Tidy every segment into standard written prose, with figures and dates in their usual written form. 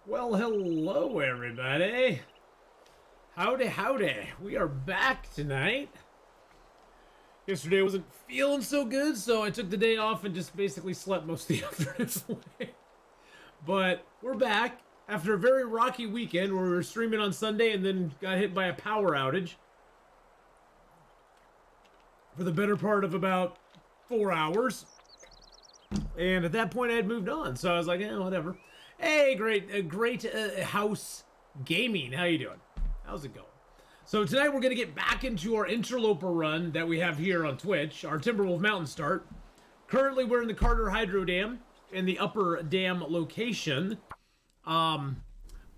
Well, hello everybody. Howdy, howdy. We are back tonight. Yesterday I wasn't feeling so good, so I took the day off and just basically slept most of the afternoon away. But we're back after a very rocky weekend where we were streaming on Sunday and then got hit by a power outage for the better part of about 4 hours. And at that point I had moved on, so I was like, whatever. Hey, great house gaming. How you doing? How's it going? So tonight we're gonna get back into our Interloper run that we have here on Twitch, our Timberwolf Mountain start. Currently we're in the Carter Hydro Dam in the upper dam location. I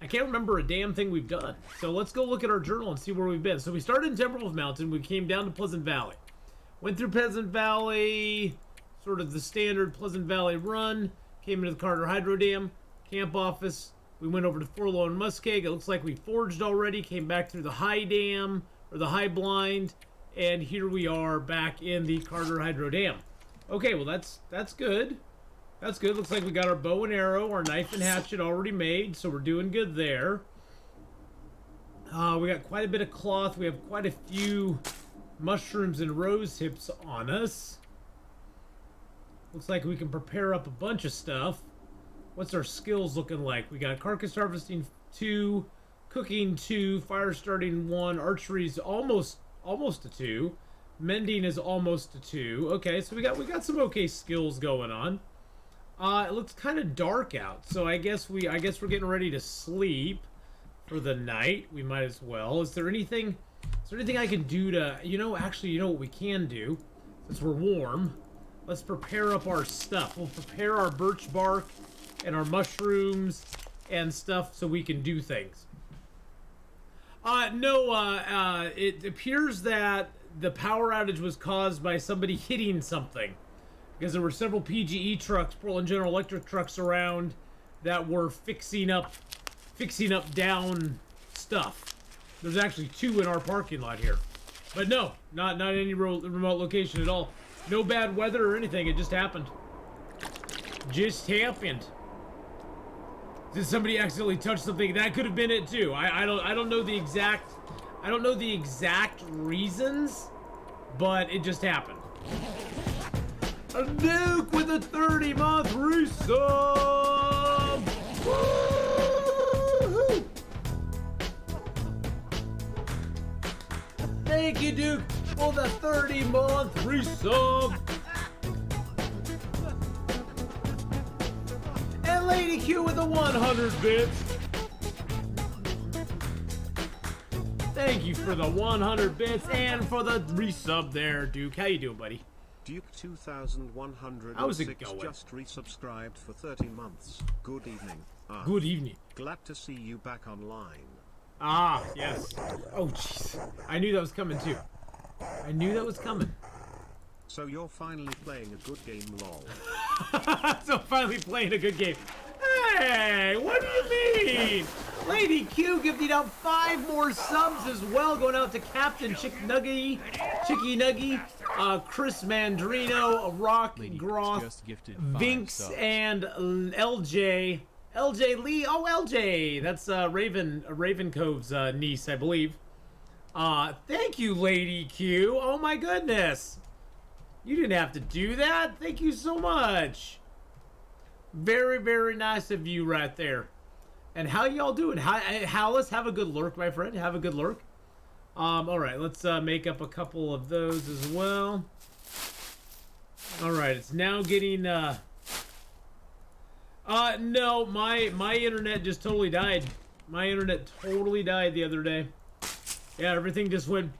can't remember a damn thing we've done. So let's go look at our journal and see where we've been. So we started in Timberwolf Mountain. We came down to Pleasant Valley. Went through Pleasant Valley, sort of the standard Pleasant Valley run. Came into the Carter Hydro Dam. Camp office. We went over to Forlow and Muskeg. It looks like we foraged already. Came back through the high dam, or the high blind, and here we are back in the Carter Hydro Dam. Okay, well that's good. That's good. Looks like we got our bow and arrow, our knife and hatchet already made, so we're doing good there. We got quite a bit of cloth. We have quite a few mushrooms and rose hips on us. Looks like we can prepare up a bunch of stuff. What's our skills looking like? We got carcass harvesting 2, cooking 2, fire starting 1, archery's almost a 2, mending is almost a 2. Okay, so we got some okay skills going on. It looks kind of dark out, so I guess we're getting ready to sleep for the night. We might as well. Is there anything I can do to, actually, you know what we can do? Since we're warm, let's prepare up our stuff. We'll prepare our birch bark and our mushrooms and stuff so we can do things. It appears that the power outage was caused by somebody hitting something, because there were several PGE trucks, Portland General Electric trucks around that were fixing up down stuff. There's actually 2 in our parking lot here, but no, not any remote location at all. No bad weather or anything. It just happened. Just happened. Did somebody accidentally touch something? That could have been it too. I don't know the exact reasons, but it just happened. A nuke with a 30-month resub. Woo-hoo! Thank you, Duke, for the 30-month resub. And Lady Q with the 100 bits. Thank you for the 100 bits and for the resub there, Duke. How you doing, buddy? Duke 2106 How's it going? just resubscribed for 30 months. Good evening. Good evening. Glad to see you back online. Ah, yes. Oh, jeez. I knew that was coming, too. I knew that was coming. So you're finally playing a good game, lol. So finally playing a good game. Hey, what do you mean? Lady Q gifting out 5 more subs as well, going out to Captain Chicky Nuggy, Chris Mandrino, Rock Groth, Vinks, and LJ Lee. Oh, LJ, that's Raven Cove's niece, I believe. Thank you, Lady Q. Oh my goodness. You didn't have to do that. Thank you so much. Very, very nice of you right there. And how y'all doing? Hallis, have a good lurk, my friend. Have a good lurk. All right, let's make up a couple of those as well. All right, it's now getting. No, my internet just totally died. My internet totally died the other day. Yeah, everything just went.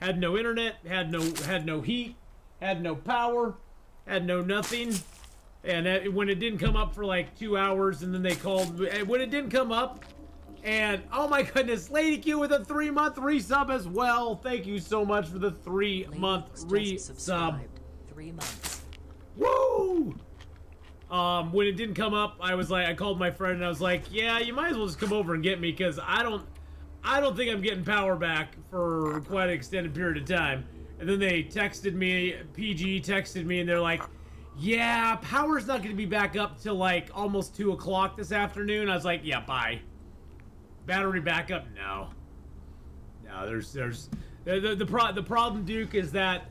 Had no internet. Had no heat. Had no power. Had no nothing. And when it didn't come up for like 2 hours, and then they called when it didn't come up, and oh my goodness, Lady Q with a 3-month resub as well. Thank you so much for the 3-month resub. 3 months. Woo! When it didn't come up, I called my friend and I was like, yeah, you might as well just come over and get me, because I don't think I'm getting power back for quite an extended period of time. And then they texted me, PG texted me, and they're like, Yeah, power's not going to be back up till like almost 2 o'clock this afternoon. I was like, yeah, bye. Battery backup? No. No, there's the problem, Duke, is that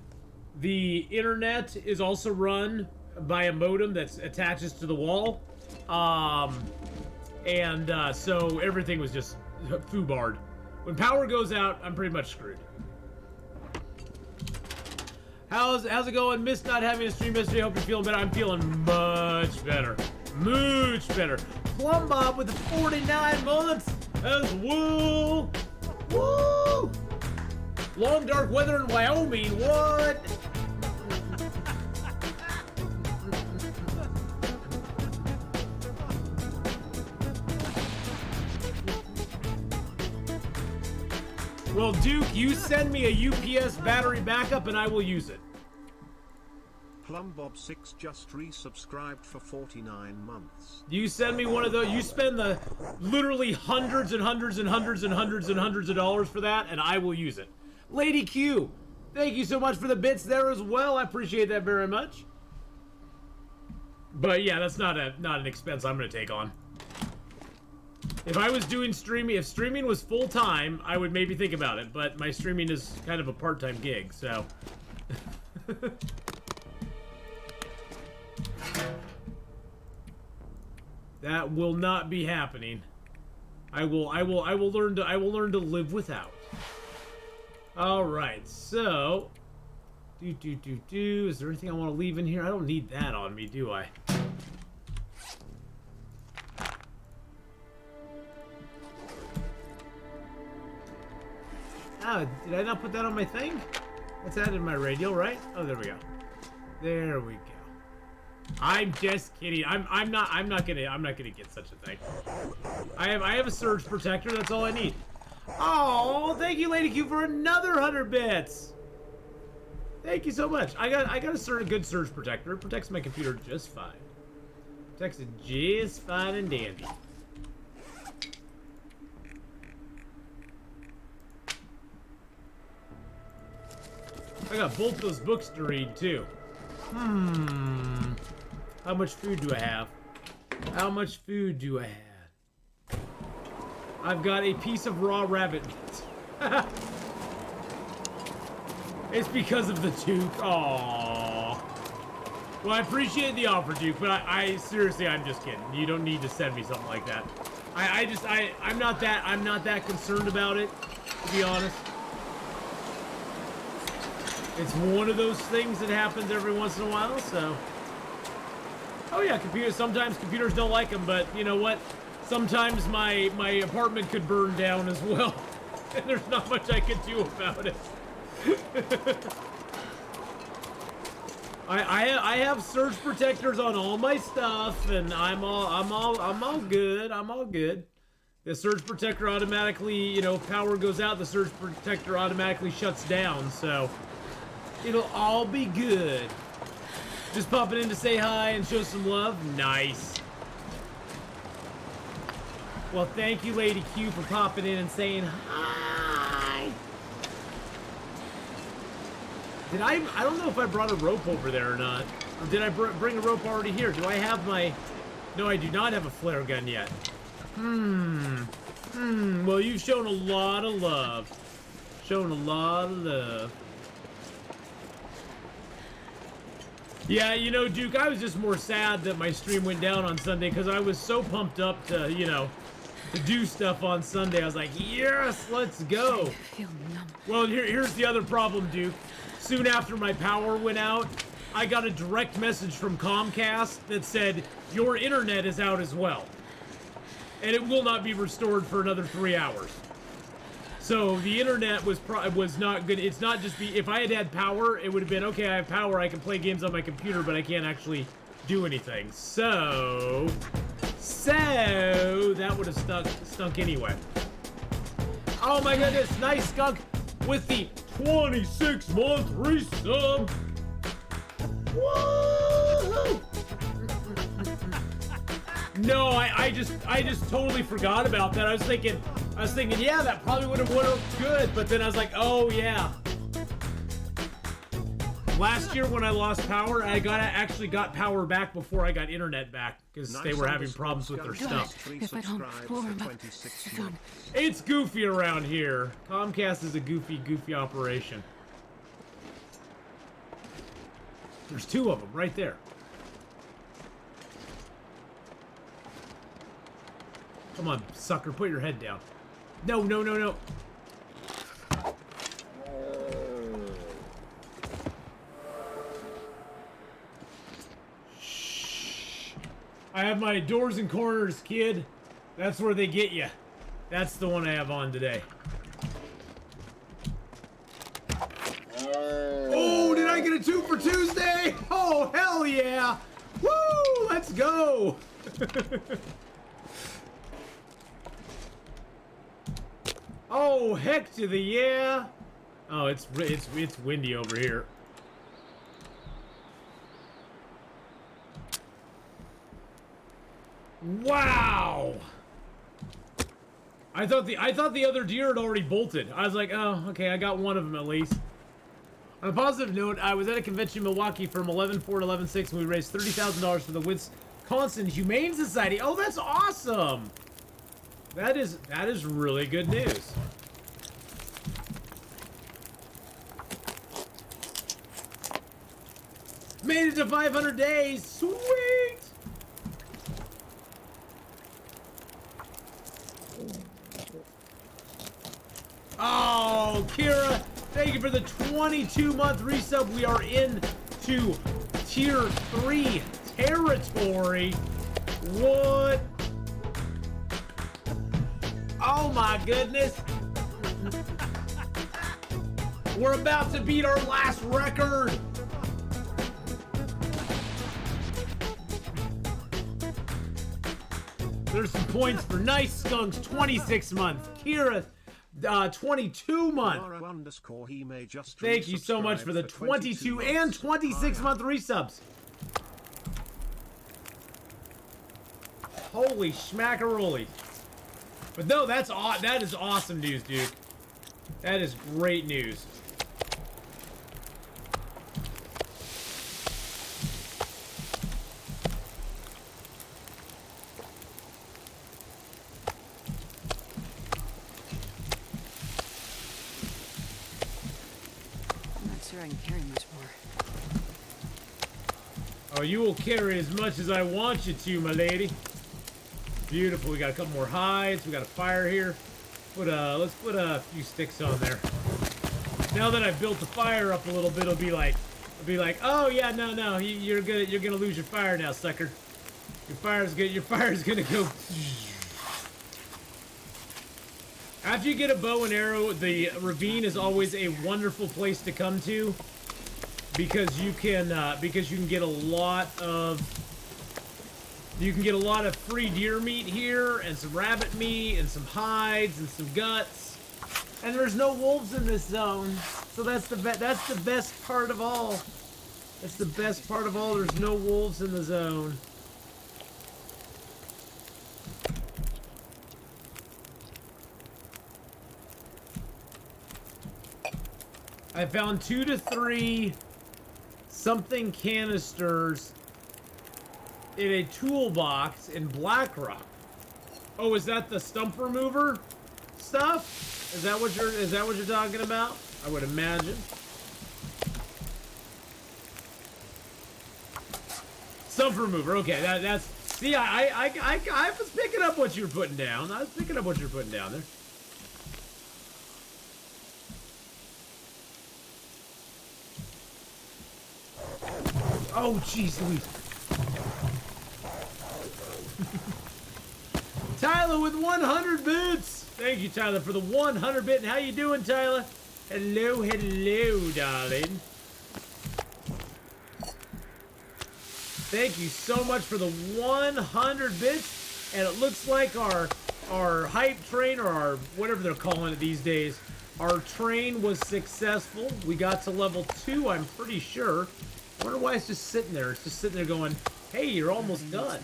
the internet is also run by a modem that attaches to the wall. So everything was just foobarred. When power goes out, I'm pretty much screwed. How's it going? Missed not having a stream yesterday. Hope you're feeling better. I'm feeling much better. Much better. Plum Bob with the 49 months as well. Woo! Long dark weather in Wyoming. What? Well, Duke, you send me a UPS battery backup and I will use it. Plumbob6 just resubscribed for 49 months. You send me one of those. You spend the literally hundreds and hundreds and hundreds and hundreds and hundreds of dollars for that, and I will use it. Lady Q, thank you so much for the bits there as well. I appreciate that very much. But yeah, that's not an expense I'm going to take on. If I was doing streaming, if streaming was full time, I would maybe think about it. But my streaming is kind of a part-time gig, so. That will not be happening. I will learn to live without. All right, so is there anything I want to leave in here? I don't need that on me, do I? Oh, did I not put that on my thing? That's added in my radial, right? Oh, there we go. There we go. I'm just kidding. I'm not gonna get such a thing. I have a surge protector. That's all I need. Oh, thank you, Lady Q, for another 100 bits. Thank you so much. I got a good surge protector. It protects my computer just fine. Protects it just fine and dandy. I got both those books to read too. How much food do I have? How much food do I have? I've got a piece of raw rabbit meat. It's because of the Duke. Aww. Well, I appreciate the offer, Duke, but I seriously, I'm just kidding. You don't need to send me something like that. I'm not that concerned about it, to be honest. It's one of those things that happens every once in a while, so. Oh yeah, sometimes computers don't like them, but you know what? Sometimes my apartment could burn down as well, and there's not much I could do about it. I have surge protectors on all my stuff, and I'm all good. I'm all good. The surge protector automatically, you know, if power goes out, the surge protector automatically shuts down, so it'll all be good. Just popping in to say hi and show some love. Nice. Well, thank you, Lady Q, for popping in and saying hi. I don't know if I brought a rope over there or not. Or did I bring a rope already here? Do I have my... No, I do not have a flare gun yet. Well, you've shown a lot of love. Shown a lot of love. Yeah, you know, Duke, I was just more sad that my stream went down on Sunday because I was so pumped up to, you know, to do stuff on Sunday. I was like, yes, let's go. Well, here's the other problem, Duke. Soon after my power went out, I got a direct message from Comcast that said, your internet is out as well. And it will not be restored for another 3 hours. So the internet was not good. It's not just if I had had power, it would have been okay. I have power. I can play games on my computer, but I can't actually do anything. So that would have stunk anyway. Oh my goodness! Nice skunk with the 26-month resub. Woo! No, I just totally forgot about that. I was thinking, yeah, that probably would have worked good, but then I was like, oh yeah. Last year when I lost power, I actually got power back before I got internet back because they were having problems with their stuff. If I don't warm up soon. It's goofy around here. Comcast is a goofy operation. There's two of them right there. Come on, sucker, put your head down. No, no, no, no. Shh. I have my doors and corners, kid. That's where they get you. That's the one I have on today. Oh, did I get a 2 for Tuesday? Oh, hell yeah. Woo, let's go. Oh, heck to the yeah. Oh, it's windy over here. Wow. I thought the other deer had already bolted. I was like, oh, okay, I got one of them at least. On a positive note, I was at a convention in Milwaukee from 11/4 to 11/6, and we raised $30,000 for the Wisconsin Humane Society. Oh, that's awesome. That is really good news. Made it to 500 days. Sweet. Oh, Kira, thank you for the 22-month resub. We are into tier 3 territory. What? Oh my goodness. We're about to beat our last record. There's some points for Nice Skunks, 26 month. Kira, 22 month. Thank you so much for the 22 and 26 month resubs. Holy schmackaroli. But no, that is awesome news, dude. That is great news. I'm not sure I can carry much more. Oh, you will carry as much as I want you to, my lady. Beautiful. We got a couple more hides. We got a fire here. Let's put a few sticks on there. Now that I've built the fire up a little bit, it'll be like, oh yeah, no, you're gonna lose your fire now, sucker. Your fire's gonna go. After you get a bow and arrow, the ravine is always a wonderful place to come to because you can get a lot of. You can get a lot of free deer meat here, and some rabbit meat, and some hides, and some guts. And there's no wolves in this zone, so that's the best part of all. That's the best part of all. There's no wolves in the zone. I found 2 to 3 something canisters in a toolbox in Blackrock. Oh, is that the stump remover stuff? Is that what you're talking about? I would imagine. Stump remover. Okay, that's. See, I was picking up what you were putting down. I was picking up what you're putting down there. Oh, jeez, Louise. Tyler with 100 bits. Thank you, Tyler, for the 100 bit. And how you doing, Tyler? Hello, hello, darling. Thank you so much for the 100 bits. And it looks like our hype train, or our whatever they're calling it these days, our train was successful. We got to level 2, I'm pretty sure. I wonder why it's just sitting there. It's just sitting there going, hey, you're almost done.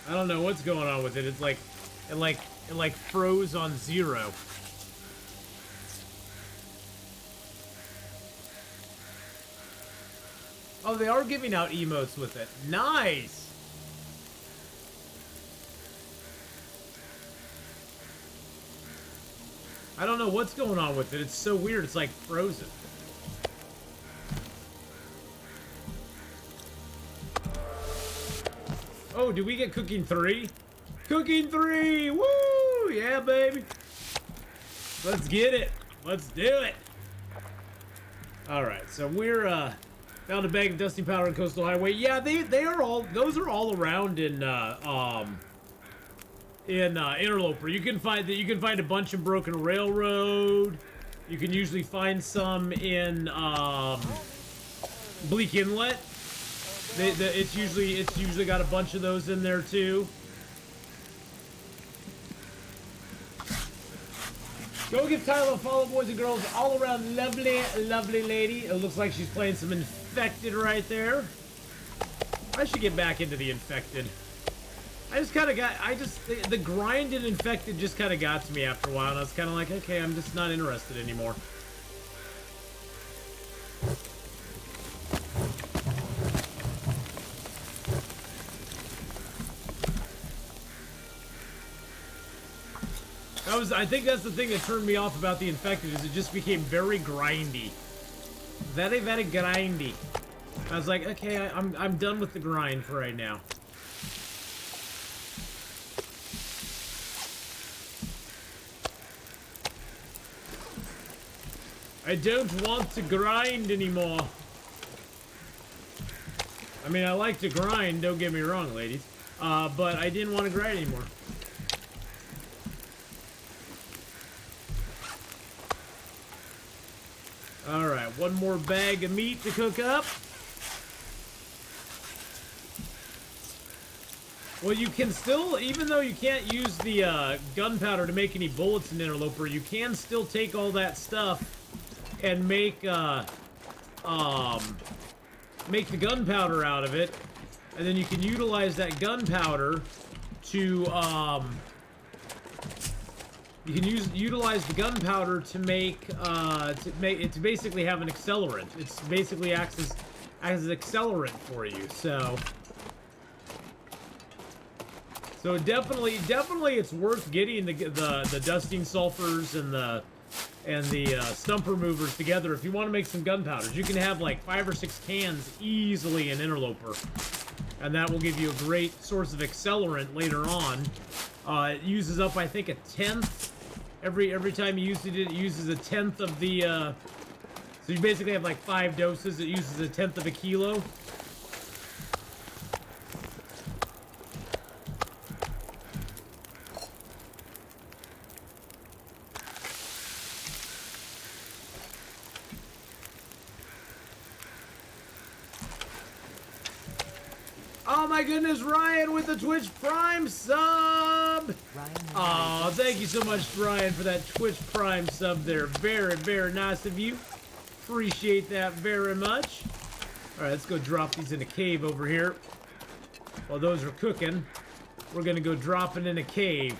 I don't know what's going on with it. It's like, it froze on 0. Oh, they are giving out emotes with it. Nice! I don't know what's going on with it. It's so weird. It's like frozen. Oh, do we get Cooking 3? Cooking 3! Woo! Yeah, baby. Let's get it. Let's do it. Alright, so we're, found a bag of dusting powder on Coastal Highway. Yeah, they are all, those are all around in Interloper. You can find a bunch in Broken Railroad. You can usually find some in Bleak Inlet. It's usually got a bunch of those in there too. Go give Tyler a follow, boys and girls. All around lovely, lovely lady. It looks like she's playing some Infected right there. I should get back into the Infected. The grind in Infected just kind of got to me after a while, and I was kind of like, okay, I'm just not interested anymore. I think that's the thing that turned me off about the Infected, is it just became very grindy. Very, very grindy. I was like, okay, I'm done with the grind for right now. I don't want to grind anymore. I mean, I like to grind, don't get me wrong, ladies. But I didn't want to grind anymore. Alright, one more bag of meat to cook up. Well, you can still, even though you can't use the gunpowder to make any bullets in Interloper, you can still take all that stuff and make the gunpowder out of it, and then you can utilize that gunpowder to utilize the gunpowder to basically have an accelerant. It's basically acts as an accelerant for you. So definitely it's worth getting the dusting sulfurs and the stump removers together if you want to make some gunpowders. You can have like 5 or 6 cans easily in Interloper, and that will give you a great source of accelerant later on. It uses up, I think, a 10th. Every time you use it, it uses a 10th of the, so you basically have like 5 doses. It uses a 10th of a kilo. Oh my goodness, Ryan with the Twitch Prime sub! Oh, thank you so much, Ryan, for that Twitch Prime sub there. Very, very nice of you. Appreciate that very much. Alright, let's go drop these in a cave over here. While those are cooking, we're gonna go drop it in a cave.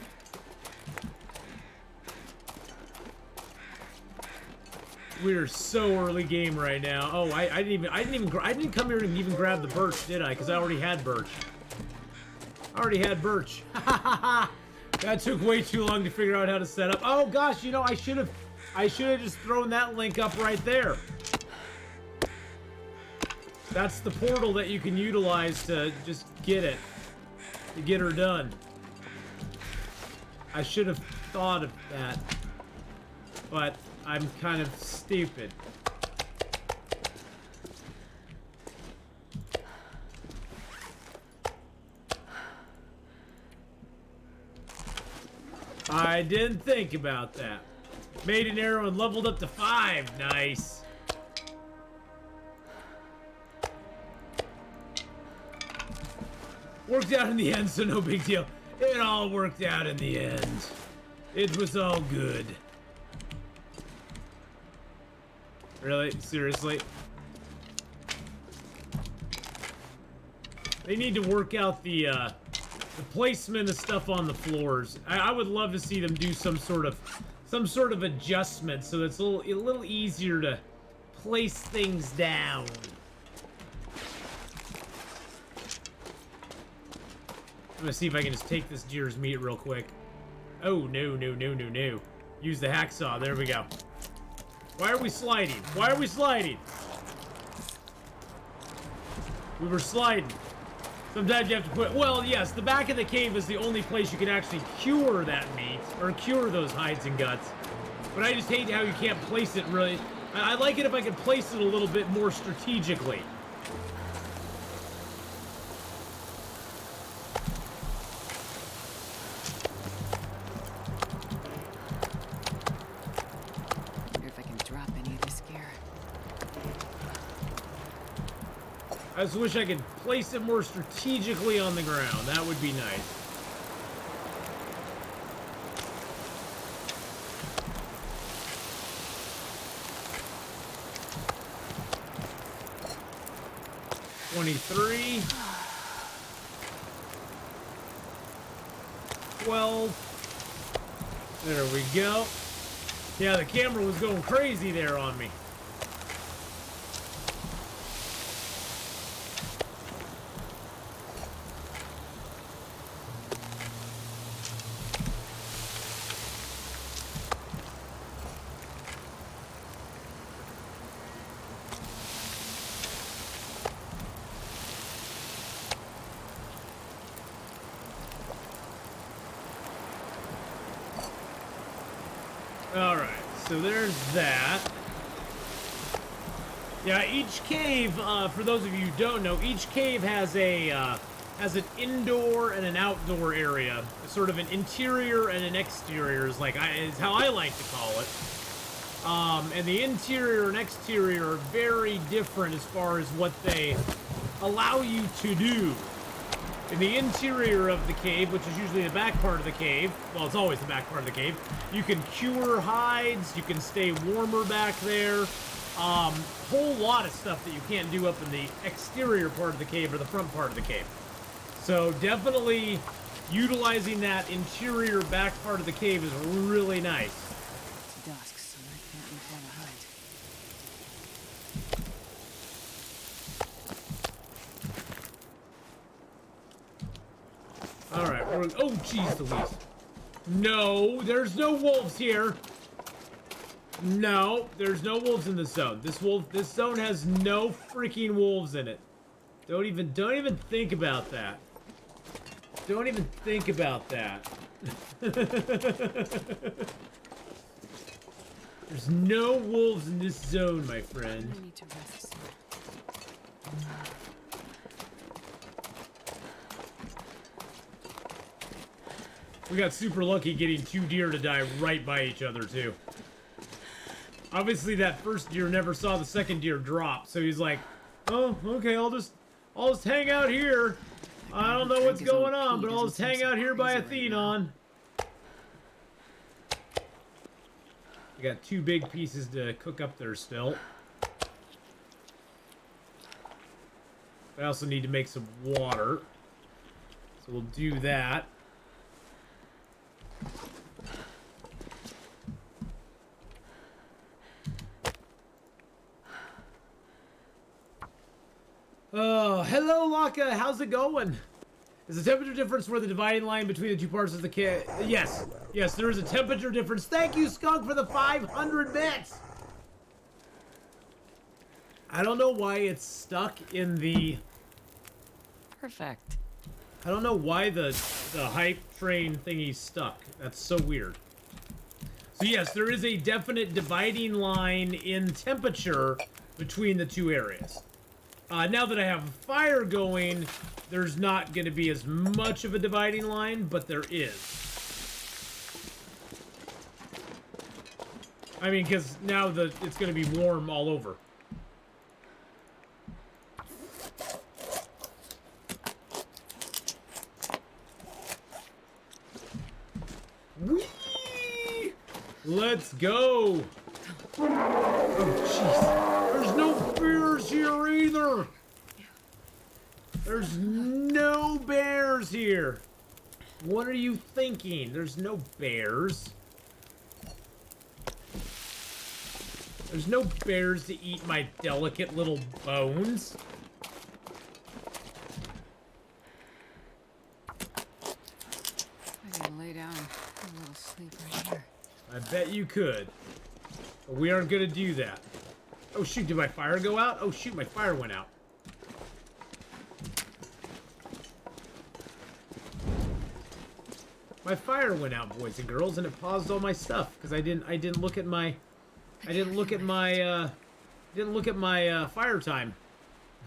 We're so early game right now. Oh, I didn't come here and even grab the birch, did I? Because I already had birch. I already had birch. That took way too long to figure out how to set up. Oh gosh, you know, I should have just thrown that link up right there. That's the portal that you can utilize to just get it, to get her done. I should have thought of that, but I'm kind of stupid. I didn't think about that. Made an arrow and leveled up to 5. Nice. Worked out in the end, so no big deal. It all worked out in the end. It was all good. Really? Seriously? They need to work out the placement of stuff on the floors. I would love to see them do some sort of adjustment so it's a little easier to place things down. I'm gonna see if I can just take this deer's meat real quick. Oh, no, no, no, no, no. Use the hacksaw. There we go. Why are we sliding? Why are we sliding? We were sliding. Sometimes you have to put... Well, yes, the back of the cave is the only place you can actually cure that meat. Or cure those hides and guts. But I just hate how you can't place it really... I like it if I could place it a little bit more strategically. Wonder if I can drop any of this gear. I just wish I could place it more strategically on the ground. That would be nice. $23. 12. There we go. Yeah, the camera was going crazy there on me. Alright, so there's that. Yeah, each cave, for those of you who don't know, each cave has a has an indoor and an outdoor area. Sort of an interior and an exterior is how I like to call it. And the interior and exterior are very different as far as what they allow you to do. In the interior of the cave, which is usually the back part of the cave, well, it's always the back part of the cave, you can cure hides, you can stay warmer back there, whole lot of stuff that you can't do up in the exterior part of the cave or the front part of the cave. So definitely utilizing that interior back part of the cave is really nice. It's dusk, so I can't report a hide. Alright, oh jeez Louise. No, there's no wolves here. No, there's no wolves in this zone. This zone has no freaking wolves in it. Don't even think about that. Don't even think about that. There's no wolves in this zone, my friend. I need to rest some. We got super lucky getting two deer to die right by each other, too. Obviously, that first deer never saw the second deer drop, so he's like, oh, okay, I'll just hang out here. I don't know what's going on, but I'll just hang out here by Atheenon. We got two big pieces to cook up there still. I also need to make some water. So we'll do that. Oh, hello, Laka. How's it going? Is the temperature difference where the dividing line between the two parts of the kit? Yes. Yes, there is a temperature difference. Thank you, Skunk, for the 500 bits. I don't know why it's stuck in the... Perfect. I don't know why the hype train thingy's stuck. That's so weird. So yes, there is a definite dividing line in temperature between the two areas. Now that I have fire going, there's not going to be as much of a dividing line, but there is. I mean, because now it's going to be warm all over. Whee! Let's go! Oh, jeez. There's no bears here either! There's no bears here! What are you thinking? There's no bears. There's no bears to eat my delicate little bones. lay down and have a little sleep right here. I bet you could. But we aren't gonna do that. Oh shoot, did my fire go out? Oh shoot, my fire went out. My fire went out, boys and girls, and it paused all my stuff because I didn't look at my fire time.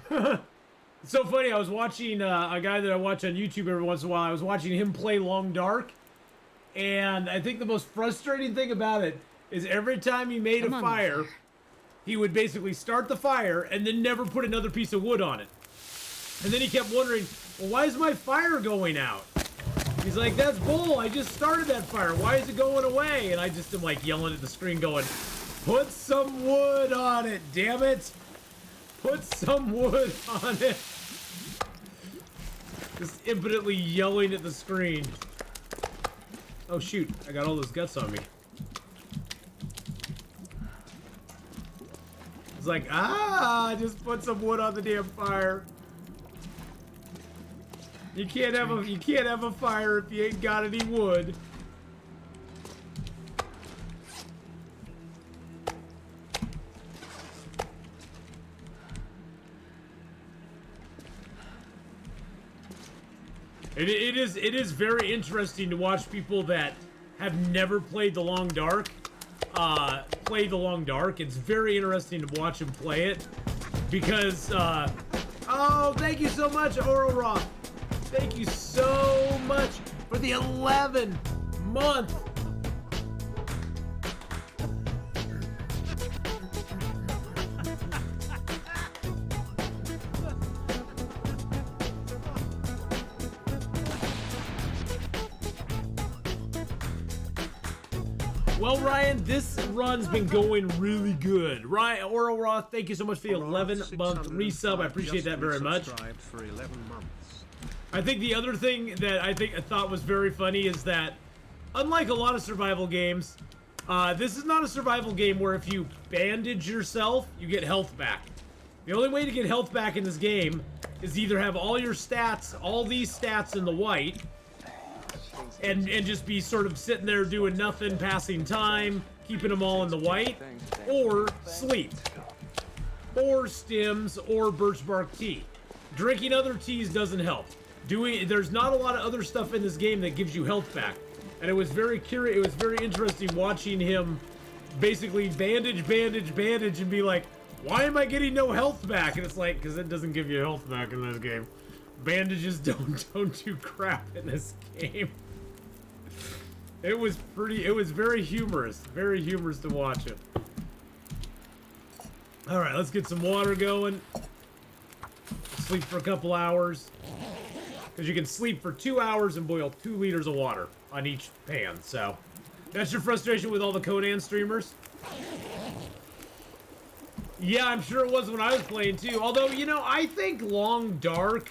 It's so funny. I was watching a guy that I watch on YouTube every once in a while. I was watching him play Long Dark, and I think the most frustrating thing about it is every time he made a fire, he would basically start the fire and then never put another piece of wood on it. And then he kept wondering, well, why is my fire going out? He's like, that's bull. I just started that fire. Why is it going away? And I just am like yelling at the screen going, put some wood on it, damn it. Put some wood on it. Just impotently yelling at the screen. Oh shoot, I got all those guts on me. It's like, just put some wood on the damn fire. You can't have a fire if you ain't got any wood. It is very interesting to watch people that have never played the Long Dark play the Long Dark. It's very interesting to watch them play it because oh, thank you so much, Ororoth. Thank you so much for the 11-month. Well, Ryan, this run's been going really good. Ryan, Ororoth, thank you so much for the 11-month resub. I appreciate that very much. For 11 months. I think the other thing that I thought was very funny is that, unlike a lot of survival games, this is not a survival game where if you bandage yourself, you get health back. The only way to get health back in this game is either have all your stats, all these stats in the white, and just be sort of sitting there doing nothing, passing time, keeping them all in the white, or sleep, or stims, or birch bark tea. Drinking other teas doesn't help. There's not a lot of other stuff in this game that gives you health back. And it was very curious, it was very interesting watching him basically bandage, and be like, why am I getting no health back? And it's like, because it doesn't give you health back in this game. Bandages don't do crap in this game. It was very humorous to watch it. All right, let's get some water going. Sleep for a couple hours. Because you can sleep for 2 hours and boil 2 liters of water on each pan. So that's your frustration with all the Conan streamers? Yeah, I'm sure it was when I was playing too. Although, you know, I think Long Dark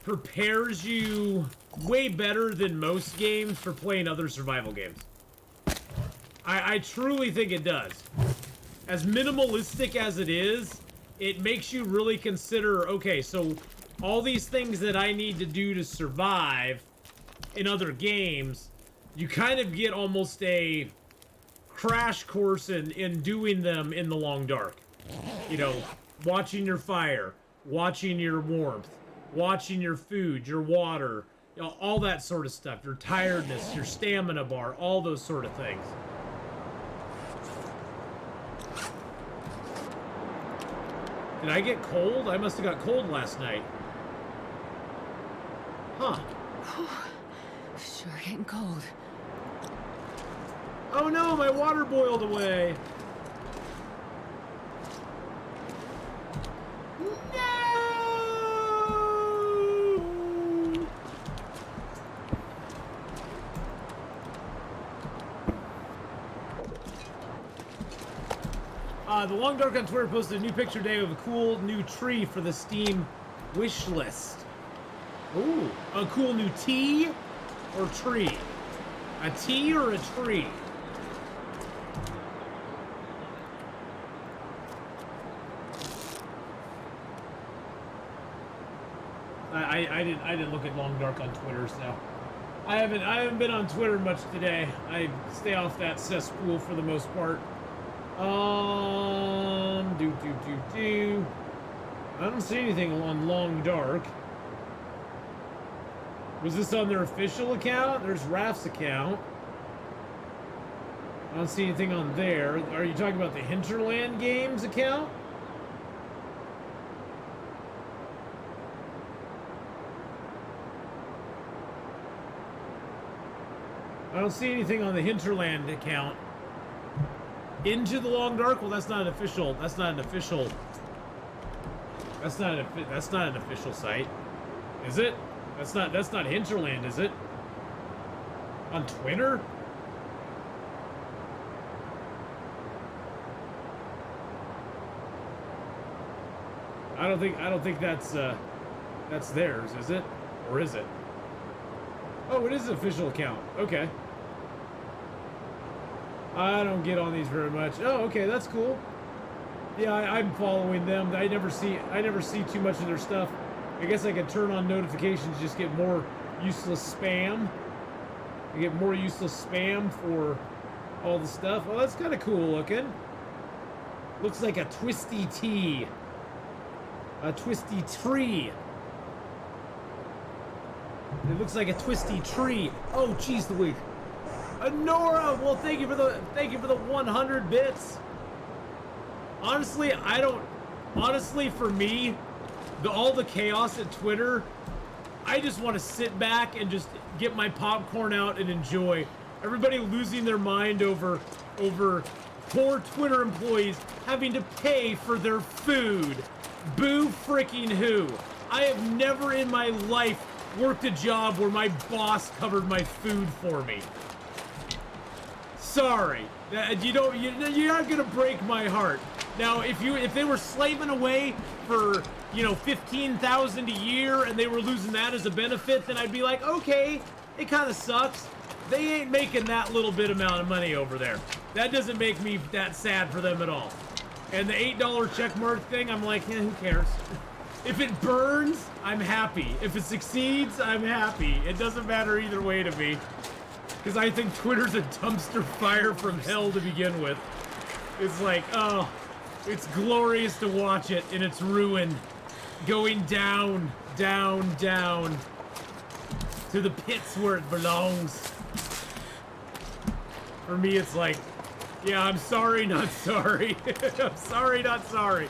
prepares you way better than most games for playing other survival games. I truly think it does. As minimalistic as it is, it makes you really consider, okay, so all these things that I need to do to survive in other games, you kind of get almost a crash course in doing them in the Long Dark. You know, watching your fire, watching your warmth, watching your food, your water, you know, all that sort of stuff, your tiredness, your stamina bar, all those sort of things. Did I get cold? I must have got cold last night. Huh. Sure getting cold. Oh no, my water boiled away. The Long Dark on Twitter posted a new picture today of a cool new tree for the Steam wish list. Ooh, a cool new tea or tree? A tea or a tree? I didn't look at Long Dark on Twitter, so I haven't been on Twitter much today. I stay off that cesspool for the most part. I don't see anything on Long Dark. Was this on their official account? There's Raph's account. I don't see anything on there. Are you talking about the Hinterland Games account? I don't see anything on the Hinterland account. Into the Long Dark? Well, that's not an official. That's not an official. That's not an official site, is it? That's not Hinterland, is it? On Twitter? I don't think that's theirs, is it? Or is it? Oh, it is an official account. Okay. I don't get on these very much. Oh, okay, that's cool. Yeah, I'm following them. I never see too much of their stuff. I guess I could turn on notifications, just get more useless spam. I get more useless spam for all the stuff. Well, that's kind of cool looking. Looks like a twisty T. A twisty tree. It looks like a twisty tree. Oh, jeez Louise. Nora, well, thank you for the 100 bits. Honestly, for me, all the chaos at Twitter, I just want to sit back and just get my popcorn out and enjoy. Everybody losing their mind over poor Twitter employees having to pay for their food. Boo freaking who. I have never in my life worked a job where my boss covered my food for me. Sorry, you're not gonna break my heart. Now, if they were slaving away for, $15,000 a year and they were losing that as a benefit, then I'd be like, okay, it kind of sucks. They ain't making that little bit amount of money over there. That doesn't make me that sad for them at all. And the $8 check mark thing, I'm like, who cares? If it burns, I'm happy. If it succeeds, I'm happy. It doesn't matter either way to me. Because I think Twitter's a dumpster fire from hell to begin with. It's like, oh, it's glorious to watch it in its ruin. Going down, down, down. To the pits where it belongs. For me, it's like, yeah, I'm sorry, not sorry. I'm sorry, not sorry.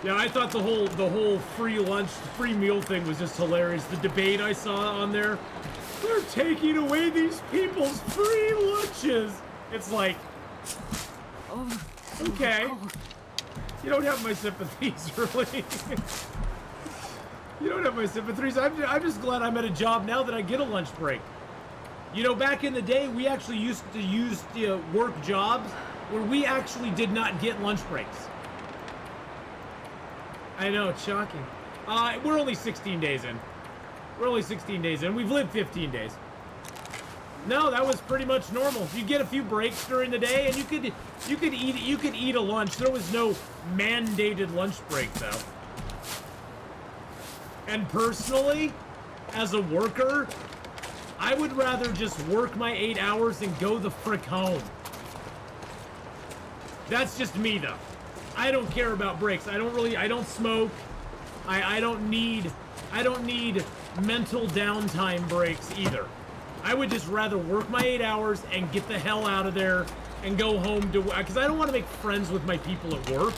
Yeah, I thought the whole free lunch, free meal thing was just hilarious. The debate I saw on there, they're taking away these people's free lunches. It's like, okay, you don't have my sympathies, really. You don't have my sympathies. I'm just glad I'm at a job now that I get a lunch break. Back in the day, we actually used to work jobs where we actually did not get lunch breaks. I know, it's shocking. We're only 16 days in. We've lived 15 days. No, that was pretty much normal. You get a few breaks during the day, and you could eat a lunch. There was no mandated lunch break, though. And personally, as a worker, I would rather just work my 8 hours and go the frick home. That's just me, though. I don't care about breaks. I don't smoke. I don't need mental downtime breaks either. I would just rather work my 8 hours and get the hell out of there and go home because I don't want to make friends with my people at work.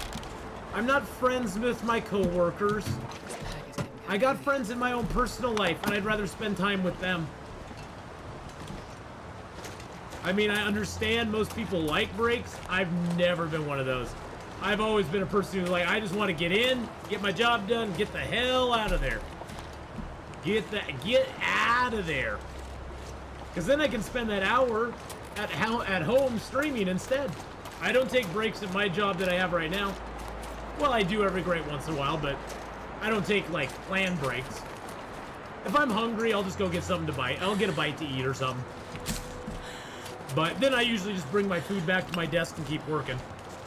I'm not friends with my coworkers. I got friends in my own personal life, and I'd rather spend time with them. I mean, I understand most people like breaks. I've never been one of those. I've always been a person who's like, I just want to get in, get my job done, get the hell out of there. Get out of there. Because then I can spend that hour at home streaming instead. I don't take breaks at my job that I have right now. Well, I do every great once in a while, but I don't take, like, planned breaks. If I'm hungry, I'll just go get something to bite. I'll get a bite to eat or something. But then I usually just bring my food back to my desk and keep working.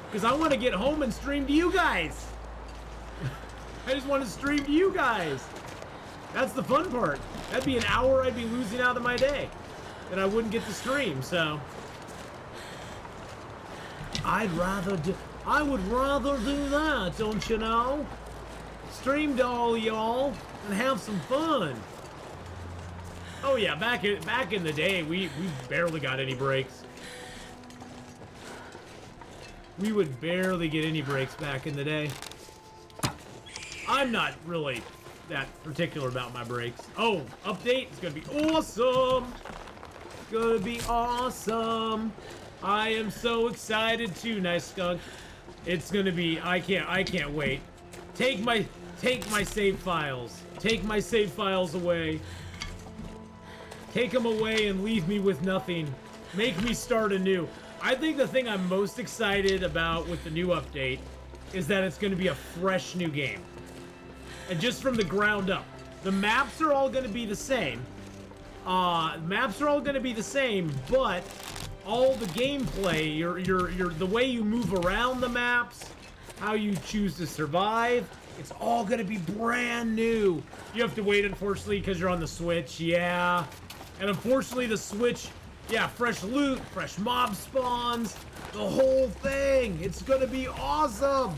Because I want to get home and stream to you guys. I just want to stream to you guys. That's the fun part. That'd be an hour I'd be losing out of my day. And I wouldn't get to stream, so. I would rather do that, don't you know? Stream to all y'all and have some fun. Oh yeah, back in the day, we barely got any breaks. We would barely get any breaks back in the day. I'm not really that particular about my breaks. Oh, update, it's gonna be awesome. It's gonna be awesome. I am so excited too, Nice Skunk. It's gonna be, I can't wait. Take my save files. Take my save files away. Take them away and leave me with nothing. Make me start anew. I think the thing I'm most excited about with the new update is that it's going to be a fresh new game. And just from the ground up. The maps are all going to be the same. But all the gameplay, the way you move around the maps, how you choose to survive, it's all going to be brand new. You have to wait, unfortunately, because you're on the Switch. Yeah. And unfortunately, the Switch, yeah, fresh loot, fresh mob spawns, the whole thing. It's going to be awesome.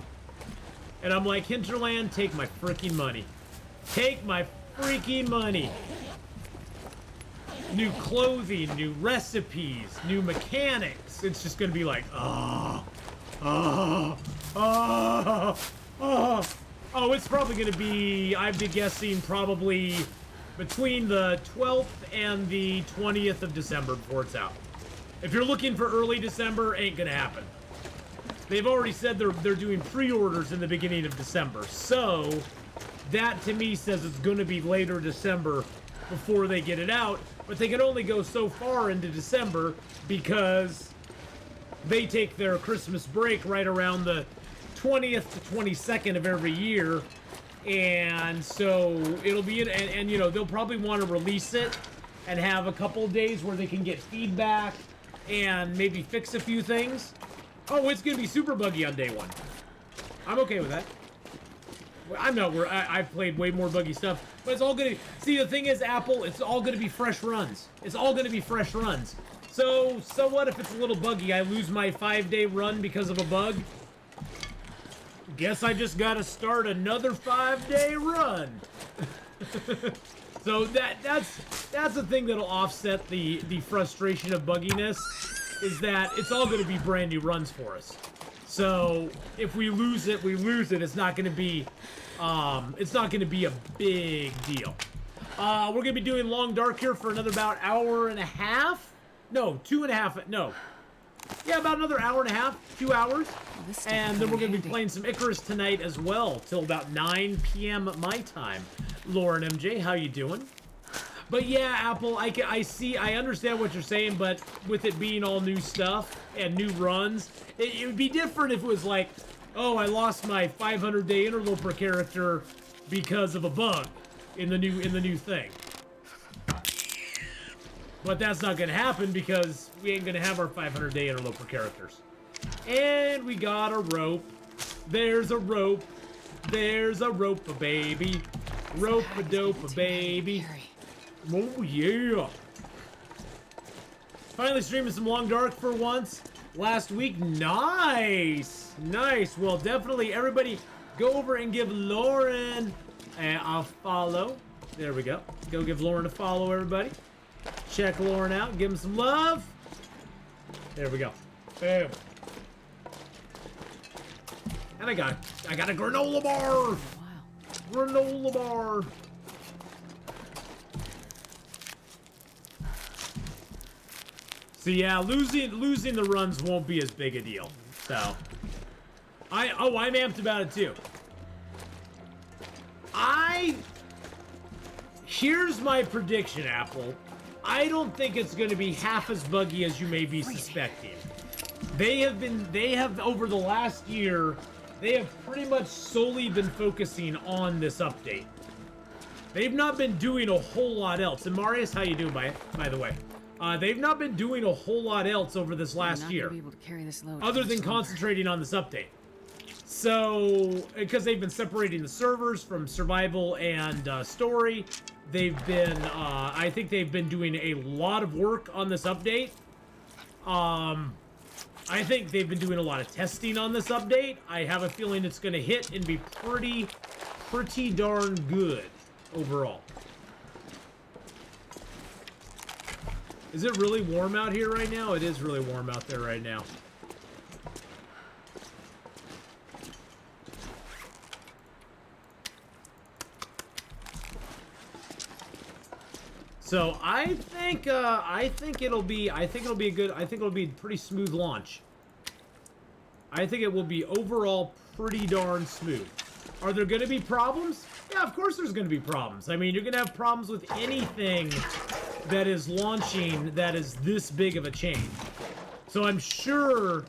And I'm like, Hinterland, take my freaking money. Take my freaking money. New clothing, new recipes, new mechanics. It's just going to be like, oh, it's probably going to be, I'd be guessing, probably between the 12th and the 20th of December before it's out. If you're looking for early December, ain't going to happen. They've already said they're doing pre-orders in the beginning of December. So, that to me says it's going to be later December before they get it out. But they can only go so far into December because they take their Christmas break right around the 20th to 22nd of every year. And so it'll be, and you know, they'll probably want to release it and have a couple of days where they can get feedback and maybe fix a few things. Oh, it's going to be super buggy on day one. I'm okay with that. I know I've played way more buggy stuff, but it's all going to, see, the thing is, Apple, it's all going to be fresh runs. It's all going to be fresh runs. So what if it's a little buggy? I lose my 5-day run because of a bug? Guess I just gotta start another 5-day run. So that's the thing that'll offset the frustration of bugginess, is that it's all gonna be brand new runs for us. So if we lose it, we lose it. It's not gonna be a big deal. We're gonna be doing Long Dark here for another about hour and a half. No, 2.5. No. Yeah, about another hour and a half, 2 hours. And then we're going to be playing some Icarus tonight as well, till about 9 p.m. my time. Lauren MJ, how you doing? But yeah, Apple, I understand what you're saying, but with it being all new stuff and new runs, it would be different if it was like, oh, I lost my 500-day Interloper character because of a bug in the new thing. But that's not going to happen because we ain't going to have our 500-day Interloper characters. And we got a rope. There's a rope. There's a rope, baby. Rope-a-dope, baby. Oh, yeah. Finally streaming some Long Dark for once. Last week. Nice. Nice. Well, definitely, everybody go over and give Lauren a follow. There we go. Go give Lauren a follow, everybody. Check Lauren out. Give him some love. There we go. Boom. And I got a granola bar. Wow. Granola bar. So yeah, losing the runs won't be as big a deal. So I'm amped about it too. Here's my prediction, Apple. I don't think it's going to be half as buggy as you may be suspecting. They have over the last year, they have pretty much solely been focusing on this update. They've not been doing a whole lot else. And Marius, how you doing, by the way? They've not been doing a whole lot else over this last year, other than concentrating on this update. So, because they've been separating the servers from survival and story, they've been, I think they've been doing a lot of work on this update. I think they've been doing a lot of testing on this update. I have a feeling it's going to hit and be pretty darn good overall. Is it really warm out here right now? It is really warm out there right now. So I think it'll be a pretty smooth launch. I think it will be overall pretty darn smooth. Are there going to be problems? Yeah, of course there's going to be problems. I mean, you're going to have problems with anything that is launching that is this big of a change. So I'm sure,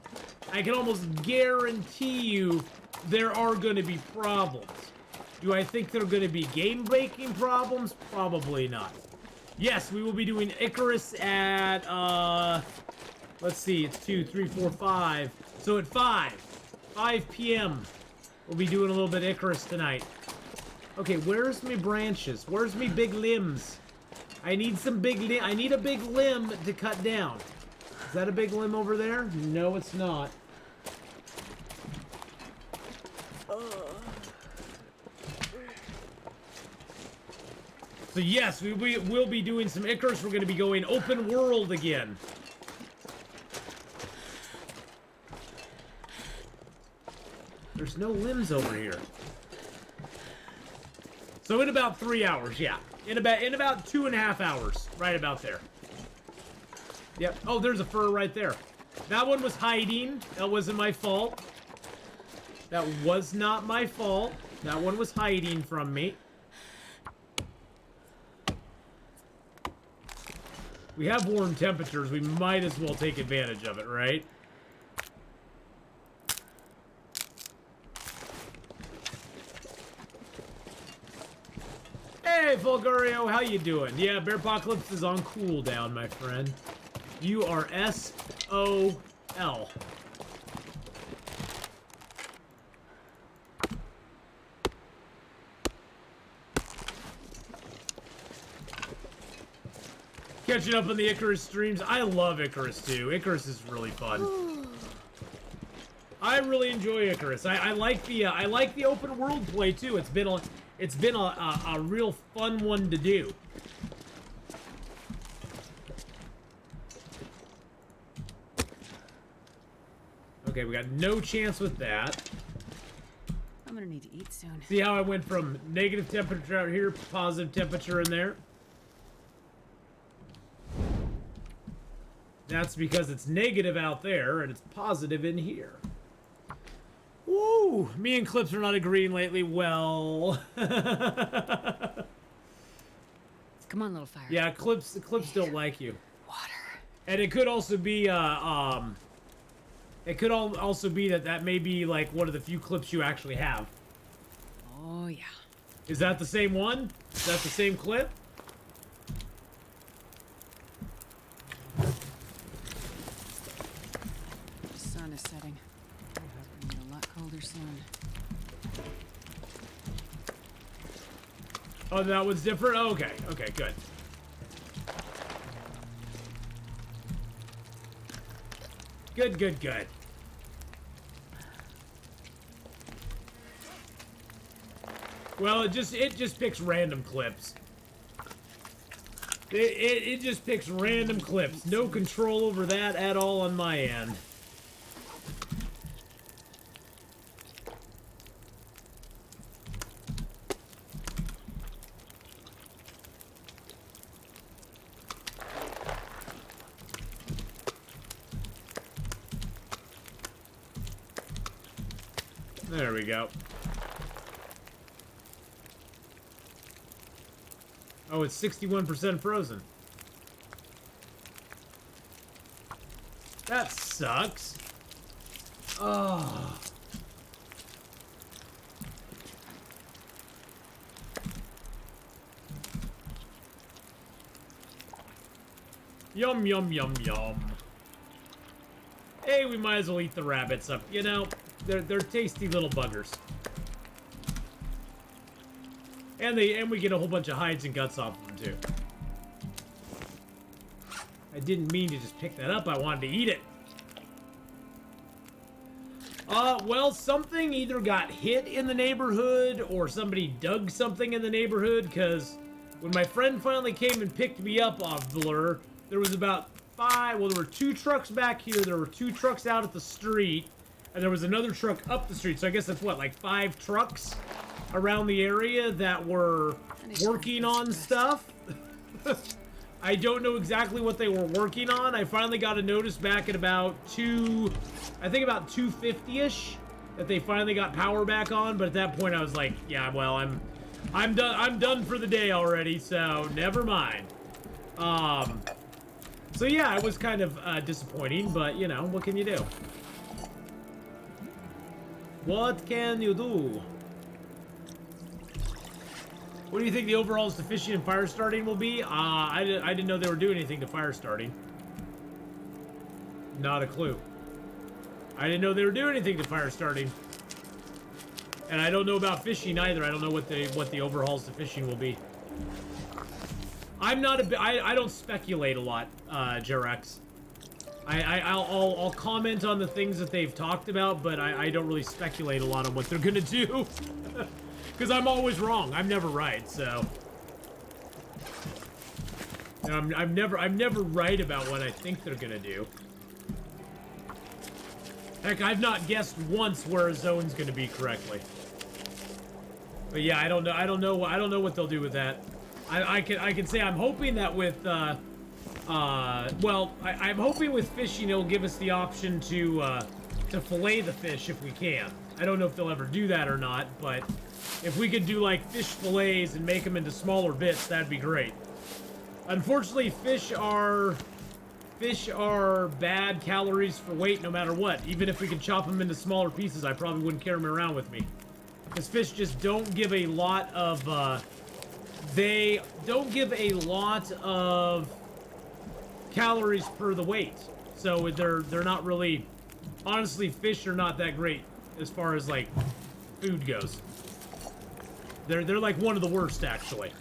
I can almost guarantee you there are going to be problems. Do I think there are going to be game-breaking problems? Probably not. Yes, we will be doing Icarus at, let's see, it's 2, 3, 4, 5. So at 5 p.m., we'll be doing a little bit of Icarus tonight. Okay, where's my branches? Where's me big limbs? I need some I need a big limb to cut down. Is that a big limb over there? No, it's not. So yes, we'll be doing some Icarus. We're going to be going open world again. There's no limbs over here. So in about 3 hours, yeah. In about 2.5 hours, right about there. Yep. Oh, there's a fur right there. That one was hiding. That wasn't my fault. That was not my fault. That one was hiding from me. We have warm temperatures. We might as well take advantage of it, right? Hey, Fulgario, how you doing? Yeah, Bearpocalypse is on cooldown, my friend. You are SOL. Catching up on the Icarus streams. I love Icarus too. Icarus is really fun. I really enjoy Icarus. I like the open world play too. It's been a real fun one to do. Okay, we got no chance with that. I'm gonna need to eat soon. See how I went from negative temperature out here, positive temperature in there? That's because it's negative out there and it's positive in here. Woo! Me and Clips are not agreeing lately. Well, Come on, little fire. yeah, Clips don't like you. Water. And it could also be it could also be that may be like one of the few clips you actually have. Oh yeah. Is that the same one? Is that the same clip? The sun is setting. It's gonna get a lot colder soon. Oh, that one's different? Oh, okay. Okay, good. Good, good, good. Well, it just picks random clips. It just picks random clips. No control over that at all on my end. There we go. Oh, it's 61% frozen. That sucks. Oh. Yum, yum, yum, yum. Hey, we might as well eat the rabbits up, you know? They're tasty little buggers. And we get a whole bunch of hides and guts off of them too. I didn't mean to just pick that up. I wanted to eat it. Well, something either got hit in the neighborhood or somebody dug something in the neighborhood, because when my friend finally came and picked me up off the lure, there was about there were 2 trucks back here, there were 2 trucks out at the street, and there was another truck up the street, so I guess that's what, like 5 trucks around the area that were working on stuff. I don't know exactly what they were working on. I finally got a notice back at about I think about 2:50ish, that they finally got power back on. But at that point, I was like, yeah, well, I'm done. I'm done for the day already. So never mind. So yeah, it was kind of disappointing, but you know, what can you do? What can you do? What do you think the overalls to fishing and fire starting will be? I didn't know they were doing anything to fire starting. Not a clue. I didn't know they were doing anything to fire starting. And I don't know about fishing either. I don't know what the overhauls to fishing will be. I don't speculate a lot, Jerex. I'll comment on the things that they've talked about, but I don't really speculate a lot on what they're gonna do. Because I'm always wrong. I'm never right, so. And I'm never right about what I think they're gonna do. Heck, I've not guessed once where a zone's gonna be correctly. But yeah, I don't know what they'll do with that. I can say I'm hoping that with I'm hoping with fishing it'll give us the option to fillet the fish if we can. I don't know if they'll ever do that or not, but if we could do like fish fillets and make them into smaller bits, that'd be great. Unfortunately, fish are bad calories for weight no matter what. Even if we could chop them into smaller pieces, I probably wouldn't carry them around with me. Because fish just don't give a lot of calories per the weight. So they're not really, honestly, fish are not that great as far as like food goes. They're like one of the worst, actually.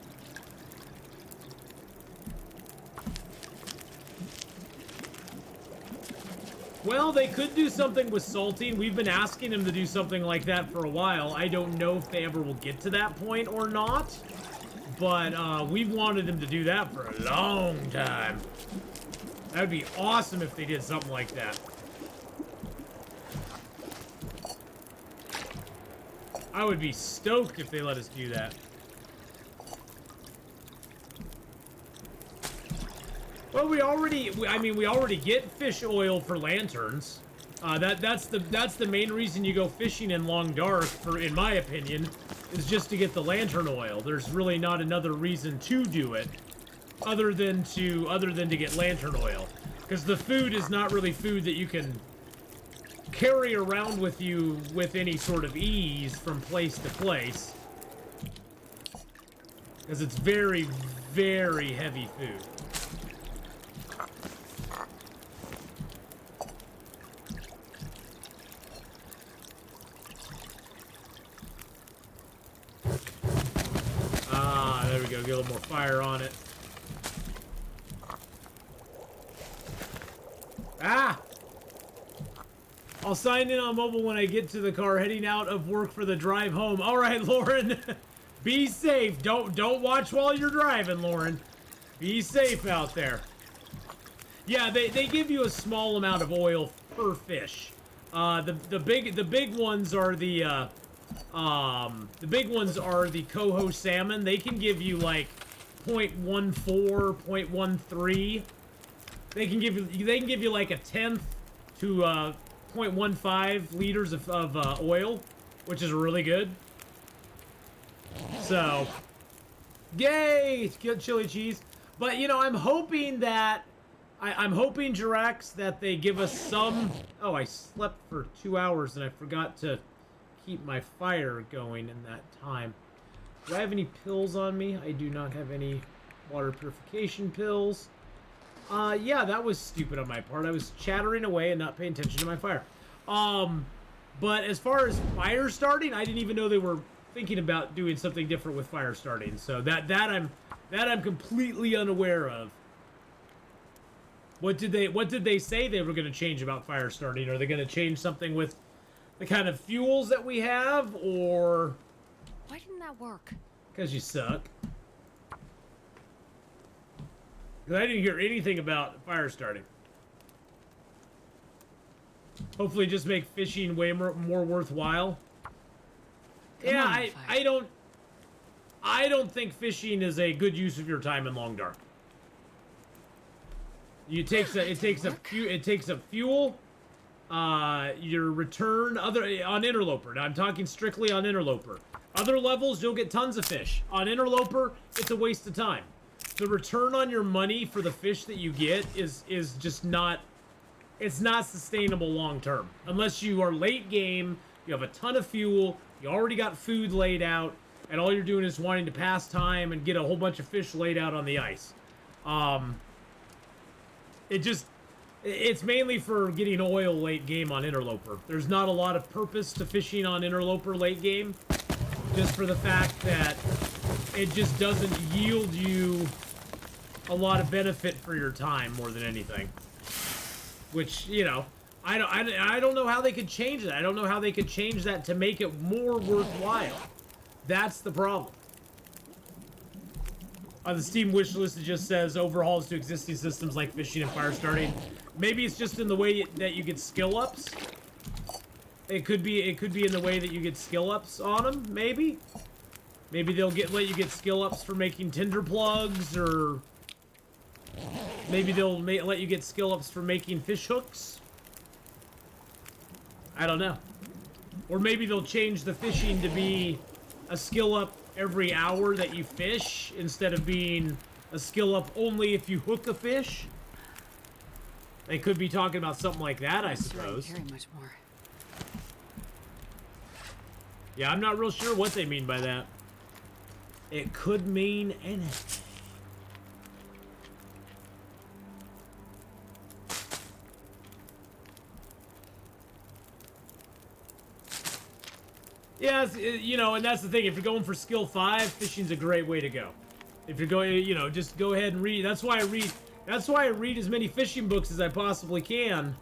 Well, they could do something with salting. We've been asking them to do something like that for a while. I don't know if they ever will get to that point or not. But we've wanted them to do that for a long time. That would be awesome if they did something like that. I would be stoked if they let us do that. Well, we already get fish oil for lanterns. That's the main reason you go fishing in Long Dark, in my opinion, is just to get the lantern oil. There's really not another reason to do it, other than to get lantern oil, because the food is not really food that you can carry around with you with any sort of ease from place to place, because it's very, very heavy food. There we go, get a little more fire on it. Ah! I'll sign in on mobile when I get to the car heading out of work for the drive home. All right, Lauren. Be safe. Don't watch while you're driving, Lauren. Be safe out there. Yeah, they give you a small amount of oil per fish. The big ones are the coho salmon. They can give you like 0.14, 0.13. They can give you like a tenth to 0.15 liters of oil, which is really good. So, yay! Chili cheese. But, you know, I'm hoping that... I'm hoping, Jirax, that they give us some... Oh, I slept for 2 hours and I forgot to keep my fire going in that time. Do I have any pills on me? I do not have any water purification pills. Yeah, that was stupid on my part. I was chattering away and not paying attention to my fire. But as far as fire starting, I didn't even know they were thinking about doing something different with fire starting. So that I'm completely unaware of. What did they say they were going to change about fire starting? Are they going to change something with the kind of fuels that we have, or? Why didn't that work? Because you suck. Because I didn't hear anything about fire starting. Hopefully just make fishing way more worthwhile. Yeah, I don't think fishing is a good use of your time in Long Dark. It takes a fuel, your return on Interloper. Now I'm talking strictly on Interloper. Other levels you'll get tons of fish. On Interloper, it's a waste of time. The return on your money for the fish that you get is just not, it's not sustainable long term. Unless you are late game, you have a ton of fuel, you already got food laid out, and all you're doing is wanting to pass time and get a whole bunch of fish laid out on the ice. It's mainly for getting oil late game on Interloper. There's not a lot of purpose to fishing on Interloper late game, just for the fact that it just doesn't yield you a lot of benefit for your time more than anything. Which, you know, I don't know how they could change it. I don't know how they could change that to make it more worthwhile. That's the problem. On the Steam wish list, it just says overhauls to existing systems like fishing and fire starting. Maybe it's just in the way that you get skill ups. It could be in the way that you get skill ups on them. Maybe they'll let you get skill ups for making tinder plugs, or maybe they'll let you get skill ups for making fish hooks. I don't know. Or maybe they'll change the fishing to be a skill up every hour that you fish, instead of being a skill up only if you hook a fish. They could be talking about something like that, I suppose. Carry much more. Yeah, I'm not real sure what they mean by that. It could mean anything. Yeah, you know, and that's the thing. If you're going for skill 5, fishing's a great way to go. If you're going, you know, just go ahead and read. That's why I read as many fishing books as I possibly can,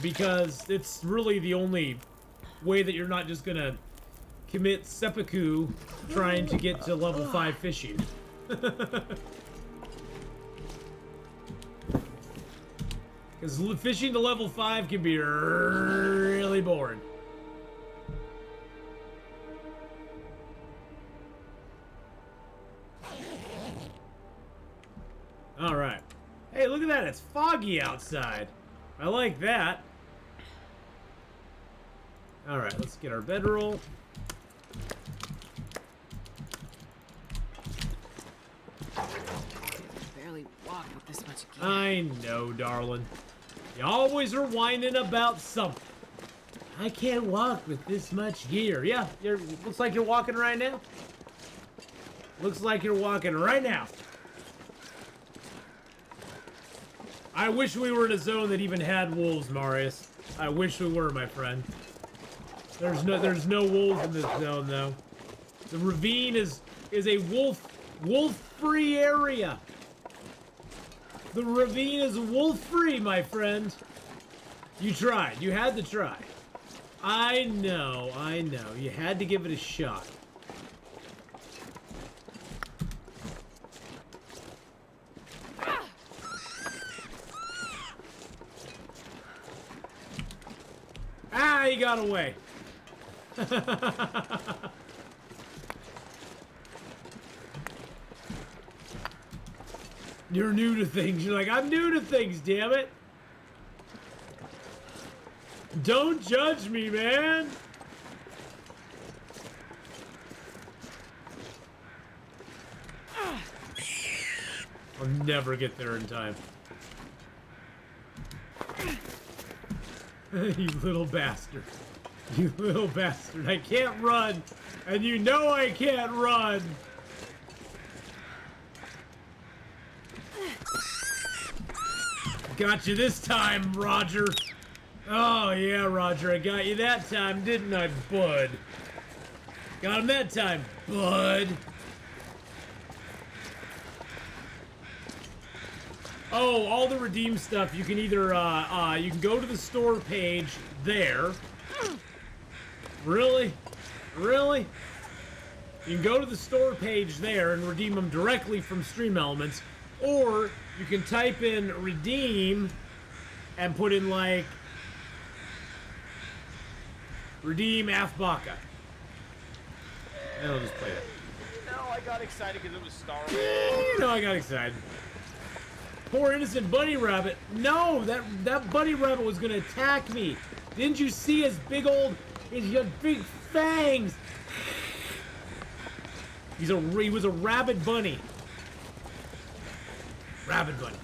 because it's really the only way that you're not just gonna commit seppuku trying to get to level 5 fishing. Because fishing to level 5 can be really boring. All right. Hey, look at that. It's foggy outside. I like that. All right, let's get our bedroll. Barely walk with this much gear. I know, darling. You always are whining about something. I can't walk with this much gear. Yeah, looks like you're walking right now. Looks like you're walking right now. I wish we were in a zone that even had wolves, Marius. I wish we were, my friend. There's no wolves in this zone, though. The ravine is a wolf-free area. The ravine is wolf-free, my friend. You tried. You had to try. I know. You had to give it a shot. Ah, he got away. You're new to things. You're like, I'm new to things, damn it. Don't judge me, man. I'll never get there in time. You little bastard. You little bastard. I can't run. And you know I can't run. Got you this time, Roger. Oh, yeah, Roger, I got you that time, didn't I, bud? Got him that time, bud. Oh, all the redeem stuff, you can either, you can go to the store page there. Really? Really? You can go to the store page there and redeem them directly from Stream Elements, or you can type in redeem and put in, like, redeem Afbaka. And I'll just play it. No, I got excited because it was Star Wars. You know, I got excited. Poor innocent bunny rabbit. No, that bunny rabbit was gonna attack me. Didn't you see his big big fangs? He was a rabid bunny. Rabid bunny.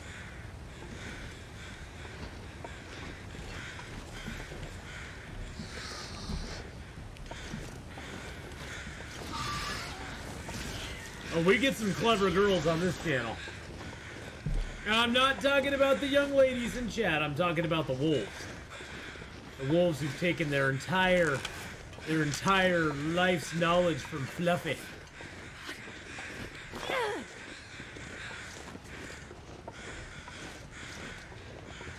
Oh, we get some clever girls on this channel. I'm not talking about the young ladies in chat. I'm talking about the wolves. The wolves who've taken their entire life's knowledge from Fluffy.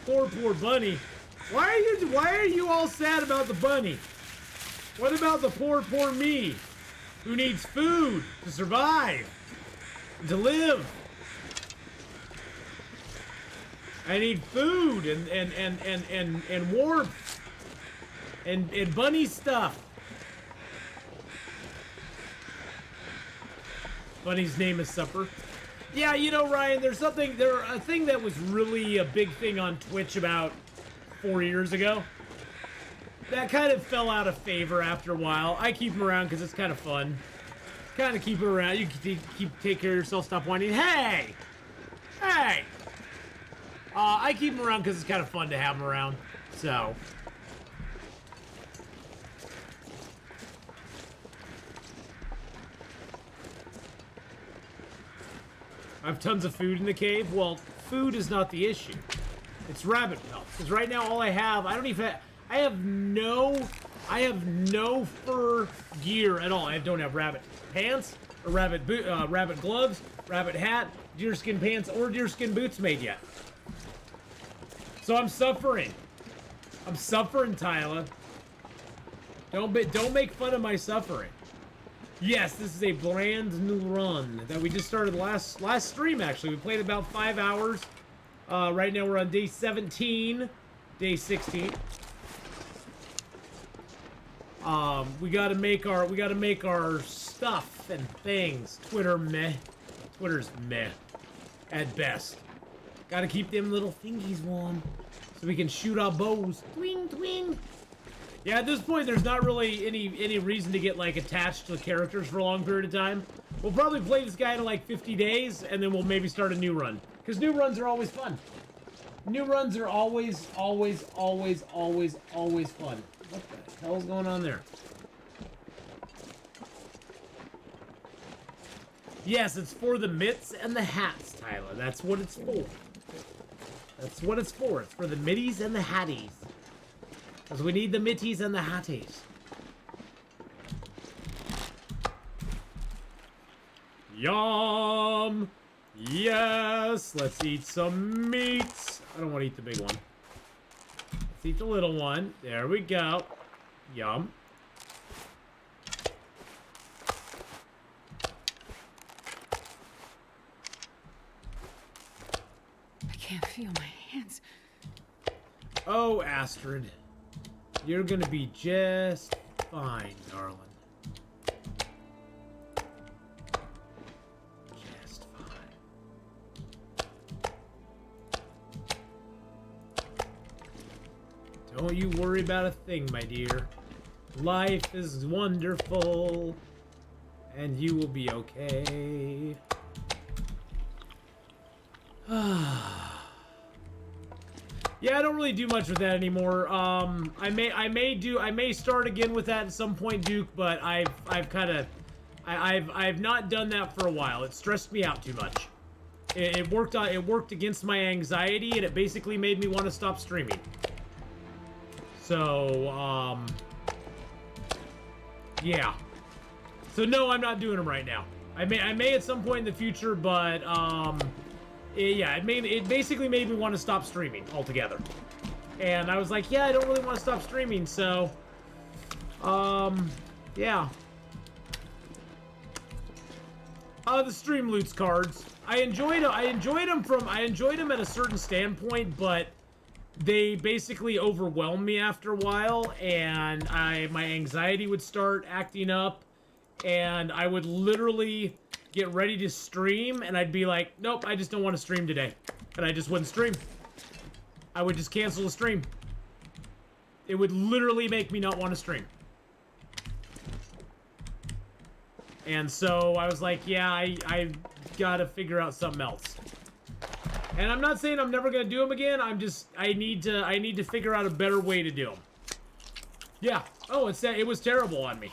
Poor bunny. Why are you all sad about the bunny? What about the poor me who needs food to survive, to live? I need food and warmth and bunny stuff. Bunny's name is Supper. Yeah, you know, Ryan, a thing that was really a big thing on Twitch about 4 years ago. That kind of fell out of favor after a while. I keep them around because it's kind of fun. Kind of keep them around. You can take care of yourself. Stop whining. Hey! Hey! I keep them around because it's kind of fun to have them around. So. I have tons of food in the cave. Well, food is not the issue. It's rabbit pelts. Because right now all I have, I have no fur gear at all. I don't have rabbit pants or rabbit gloves, rabbit hat, deerskin pants, or deerskin boots made yet. So I'm suffering. I'm suffering, Tyler. Don't make fun of my suffering. Yes, this is a brand new run that we just started last stream, actually. We played about 5 hours. Right now we're on day 17, day 16. We gotta make our stuff and things. Twitter's meh at best. Gotta keep them little thingies warm so we can shoot our bows. Twing, twing. Yeah, at this point, there's not really any reason to get, like, attached to the characters for a long period of time. We'll probably play this guy in, like, 50 days, and then we'll maybe start a new run. Because new runs are always fun. New runs are always fun. What the hell's going on there? Yes, it's for the mitts and the hats, Tyler. That's what it's for. That's what it's for. It's for the middies and the hatties. Because we need the mitties and the hatties. Yum! Yes! Let's eat some meat. I don't want to eat the big one. Let's eat the little one. There we go. Yum. I can't feel my hands. Oh, Astrid. You're gonna be just fine, darling. Just fine. Don't you worry about a thing, my dear. Life is wonderful, and you will be okay. Yeah, I don't really do much with that anymore. I may start again with that at some point, Duke, but I've not done that for a while. It stressed me out too much. It worked against my anxiety, and it basically made me want to stop streaming. So, yeah. So no, I'm not doing them right now. I may at some point in the future, but yeah, it basically made me want to stop streaming altogether. And I was like, yeah, I don't really want to stop streaming, so yeah. The stream loots cards. I enjoyed them at a certain standpoint, but they basically overwhelmed me after a while, and my anxiety would start acting up, and I would literally get ready to stream, and I'd be like, nope, I just don't want to stream today. And I just wouldn't stream. I would just cancel the stream. It would literally make me not want to stream. And so I was like, yeah, I gotta figure out something else. And I'm not saying I'm never gonna do them again. I need to figure out a better way to do them. Yeah. Oh, it was terrible on me.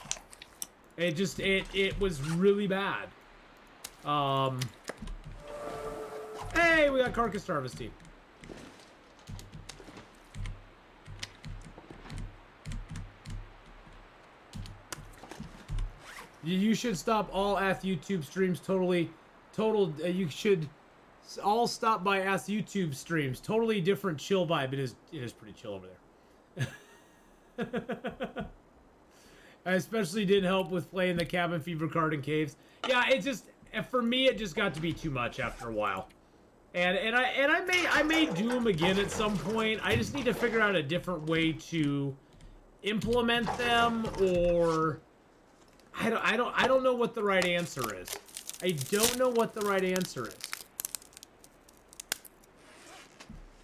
It was really bad. Hey, we got Carcass Harvesting. You should stop all YouTube streams you should all stop by YouTube streams. Totally different chill vibe. It is pretty chill over there. I especially didn't help with playing the Cabin Fever card in caves. Yeah, for me it just got to be too much after a while. And I may do them again at some point. I just need to figure out a different way to implement them, or I don't know what the right answer is. I don't know what the right answer is.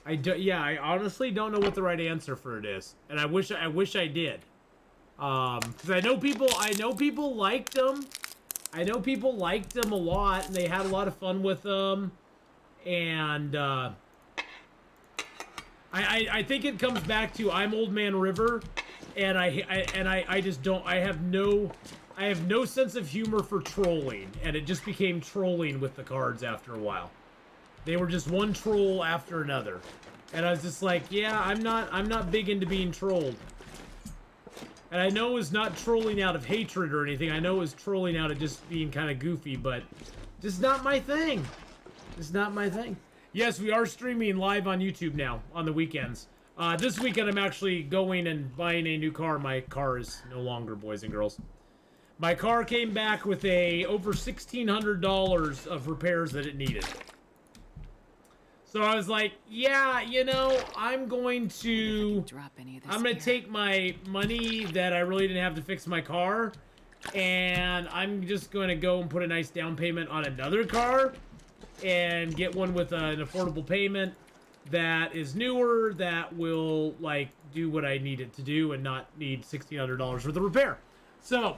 I honestly don't know what the right answer for it is, and I wish I did. Because I know people liked them. I know people liked them a lot, and they had a lot of fun with them. And I think it comes back to I'm Old Man River, and I just don't. I have no sense of humor for trolling, and it just became trolling with the cards after a while. They were just one troll after another, and I was just like, yeah, I'm not big into being trolled. And I know it was not trolling out of hatred or anything. I know it was trolling out of just being kind of goofy, but just not my thing. It's not my thing. Yes, we are streaming live on YouTube now on the weekends. This weekend I'm actually going and buying a new car. My car is no longer, boys and girls. My car came back with over $1,600 of repairs that it needed. So I was like, yeah, I'm going to take my money that I really didn't have to fix my car, and I'm just going to go and put a nice down payment on another car and get one with an affordable payment that is newer, that will do what I need it to do and not need $1,600 worth of repair. So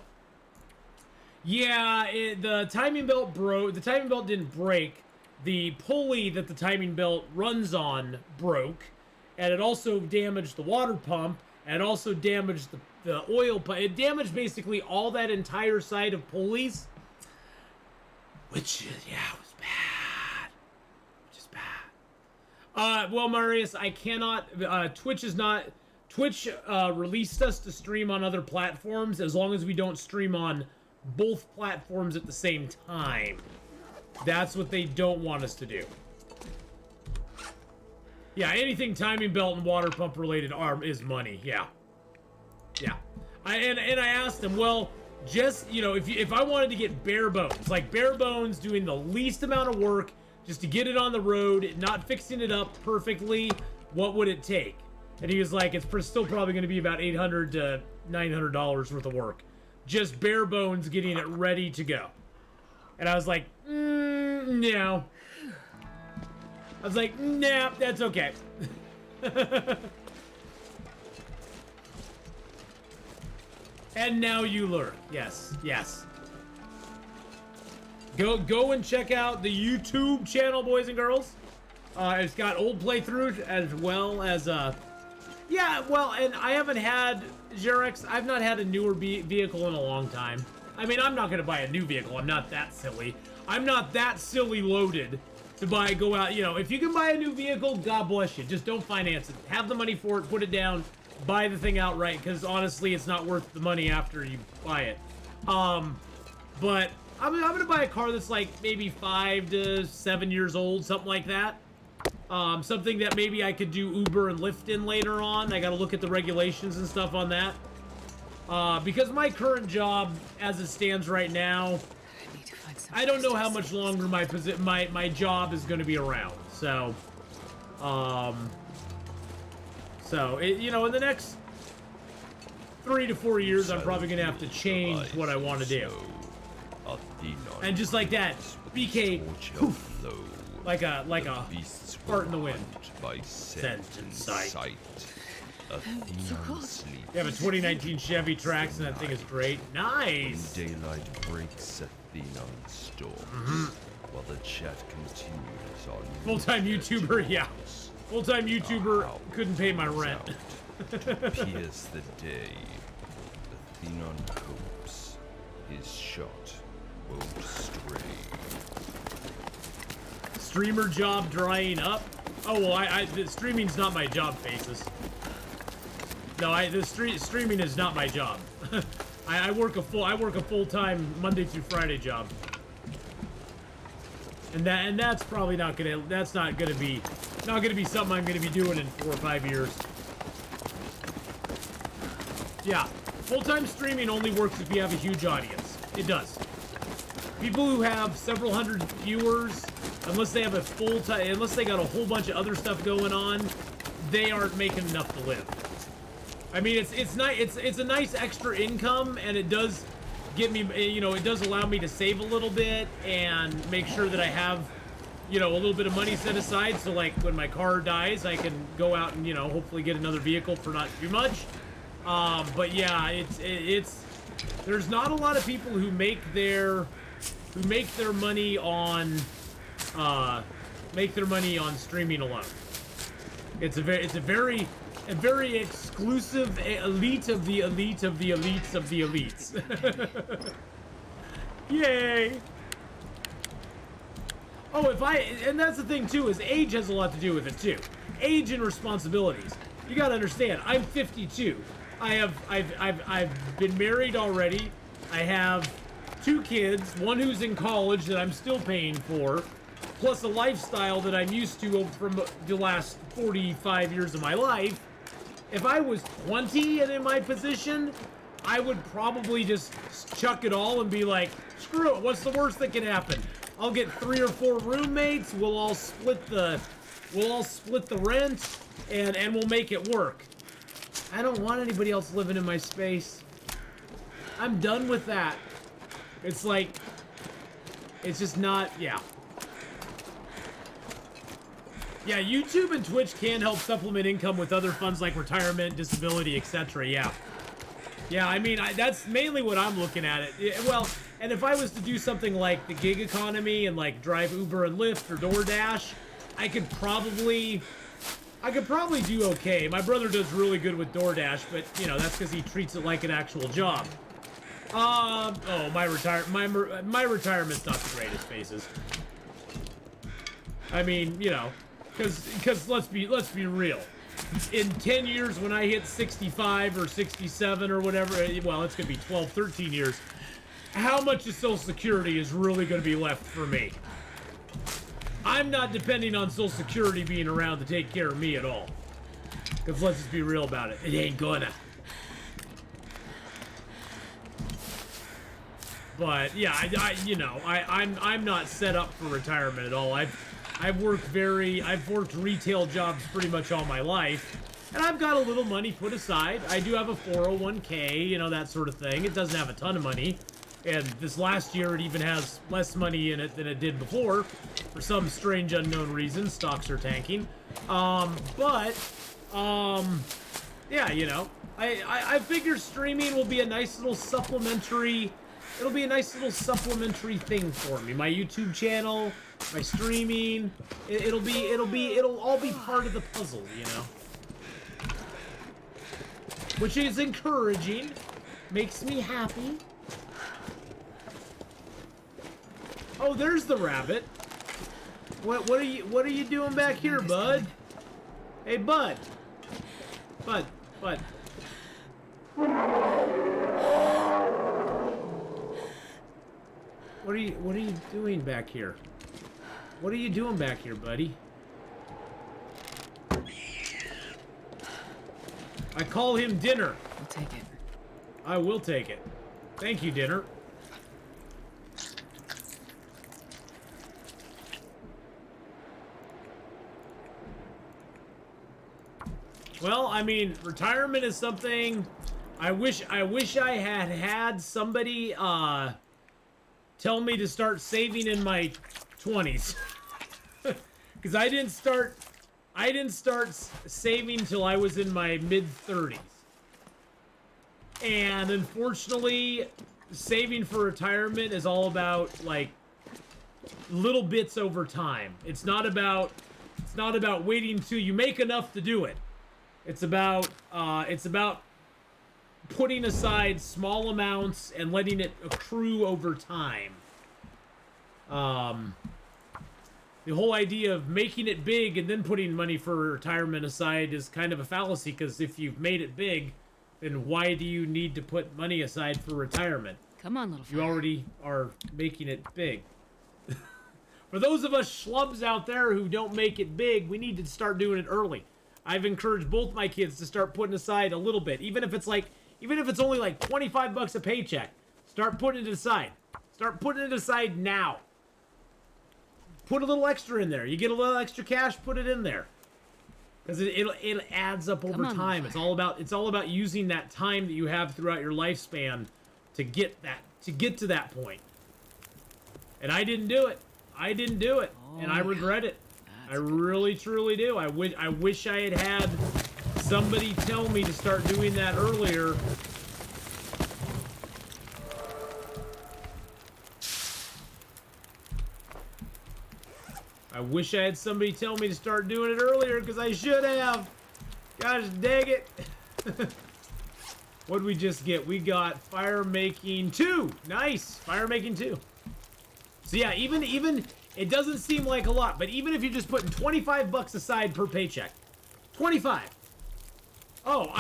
yeah, the timing belt broke. The timing belt didn't break. The pulley that the timing belt runs on broke, and it also damaged the water pump, and it also damaged the oil pump. It damaged basically all that entire side of pulleys, which was bad. Which is bad. Well, Marius, I cannot. Twitch released us to stream on other platforms as long as we don't stream on both platforms at the same time. That's what they don't want us to do. Yeah, anything timing belt and water pump related is money. Yeah. Yeah. I asked them, well, just, if I wanted to get bare bones, bare bones doing the least amount of work just to get it on the road, not fixing it up perfectly, what would it take? And he was like, it's still probably going to be about $800 to $900 worth of work. Just bare bones getting it ready to go. And I was like, no. I was like, nah, that's okay. And now you learn. Yes, yes. Go and check out the YouTube channel, boys and girls. It's got old playthroughs as well as yeah, well, and I haven't had Xerox. I've not had a newer vehicle in a long time. I mean, I'm not gonna buy a new vehicle. I'm not that silly. I'm not that silly loaded to go out. If you can buy a new vehicle, God bless you. Just don't finance it. Have the money for it. Put it down. buy the thing outright, because honestly, it's not worth the money after you buy it. But I'm gonna buy a car that's like maybe 5 to 7 years old, something like that. Something that maybe I could do Uber and Lyft in later on. I gotta look at the regulations and stuff on that. Because my current job, as it stands right now, I don't know how much longer my job is gonna be around. So, you know, in the next 3 to 4 years, I'm probably gonna have to change what I want to do. And just like that, BK, poof, like a fart in the wind. Scent and sight. You have a 2019 Chevy Trax, and that thing is great. Nice. When daylight breaks Atheenon's storms, while the chat continues on. Full-time YouTuber, yeah. Full-time YouTuber, couldn't pay my rent. Pierce the day. Atheenon hopes his shot won't stray. Streamer job drying up. Oh well, the streaming's not my job, faces. No, streaming is not my job. I work a full-time Monday through Friday job, and that's probably not gonna be something I'm gonna be doing in 4 or 5 years. Yeah, full-time streaming only works if you have a huge audience. It does. People who have several hundred viewers, unless they have unless they got a whole bunch of other stuff going on, they aren't making enough to live. I mean, it's a nice extra income, and it does get me, you know, it does allow me to save a little bit and make sure that I have, you know, a little bit of money set aside, so like when my car dies, I can go out and, you know, hopefully get another vehicle for not too much. But yeah, there's not a lot of people who make their money on streaming alone. It's a very exclusive elite of the elites of the elites of the elites. Yay! Oh, and that's the thing too, is age has a lot to do with it too. Age and responsibilities. You gotta understand, I'm 52. I've been married already. I have 2 kids, one who's in college that I'm still paying for, plus a lifestyle that I'm used to from the last 45 years of my life. If I was 20 and in my position, I would probably just chuck it all and be like, screw it, what's the worst that can happen? I'll get 3 or 4 roommates, we'll all split the rent, and we'll make it work. I don't want anybody else living in my space. I'm done with that. It's like, it's just not, yeah. Yeah, YouTube and Twitch can help supplement income with other funds like retirement, disability, etc. Yeah. Yeah, I mean, that's mainly what I'm looking at it. Well, and if I was to do something like the gig economy and like drive Uber and Lyft or DoorDash, I could probably do okay. My brother does really good with DoorDash, but you know, that's because he treats it like an actual job. Oh, my retirement's not the greatest, faces. I mean, you know, because let's be real. In 10 years, when I hit 65 or 67 or whatever, well, it's gonna be 12, 13 years. How much of Social Security is really gonna be left for me? I'm not depending on Social Security being around to take care of me at all. Because let's just be real about it. It ain't gonna. But yeah, I'm not set up for retirement at all. I've worked retail jobs pretty much all my life, and I've got a little money put aside. I do have a 401k, you know, that sort of thing. It doesn't have a ton of money, and this last year it even has less money in it than it did before, for some strange unknown reason. Stocks are tanking, yeah, you know, I figure streaming will be a nice little supplementary. It'll be a nice little supplementary thing for me. My YouTube channel, my streaming, it'll all be part of the puzzle, you know? Which is encouraging, makes me happy. Oh, there's the rabbit. What are you doing back here, bud? Hey, bud. Bud, But what are you doing back here? What are you doing back here, buddy? I call him dinner. I'll take it. I will take it. Thank you, dinner. Well, I mean, retirement is something I wish I had somebody tell me to start saving in my 20s. Cuz I didn't start saving till I was in my mid 30s. And unfortunately, saving for retirement is all about like little bits over time. It's not about waiting till you make enough to do it. It's about putting aside small amounts and letting it accrue over time. The whole idea of making it big and then putting money for retirement aside is kind of a fallacy, because if you've made it big, then why do you need to put money aside for retirement? Come on, little You fella. already are making it big. For those of us schlubs out there who don't make it big, we need to start doing it early. I've encouraged both my kids to start putting aside a little bit, even if it's only like 25 bucks a paycheck. Start putting it aside. Start putting it aside now. Put a little extra in there. You get a little extra cash, put it in there. Because it adds up over time. It's all about using that time that you have throughout your lifespan to get to that point. And I didn't do it. And I regret it. I really truly do. I wish I had somebody tell me to start doing that earlier. I wish I had somebody tell me to start doing it earlier, because I should have. Gosh dang it. What'd we just get? We got fire making 2. Nice. Fire making 2. So yeah, even it doesn't seem like a lot, but even if you're just putting 25 bucks aside per paycheck, 25. Oh,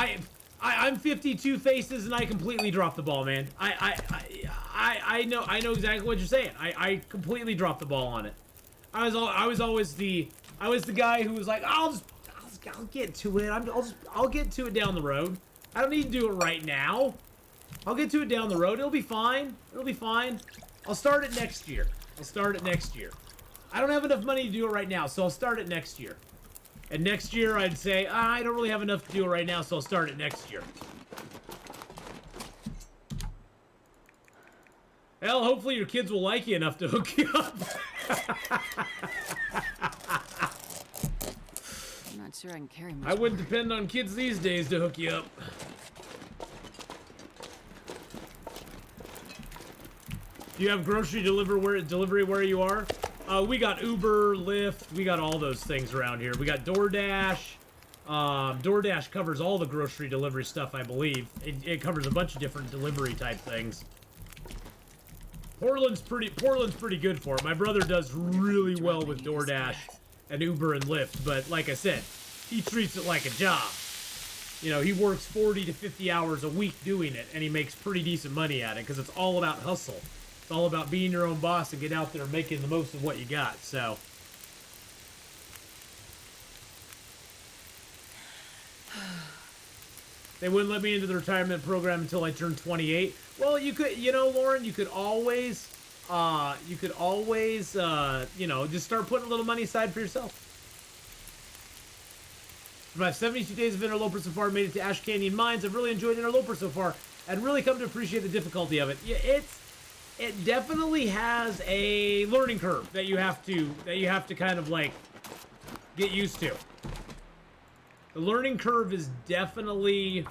I'm 52 faces and I completely dropped the ball, man. I know exactly what you're saying. I completely dropped the ball on it. I was always the guy who was like, I'll get to it. I'll get to it down the road. I don't need to do it right now. I'll get to it down the road. It'll be fine. I'll start it next year. I don't have enough money to do it right now, so I'll start it next year. And next year I'd say, I don't really have enough to do it right now, so I'll start it next year. Hell, hopefully your kids will like you enough to hook you up. I'm not sure I can carry much I wouldn't more. depend on kids these days to hook you up. Do you have grocery delivery where you are? We got Uber, Lyft, we got all those things around here. We got DoorDash. DoorDash covers all the grocery delivery stuff, I believe. It covers a bunch of different delivery type things. Portland's pretty good for it. My brother does really well with DoorDash and Uber and Lyft, but like I said, he treats it like a job. You know, he works 40 to 50 hours a week doing it, and he makes pretty decent money at it, because it's all about hustle. It's all about being your own boss and get out there and making the most of what you got, so. They wouldn't let me into the retirement program until I turned 28. Well, you could, Lauren, you could always, just start putting a little money aside for yourself. For my 72 days of Interloper so far, made it to Ash Canyon Mines. I've really enjoyed Interloper so far, and really come to appreciate the difficulty of it. Yeah, it definitely has a learning curve that you have to kind of like get used to. The learning curve is definitely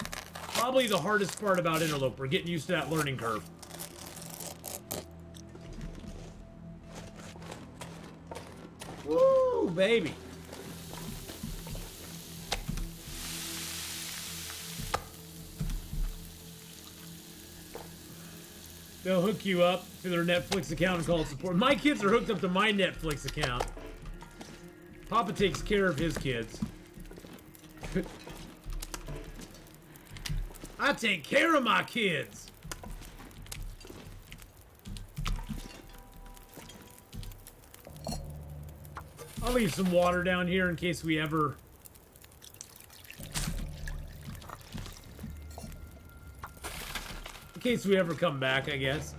probably the hardest part about Interloper, getting used to that learning curve. Woo, baby. They'll hook you up to their Netflix account and call it support. My kids are hooked up to my Netflix account. Papa takes care of his kids. I take care of my kids. I'll leave some water down here in case we ever... In case we ever come back, I guess.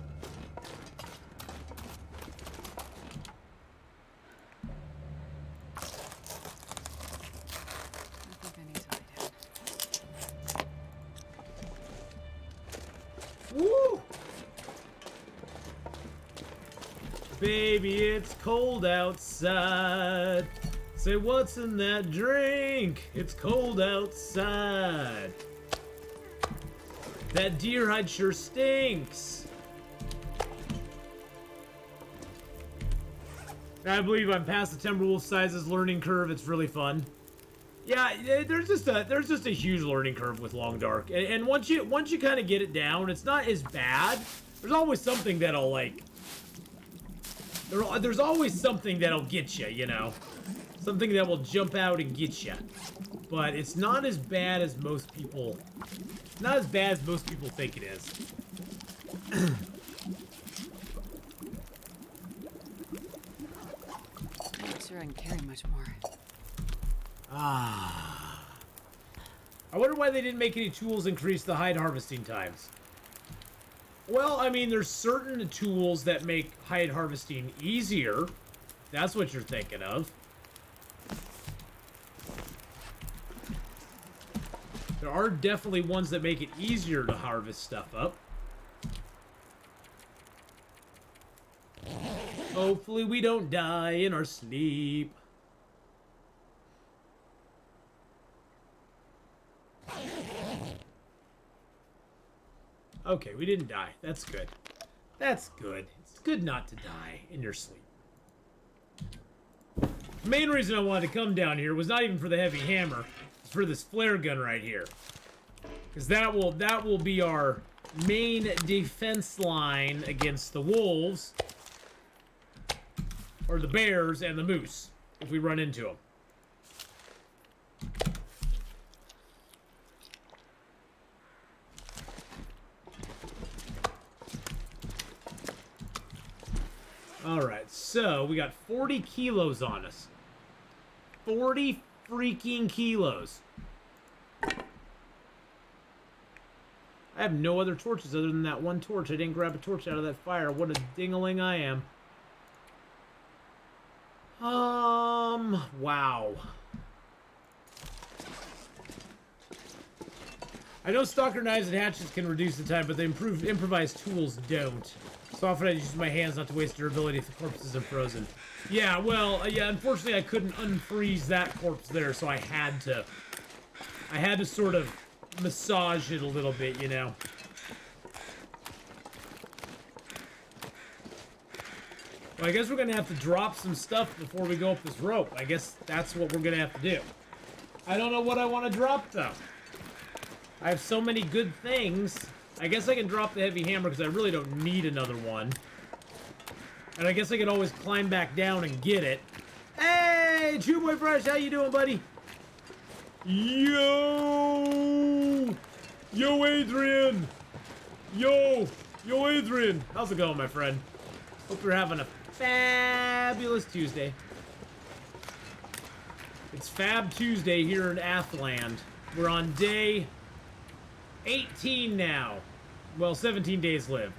I think I need to lie down. Woo! Baby, it's cold outside. Say, what's in that drink? It's cold outside. That deer hide sure stinks. I believe I'm past the Timberwolf sizes learning curve. It's really fun. Yeah, there's just a huge learning curve with Long Dark, and once you kind of get it down, it's not as bad. There's always something that'll like. There's always something that'll get you, you know, something that will jump out and get you. But it's not as bad as most people. Not as bad as most people think it is. I'm not sure I can carry much more. I wonder why they didn't make any tools increase the hide harvesting times. Well, I mean, there's certain tools that make hide harvesting easier. That's what you're thinking of. There are definitely ones that make it easier to harvest stuff up. Hopefully we don't die in our sleep. Okay, we didn't die. That's good. That's good. It's good not to die in your sleep. The main reason I wanted to come down here was not even for the heavy hammer. It's for this flare gun right here. Because that will be our main defense line against the wolves. Or the bears and the moose. If we run into them. Alright, so we got 40 kilos on us. 40 freaking kilos. I have no other torches other than that one torch. I didn't grab a torch out of that fire. What a ding-a-ling I am. Wow. I know stalker knives and hatchets can reduce the time, but the improvised tools don't. So often I use my hands not to waste durability if the corpse isn't frozen. Yeah, well, yeah, unfortunately I couldn't unfreeze that corpse there, so I had to sort of massage it a little bit, you know. Well, I guess we're gonna have to drop some stuff before we go up this rope. I guess that's what we're gonna have to do. I don't know what I want to drop, though. I have so many good things. I guess I can drop the heavy hammer because I really don't need another one. And I guess I can always climb back down and get it. Hey, Chew Boy Fresh, how you doing, buddy? Yo! Yo, Adrian! Yo! Yo, Adrian! How's it going, my friend? Hope you're having a fabulous Tuesday. It's Fab Tuesday here in Athland. We're on day 18 now. Well, 17 days live.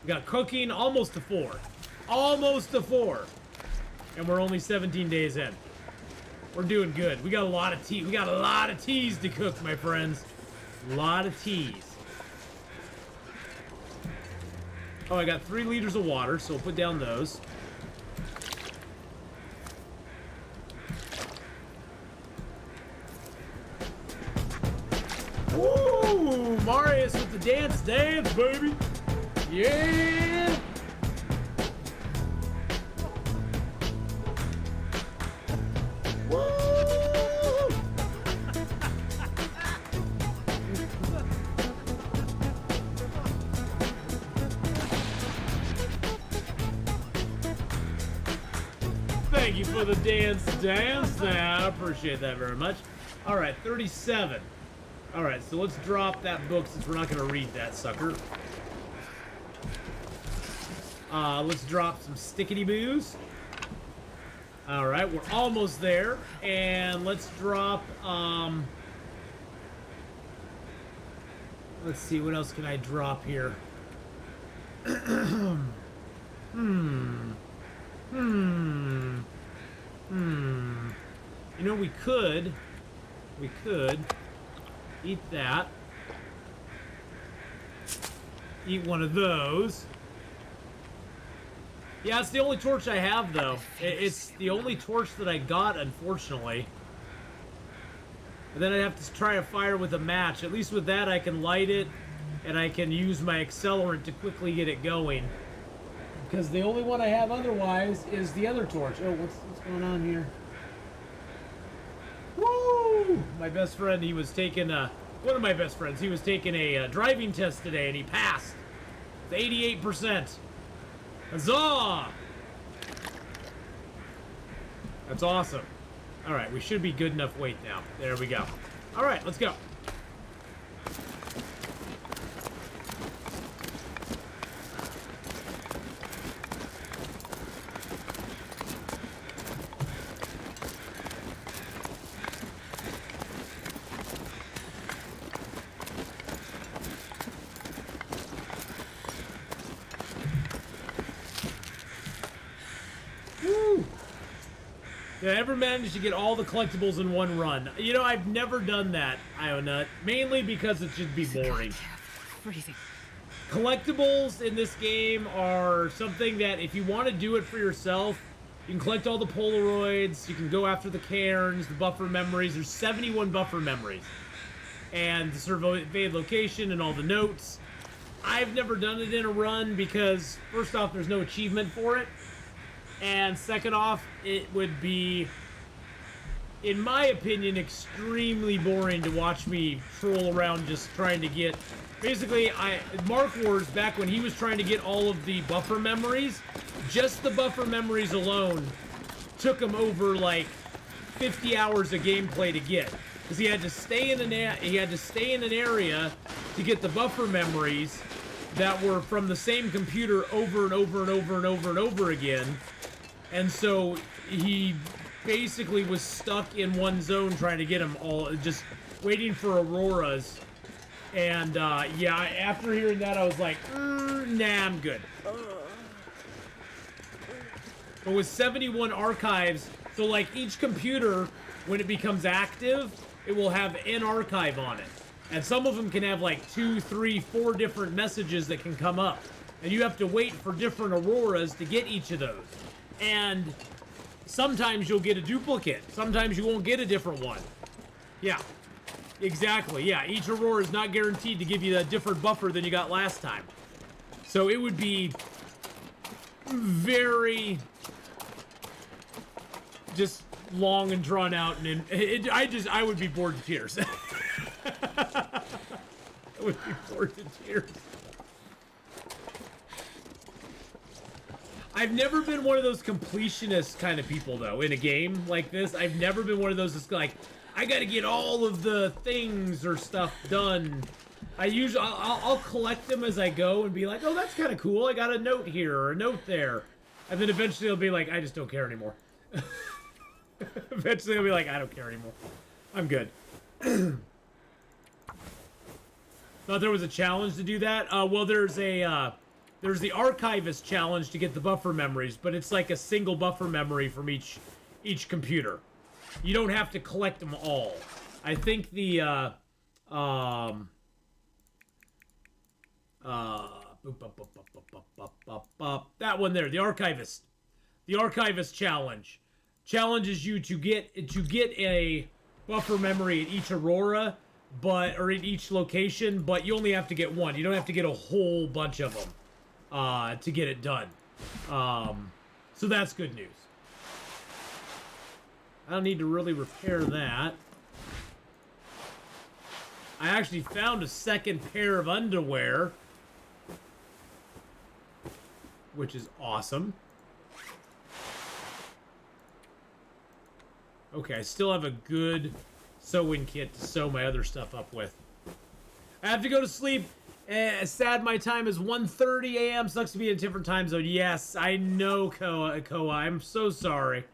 We got cooking almost to 4. Almost to 4. And we're only 17 days in. We're doing good. We got a lot of tea. We got a lot of teas to cook, my friends. A lot of teas. Oh, I got 3 liters of water, so we'll put down those. Woo! Marius with the dance, baby! Yeah! Woo! Thank you for the dance. I appreciate that very much. All right, 37. Alright, so let's drop that book since we're not going to read that sucker. Let's drop some stickity-boos. Alright, we're almost there. And let's drop, let's see, what else can I drop here? You know, we could eat that. Eat one of those. Yeah, it's the only torch I have, though. It's the only torch that I got, unfortunately. And then I'd have to try a fire with a match. At least with that, I can light it, and I can use my accelerant to quickly get it going. Because the only one I have otherwise is the other torch. Oh, what's going on here? Woo! My best friend, he was taking one of my best friends, he was taking a driving test today, and he passed. With 88%. Huzzah! That's awesome. Alright, we should be good enough weight now. There we go. Alright, let's go. Did I ever manage to get all the collectibles in one run? You know, I've never done that, Ionut. Mainly because it should be boring. Breathing. Collectibles in this game are something that if you want to do it for yourself, you can collect all the Polaroids, you can go after the cairns, the buffer memories. There's 71 buffer memories. And the surveyed location and all the notes. I've never done it in a run because, first off, there's no achievement for it. And second off, it would be, in my opinion, extremely boring to watch me troll around just trying to get... Basically, Mark Wars, back when he was trying to get all of the buffer memories, just the buffer memories alone took him over, like, 50 hours of gameplay to get. Because he had to stay in an area to get the buffer memories that were from the same computer over and over and over and over and over again. And so he basically was stuck in one zone trying to get them all, just waiting for auroras. And yeah, after hearing that, I was like, nah, I'm good. But with 71 archives, so like each computer, when it becomes active, it will have an archive on it. And some of them can have like 2, 3, 4 different messages that can come up. And you have to wait for different auroras to get each of those. And sometimes you'll get a duplicate. Sometimes you won't get a different one. Yeah, exactly. Yeah, each aurora is not guaranteed to give you a different buffer than you got last time. So it would be very just long and drawn out, and I would be bored to tears. I would be bored to tears. I've never been one of those completionist kind of people, though, in a game like this. I've never been one of those that's like, I gotta get all of the things or stuff done. I'll collect them as I go and be like, oh, that's kind of cool. I got a note here or a note there. And then eventually I'll be like, I just don't care anymore. Eventually I'll be like, I don't care anymore. I'm good. Thought there was a challenge to do that. Well, there's the archivist challenge to get the buffer memories, but it's like a single buffer memory from each computer. You don't have to collect them all. I think the that one there, the archivist challenge challenges you to get a buffer memory at each aurora, or in each location, but you only have to get one. You don't have to get a whole bunch of them to get it done. So that's good news. I don't need to really repair that. I actually found a second pair of underwear, which is awesome. Okay, I still have a good sewing kit to sew my other stuff up with. I have to go to sleep. Sad my time is 1:30 a.m. Sucks to be in a different time zone. Yes, I know, Koa. I'm so sorry.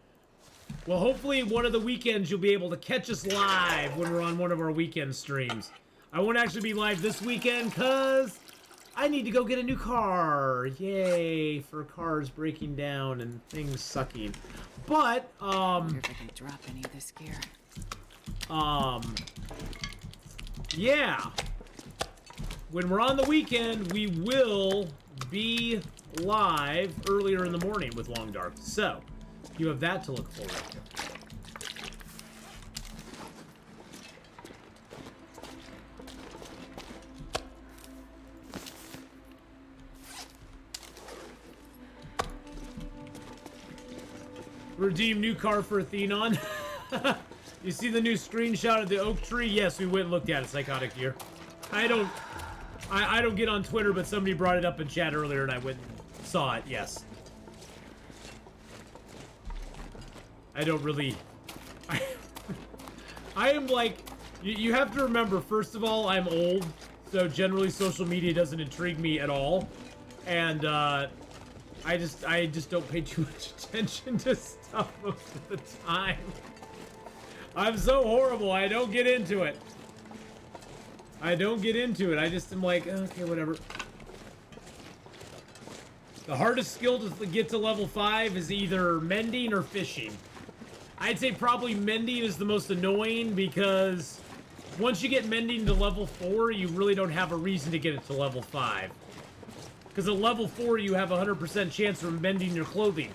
Well, hopefully one of the weekends you'll be able to catch us live when we're on one of our weekend streams. I won't actually be live this weekend because I need to go get a new car. Yay, for cars breaking down and things sucking. But, Wonder if I can drop any of this gear. yeah. When we're on the weekend, we will be live earlier in the morning with Long Dark. So, you have that to look forward to. Redeem new car for Atheenon. You see the new screenshot of the oak tree? Yes, we went and looked at it, Psychotic Gear. I don't get on Twitter, but somebody brought it up in chat earlier and I went and saw it, yes. I don't really... I am like... You have to remember, first of all, I'm old, so generally social media doesn't intrigue me at all. And, I just don't pay too much attention to stuff most of the time. I'm so horrible, I don't get into it. I don't get into it. I just am like, okay, whatever. The hardest skill to get to level 5 is either mending or fishing. I'd say probably mending is the most annoying because once you get mending to level 4, you really don't have a reason to get it to level 5. Because at level 4, you have a 100% chance of mending your clothing.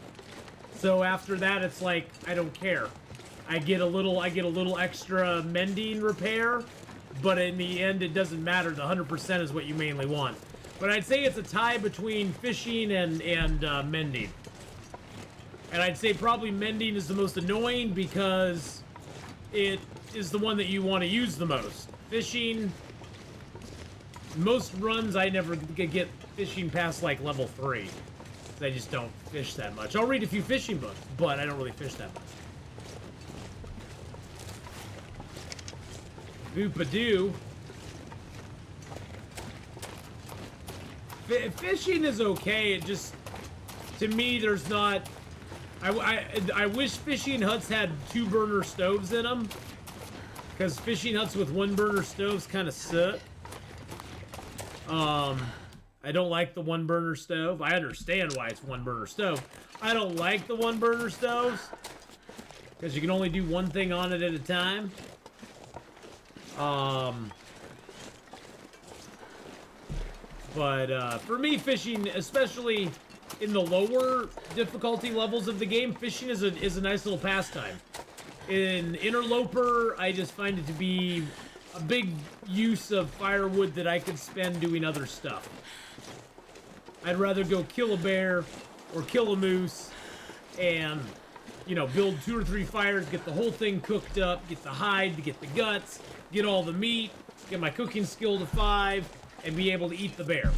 So after that, it's like, I don't care. I get a little extra mending repair, but in the end, it doesn't matter. The 100% is what you mainly want. But I'd say it's a tie between fishing and mending. And I'd say probably mending is the most annoying because it is the one that you want to use the most. Fishing, most runs I never get fishing past like level 3. I just don't fish that much. I'll read a few fishing books, but I don't really fish that much. Boopadoo. Fishing is okay. It just, to me, there's not. I wish fishing huts had 2-burner stoves in them, because fishing huts with 1-burner stoves kind of suck. I don't like the 1-burner stove. I understand why it's 1-burner stove. I don't like the 1-burner stoves because you can only do one thing on it at a time. But for me, fishing, especially in the lower difficulty levels of the game, fishing is a nice little pastime. In Interloper, I just find it to be a big use of firewood that I could spend doing other stuff. I'd rather go kill a bear or kill a moose and, you know, build 2 or 3 fires, get the whole thing cooked up, get the hide, get the guts, get all the meat, get my cooking skill to 5, and be able to eat the bear.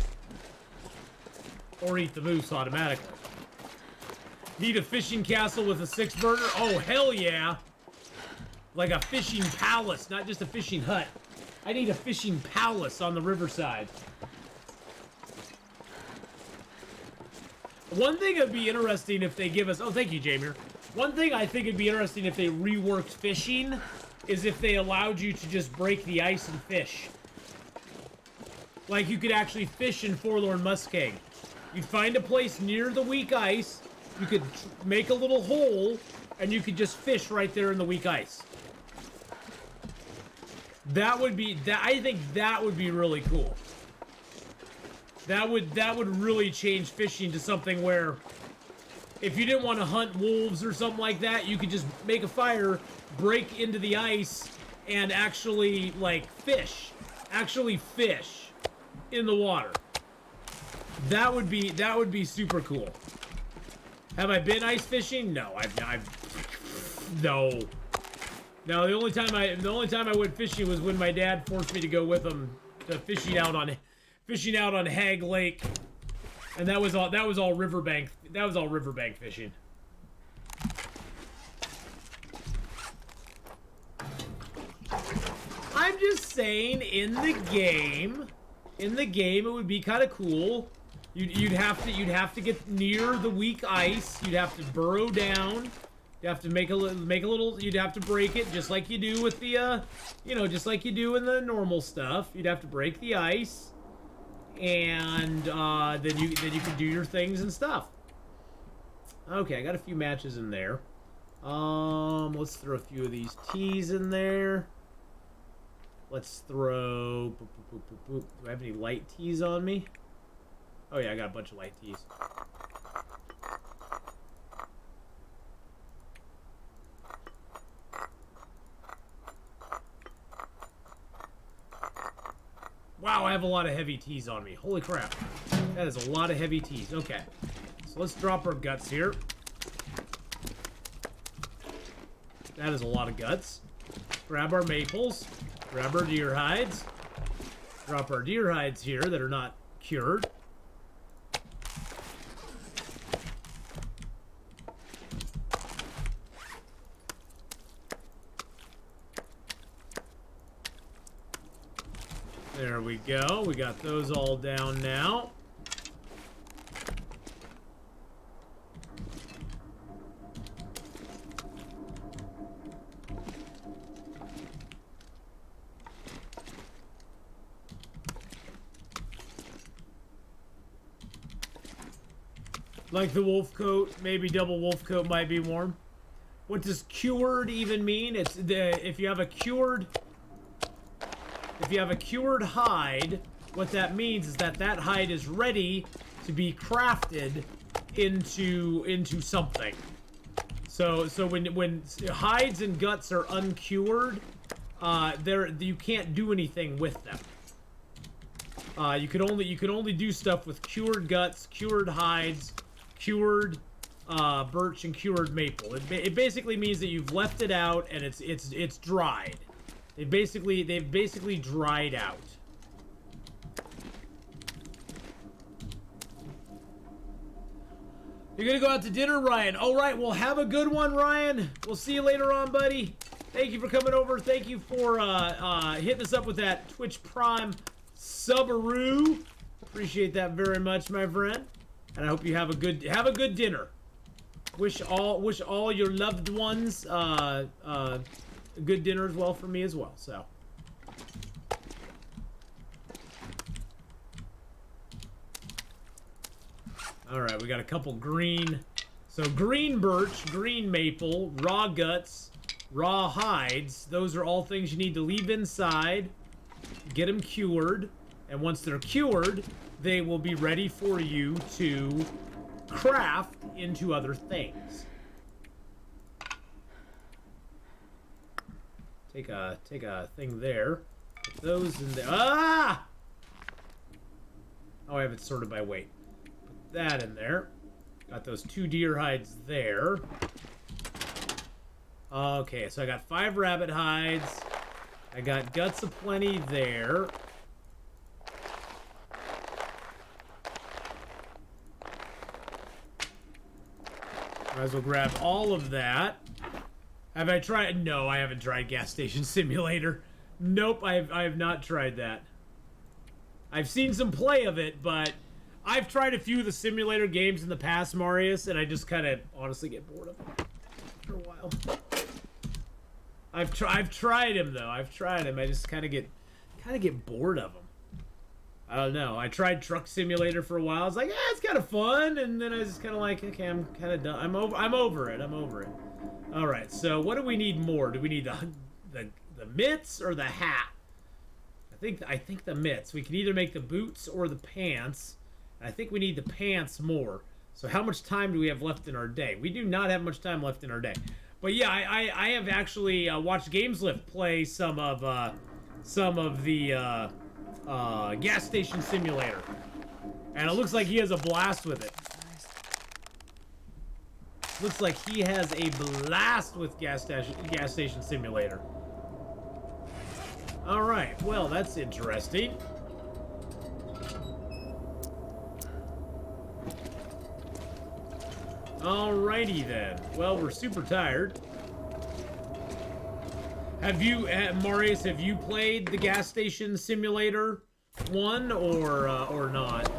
Or eat the moose automatically. Need a fishing castle with a 6-burner? Oh, hell yeah! Like a fishing palace, not just a fishing hut. I need a fishing palace on the riverside. One thing that'd be interesting if they give us... Oh, thank you, Jamer. One thing I think it'd be interesting if they reworked fishing is if they allowed you to just break the ice and fish. Like, you could actually fish in Forlorn Muskeg. You'd find a place near the weak ice, you could make a little hole, and you could just fish right there in the weak ice. That would be... I think that would be really cool. That would really change fishing to something where if you didn't want to hunt wolves or something like that, you could just make a fire, break into the ice, and actually, like, fish. Actually fish in the water. That would be super cool. Have I been ice fishing? No, no. No, the only time I went fishing was when my dad forced me to go with him to fishing out on Hag Lake, and that was all riverbank fishing. I'm just saying in the game, it would be kind of cool. You'd have to get near the weak ice. You'd have to burrow down. You have to make a little. You'd have to break it just like you do with the, just like you do in the normal stuff. You'd have to break the ice, and then you can do your things and stuff. Okay, I got a few matches in there. Let's throw a few of these teas in there. Let's throw. Do I have any light teas on me? Oh yeah, I got a bunch of light teas. Wow, I have a lot of heavy teas on me. Holy crap. That is a lot of heavy teas. Okay. So let's drop our guts here. That is a lot of guts. Grab our maples. Grab our deer hides. Drop our deer hides here that are not cured. There we go. We got those all down now. Like the wolf coat, maybe double wolf coat might be warm. What does cured even mean? It's if you have a cured hide, what that means is that hide is ready to be crafted into something. So when hides and guts are uncured, you can't do anything with them. You can only do stuff with cured guts, cured hides, cured birch, and cured maple. It basically means that you've left it out and it's dried. They've basically dried out. You're gonna go out to dinner, Ryan. All right, well, have a good one, Ryan. We'll see you later on, buddy. Thank you for coming over. Thank you for hitting us up with that Twitch Prime subaroo. Appreciate that very much, my friend. And I hope you have a good dinner. Wish all your loved ones a good dinner as well for me as well. So. All right, we got a couple green. So green birch, green maple, raw guts, raw hides. Those are all things you need to leave inside. Get them cured. And once they're cured, they will be ready for you to craft into other things. Take a thing there. Put those in there. Ah! Oh, I have it sorted by weight. Put that in there. Got those 2 deer hides there. Okay, so I got 5 rabbit hides. I got guts aplenty there. Might as well grab all of that. Have I tried? No, I haven't tried Gas Station Simulator. Nope, I have not tried that. I've seen some play of it, but I've tried a few of the simulator games in the past, Marius, and I just kind of honestly get bored of them after a while. I've tried him though. I've tried him. I just kind of get bored of them. I don't know. I tried Truck Simulator for a while. I was like, it's kind of fun, and then I was just kind of like, okay, I'm kind of done. I'm over it. All right. So what do we need more? Do we need the mitts or the hat? I think the mitts. We can either make the boots or the pants. I think we need the pants more. So how much time do we have left in our day? We do not have much time left in our day. But yeah, I have actually watched GamesLift play some of the Gas Station Simulator, and it looks like he has a blast with it. Looks like he has a blast with Gas Station Simulator. All right, well, that's interesting. Alrighty then. Well, we're super tired. Have you, Marius, have you played the gas station simulator one or not?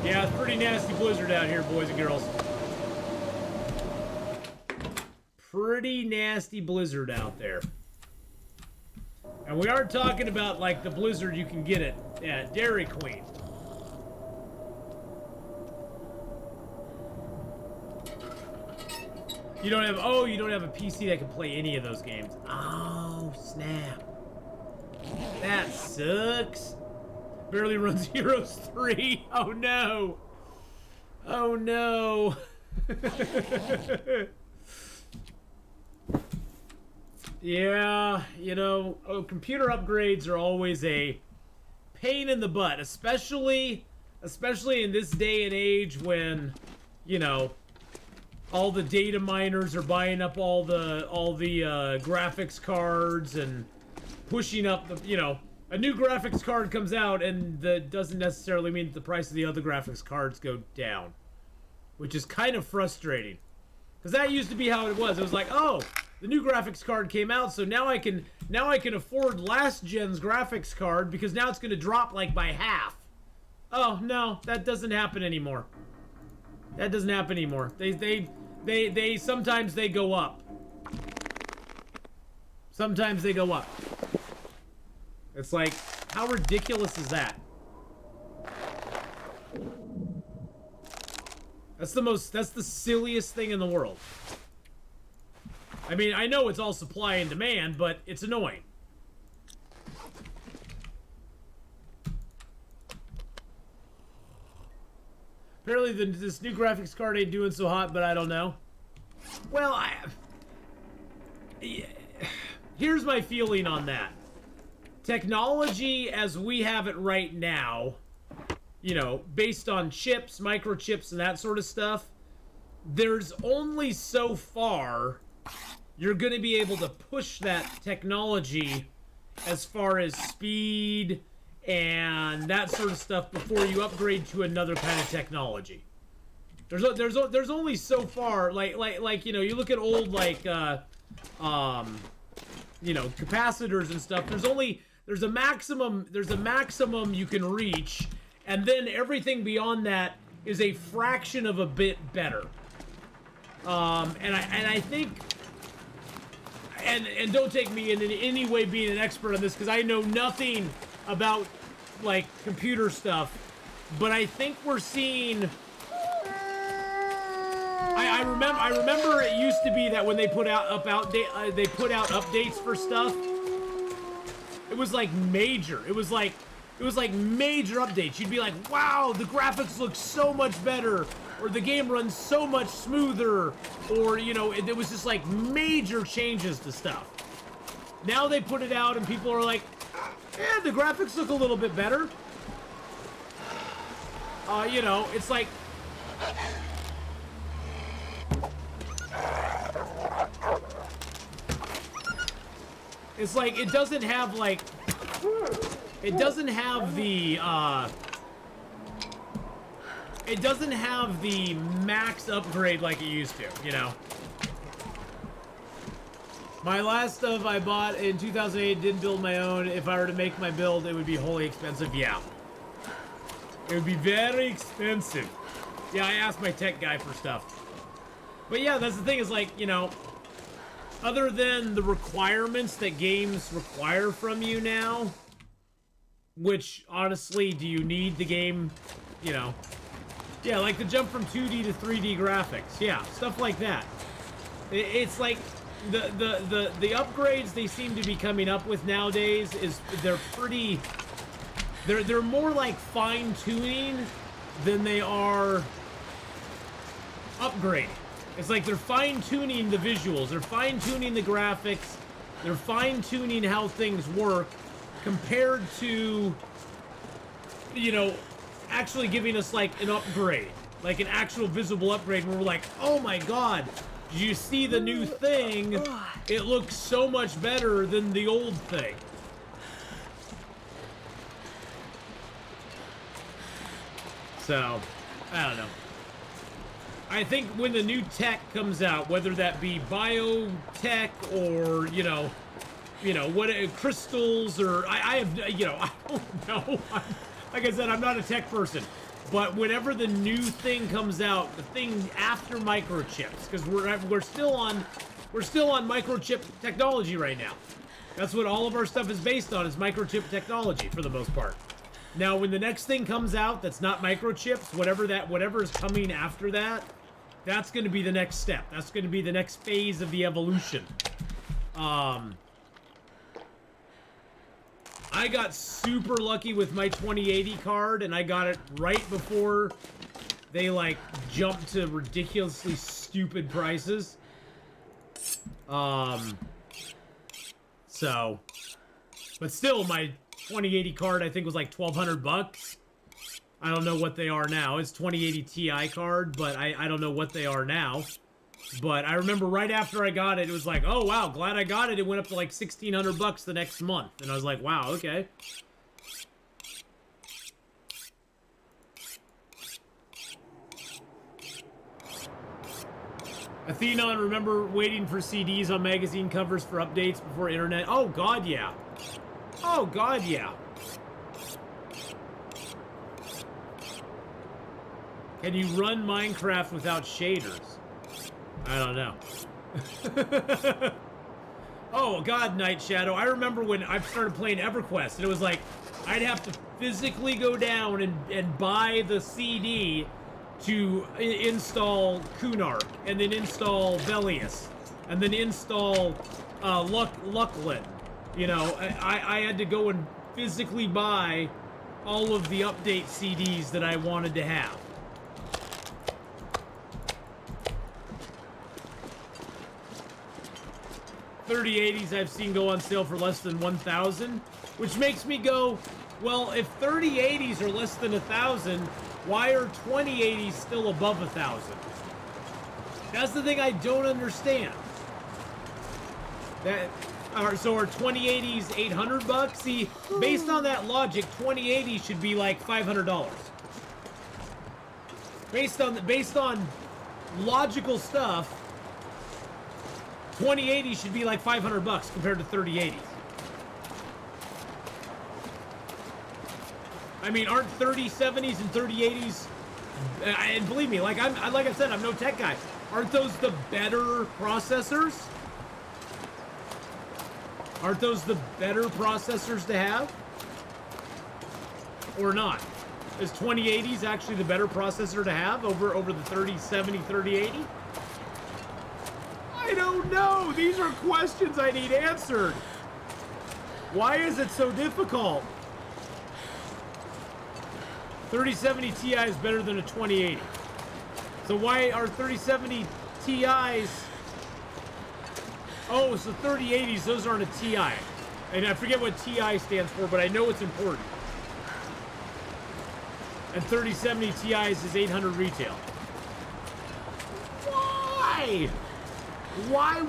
Yeah, it's pretty nasty blizzard out here, boys and girls. Pretty nasty blizzard out there. And we aren't talking about like the blizzard you can get at Dairy Queen. You don't have a PC that can play any of those games. Oh, snap. That sucks. Barely runs Heroes 3. Oh no. Oh no. Yeah, you know, computer upgrades are always a pain in the butt, especially in this day and age when, you know, all the data miners are buying up all the graphics cards and pushing up the, you know, a new graphics card comes out and that doesn't necessarily mean that the price of the other graphics cards go down, which is kind of frustrating. Because that used to be how it was. It was like, oh, the new graphics card came out, so now I can afford last gen's graphics card because now it's going to drop like by half. Oh no, that doesn't happen anymore. That doesn't happen anymore. They sometimes they go up. Sometimes they go up. It's like, how ridiculous is that? That's the silliest thing in the world. I mean, I know it's all supply and demand, but it's annoying. Apparently this new graphics card ain't doing so hot, but I don't know. Well, here's my feeling on that. Technology as we have it right now, you know, based on chips, microchips, and that sort of stuff, there's only so far you're going to be able to push that technology as far as speed and that sort of stuff before you upgrade to another kind of technology. There's only so far, like you know, you look at old like you know, capacitors and stuff. There's a maximum you can reach, and then everything beyond that is a fraction of a bit better. And I think, and don't take me in any way being an expert on this because I know nothing about like computer stuff, but I think we're seeing. I remember it used to be that when they put out updates for stuff, it was like major. It was like major updates. You'd be like, wow, the graphics look so much better, or the game runs so much smoother, or, you know, it was just like major changes to stuff. Now they put it out and people are like, yeah, the graphics look a little bit better. You know, it's like, it doesn't have like, it doesn't have the max upgrade like it used to, you know. My last stuff I bought in 2008 didn't build my own. If I were to make my build, it would be wholly expensive. Yeah. It would be very expensive. Yeah, I asked my tech guy for stuff. But yeah, that's the thing is like, you know, other than the requirements that games require from you now, which honestly, do you need the game, you know? Yeah, like the jump from 2D to 3D graphics. Yeah, stuff like that. It's like the upgrades they seem to be coming up with nowadays is they're more like fine-tuning than they are upgrading. It's like they're fine-tuning the visuals, they're fine-tuning the graphics, they're fine-tuning how things work compared to, you know, actually giving us like an upgrade, like an actual visible upgrade where we're like, oh my god, did you see the new thing? It looks so much better than the old thing. So, I don't know. I think when the new tech comes out, whether that be biotech or, you know, what crystals or I have, you know, I don't know. Like I said, I'm not a tech person, but whenever the new thing comes out, the thing after microchips, because we're still on microchip technology right now. That's what all of our stuff is based on, is microchip technology for the most part. Now, when the next thing comes out that's not microchips, whatever is coming after that, that's going to be the next step. That's going to be the next phase of the evolution. I got super lucky with my 2080 card, and I got it right before they, like, jumped to ridiculously stupid prices. So, but still, my 2080 card, I think, was like $1,200. I don't know what they are now. It's 2080 Ti card, but I don't know what they are now. But I remember right after I got it, it was like, oh wow, glad I got it. It went up to like $1,600 the next month, and I was like, wow, okay. Atheenon, remember waiting for CDs on magazine covers for updates before internet? Oh god, yeah. Oh god, yeah. Can you run Minecraft without shaders? I don't know. Oh god, Night Shadow. I remember when I started playing EverQuest, and it was like, I'd have to physically go down and buy the CD to install Kunark, and then install Velius, and then install Lucklin. You know, I had to go and physically buy all of the update CDs that I wanted to have. 3080s I've seen go on sale for less than 1,000, which makes me go, well, if 3080s are less than 1,000, why are 2080s still above 1,000? That's the thing I don't understand. So are 2080s $800? See, based on that logic, 2080 should be like $500. Based on logical stuff, 2080 should be like $500 compared to 3080s. I mean, aren't 3070s and 3080s, and believe me, like I said, I'm no tech guy. Aren't those the better processors? Aren't those the better processors to have? Or not? Is 2080s actually the better processor to have over the 3070, 3080? I don't know. These are questions I need answered. Why is it so difficult? 3070 Ti is better than a 2080. So why are 3070 Ti's... Oh, so 3080s, those aren't a Ti. And I forget what Ti stands for, but I know it's important. And 3070 Ti's is 800 retail. Why? Why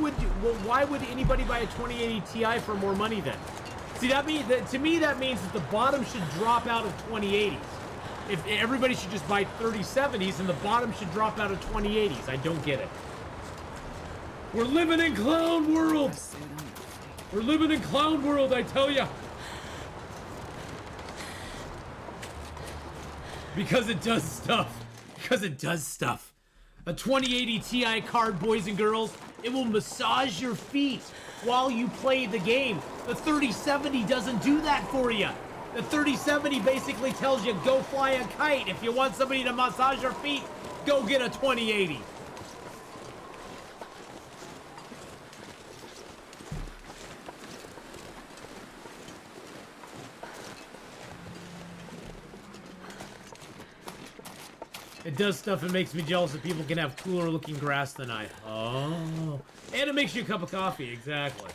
would anybody buy a 2080 Ti for more money then? See, to me that means that the bottom should drop out of 2080s. If everybody should just buy 3070s and the bottom should drop out of 2080s. I don't get it. We're living in clown world. We're living in clown world, I tell ya. Because it does stuff. Because it does stuff. A 2080 Ti card, boys and girls, it will massage your feet while you play the game. The 3070 doesn't do that for you. The 3070 basically tells you, go fly a kite. If you want somebody to massage your feet, go get a 2080. It does stuff and makes me jealous that people can have cooler looking grass than I. Oh. And it makes you a cup of coffee, exactly.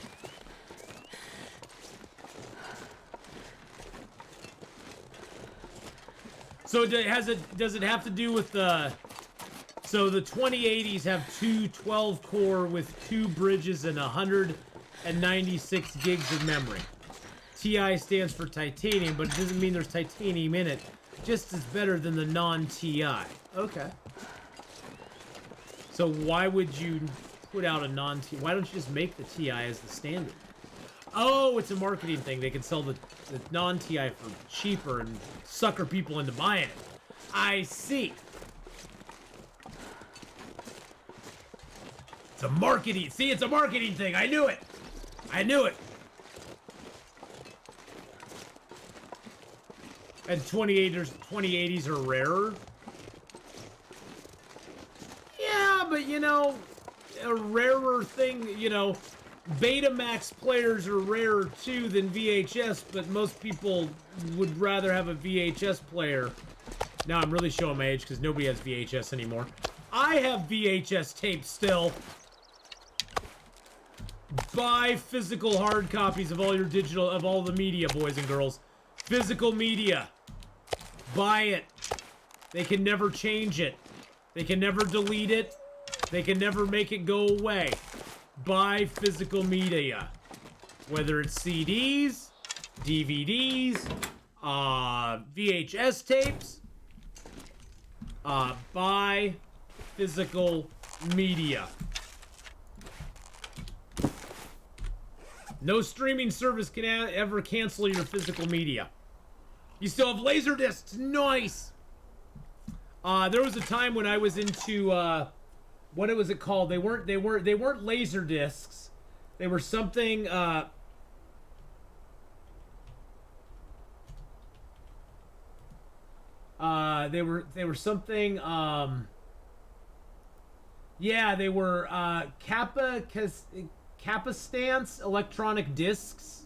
So does it have to do with the... So the 2080s have two 12 core with 2 bridges and 196 gigs of memory. Ti stands for titanium, but it doesn't mean there's titanium in it. Just as better than the non-Ti. Okay. So why would you put out a non-TI? Why don't you just make the TI as the standard? Oh, it's a marketing thing. They can sell the non-TI for cheaper and sucker people into buying it. I see. It's a marketing. See, it's a marketing thing. I knew it. I knew it. And 2080s are rarer. Yeah, but you know, a rarer thing, you know, Betamax players are rarer too than VHS, but most people would rather have a VHS player. Now I'm really showing my age because nobody has VHS anymore. I have VHS tapes still. Buy physical hard copies of all your digital, of all the media, boys and girls. Physical media. Buy it. They can never change it. They can never delete it. They can never make it go away. Buy physical media. Whether it's CDs, DVDs, VHS tapes. Buy physical media. No streaming service can ever cancel your physical media. You still have laser discs. Nice. There was a time when I was into what was it called? They weren't laser discs. They were something. They were something. Yeah, they were capacitance electronic discs.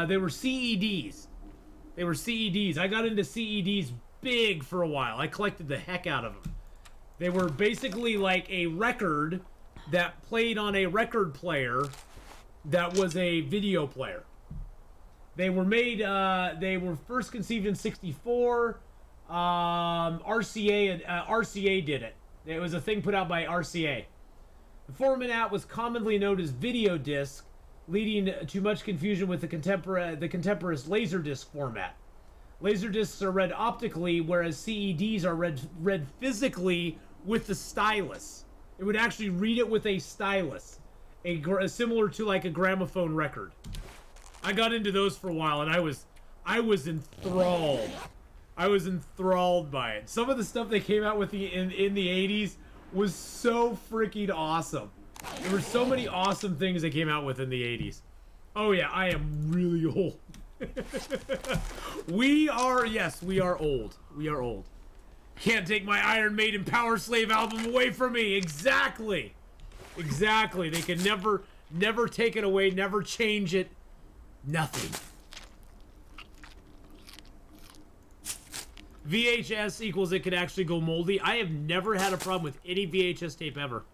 They were CEDs. They were CEDs. I got into CEDs big for a while. I collected the heck out of them. They were basically like a record that played on a record player that was a video player. They were made, they were first conceived in '64. RCA did it. It was a thing put out by RCA. The format was commonly known as video disc, leading to much confusion with the contemporaneous Laserdisc format. Laserdiscs are read optically, whereas CEDs are read physically with the stylus. It would actually read it with a stylus, similar to like a gramophone record. I got into those for a while, and I was enthralled. I was enthralled by it. Some of the stuff they came out with in the 80s was so freaking awesome. There were so many awesome things they came out with in the 80s. Oh yeah, I am really old. We are old. We are old. Can't take my Iron Maiden Power Slave album away from me. Exactly. Exactly. They can never take it away, never change it. Nothing. VHS equals it could actually go moldy. I have never had a problem with any VHS tape ever.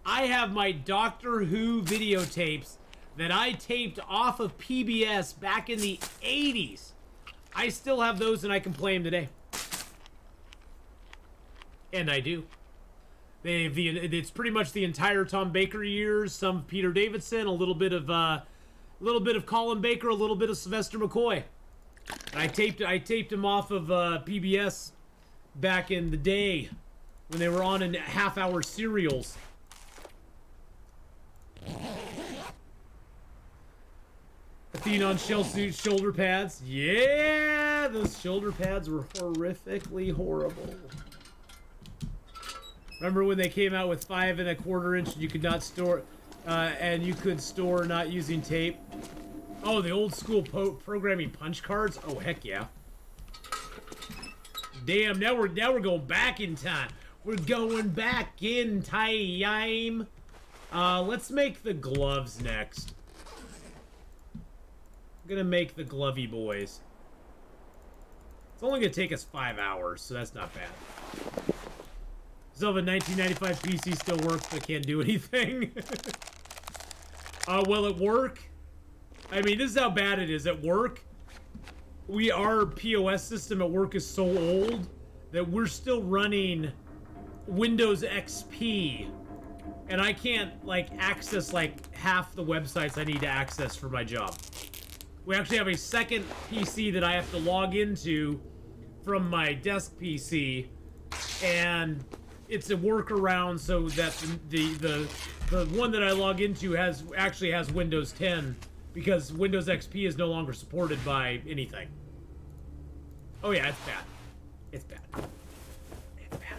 I have my Doctor Who videotapes that I taped off of PBS back in the 80s. I still have those and I can play them today. And I do. It's pretty much the entire Tom Baker years, some Peter Davidson, a little bit of Colin Baker, a little bit of Sylvester McCoy. I taped them off of PBS back in the day when they were on in half-hour serials. Atheenon shell suit shoulder pads. Yeah, those shoulder pads were horrifically horrible. Remember when they came out with 5 1/4 inch and you could not store, and you could store not using tape? Oh, the old school programming punch cards. Oh heck yeah! Damn, now we're going back in time. We're going back in time. Let's make the gloves next. I'm gonna make the glovey boys. It's only gonna take us 5 hours, so that's not bad. Still have a 1995 PC, still works, but can't do anything. Well, at work, I mean, this is how bad it is. At work, our POS system at work is so old that we're still running Windows XP, and I can't, like, access, like, half the websites I need to access for my job. We actually have a second PC that I have to log into from my desk PC, and it's a workaround so that the one that I log into actually has Windows 10 because Windows XP is no longer supported by anything. Oh yeah, it's bad. It's bad. It's bad.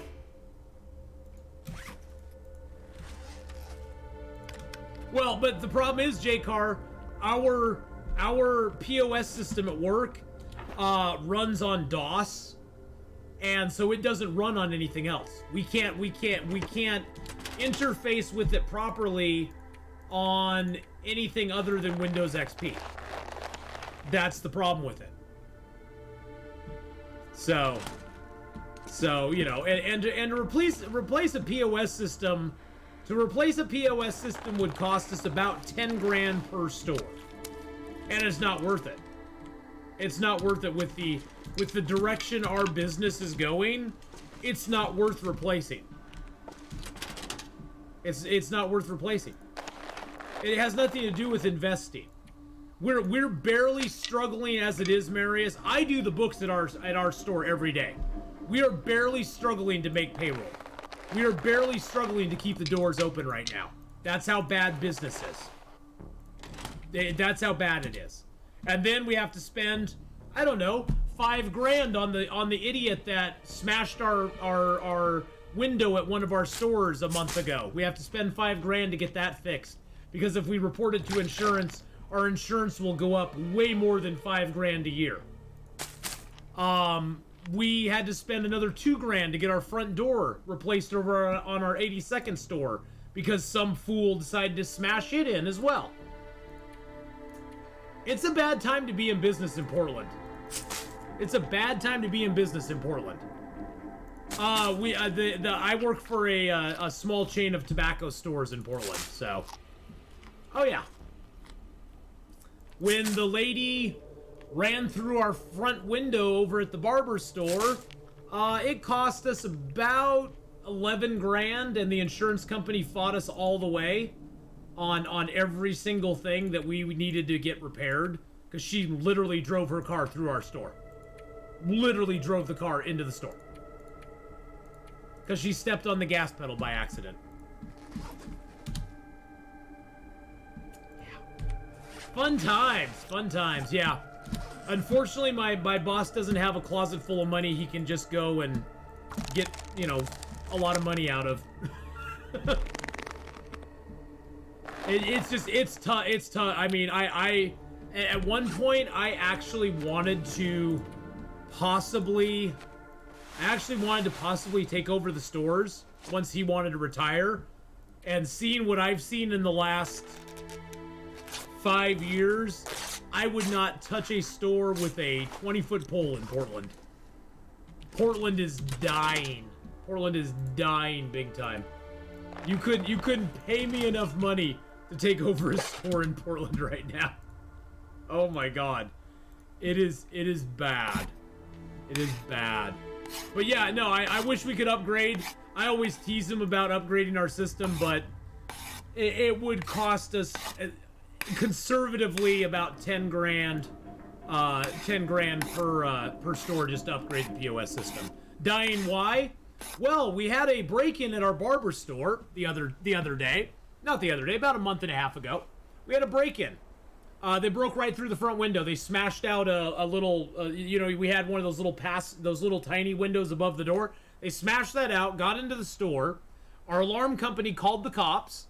Well, but the problem is, JCar, our POS system at work runs on DOS, and so it doesn't run on anything else. We can't interface with it properly on anything other than Windows XP. That's the problem with it. So you know, and to replace a POS system. To replace a POS system would cost us about 10 grand per store. And it's not worth it. It's not worth it with the direction our business is going. It's not worth replacing. It's not worth replacing. It has nothing to do with investing. We're barely struggling as it is, Marius. I do the books at our store every day. We are barely struggling to make payroll. We are barely struggling to keep the doors open right now. That's how bad business is. That's how bad it is. And then we have to spend, I don't know, 5 grand on the idiot that smashed our window at one of our stores a month ago. We have to spend 5 grand to get that fixed. Because if we report it to insurance, our insurance will go up way more than 5 grand a year. We had to spend another 2 grand to get our front door replaced over on our 82nd store because some fool decided to smash it in as well. It's a bad time to be in business in Portland. It's a bad time to be in business in Portland. I work for a small chain of tobacco stores in Portland, so. Oh yeah. When the lady ran through our front window over at the barber store, it cost us about 11 grand, and the insurance company fought us all the way on every single thing that we needed to get repaired, because she literally drove her car through our store. Literally drove the car into the store. Because she stepped on the gas pedal by accident. Yeah. Fun times, yeah. Unfortunately, my boss doesn't have a closet full of money he can just go and get, you know, a lot of money out of. It's tough. I mean, I at one point, I actually wanted to possibly take over the stores once he wanted to retire. And seeing what I've seen in the last 5 years, I would not touch a store with a 20-foot pole in Portland. Portland is dying. Portland is dying big time. You couldn't pay me enough money to take over a store in Portland right now. Oh my god. It is bad. It is bad. But yeah, no, I wish we could upgrade. I always tease him about upgrading our system, but it would cost us conservatively about 10 grand 10 grand per store just to upgrade the POS system. Dying why? Well, we had a break-in at our barber store the other day. Not the other day, about a month and a half ago. We had a break-in. They broke right through the front window. They smashed out a little, we had one of those little tiny windows above the door. They smashed that out, got into the store. Our alarm company called the cops,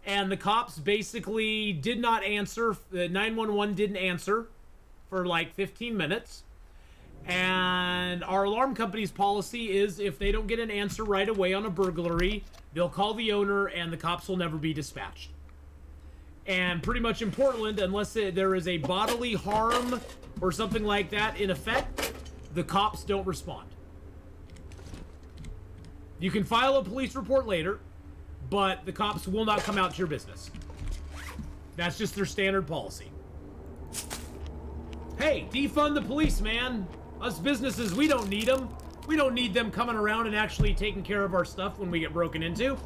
and the cops basically did not answer. 911 didn't answer for like 15 minutes. And our alarm company's policy is if they don't get an answer right away on a burglary, they'll call the owner and the cops will never be dispatched. And pretty much in Portland, unless there is a bodily harm or something like that in effect, the cops don't respond. You can file a police report later, but the cops will not come out to your business. That's just their standard policy. Hey, defund the police, man. Us businesses, we don't need them. We don't need them coming around and actually taking care of our stuff when we get broken into.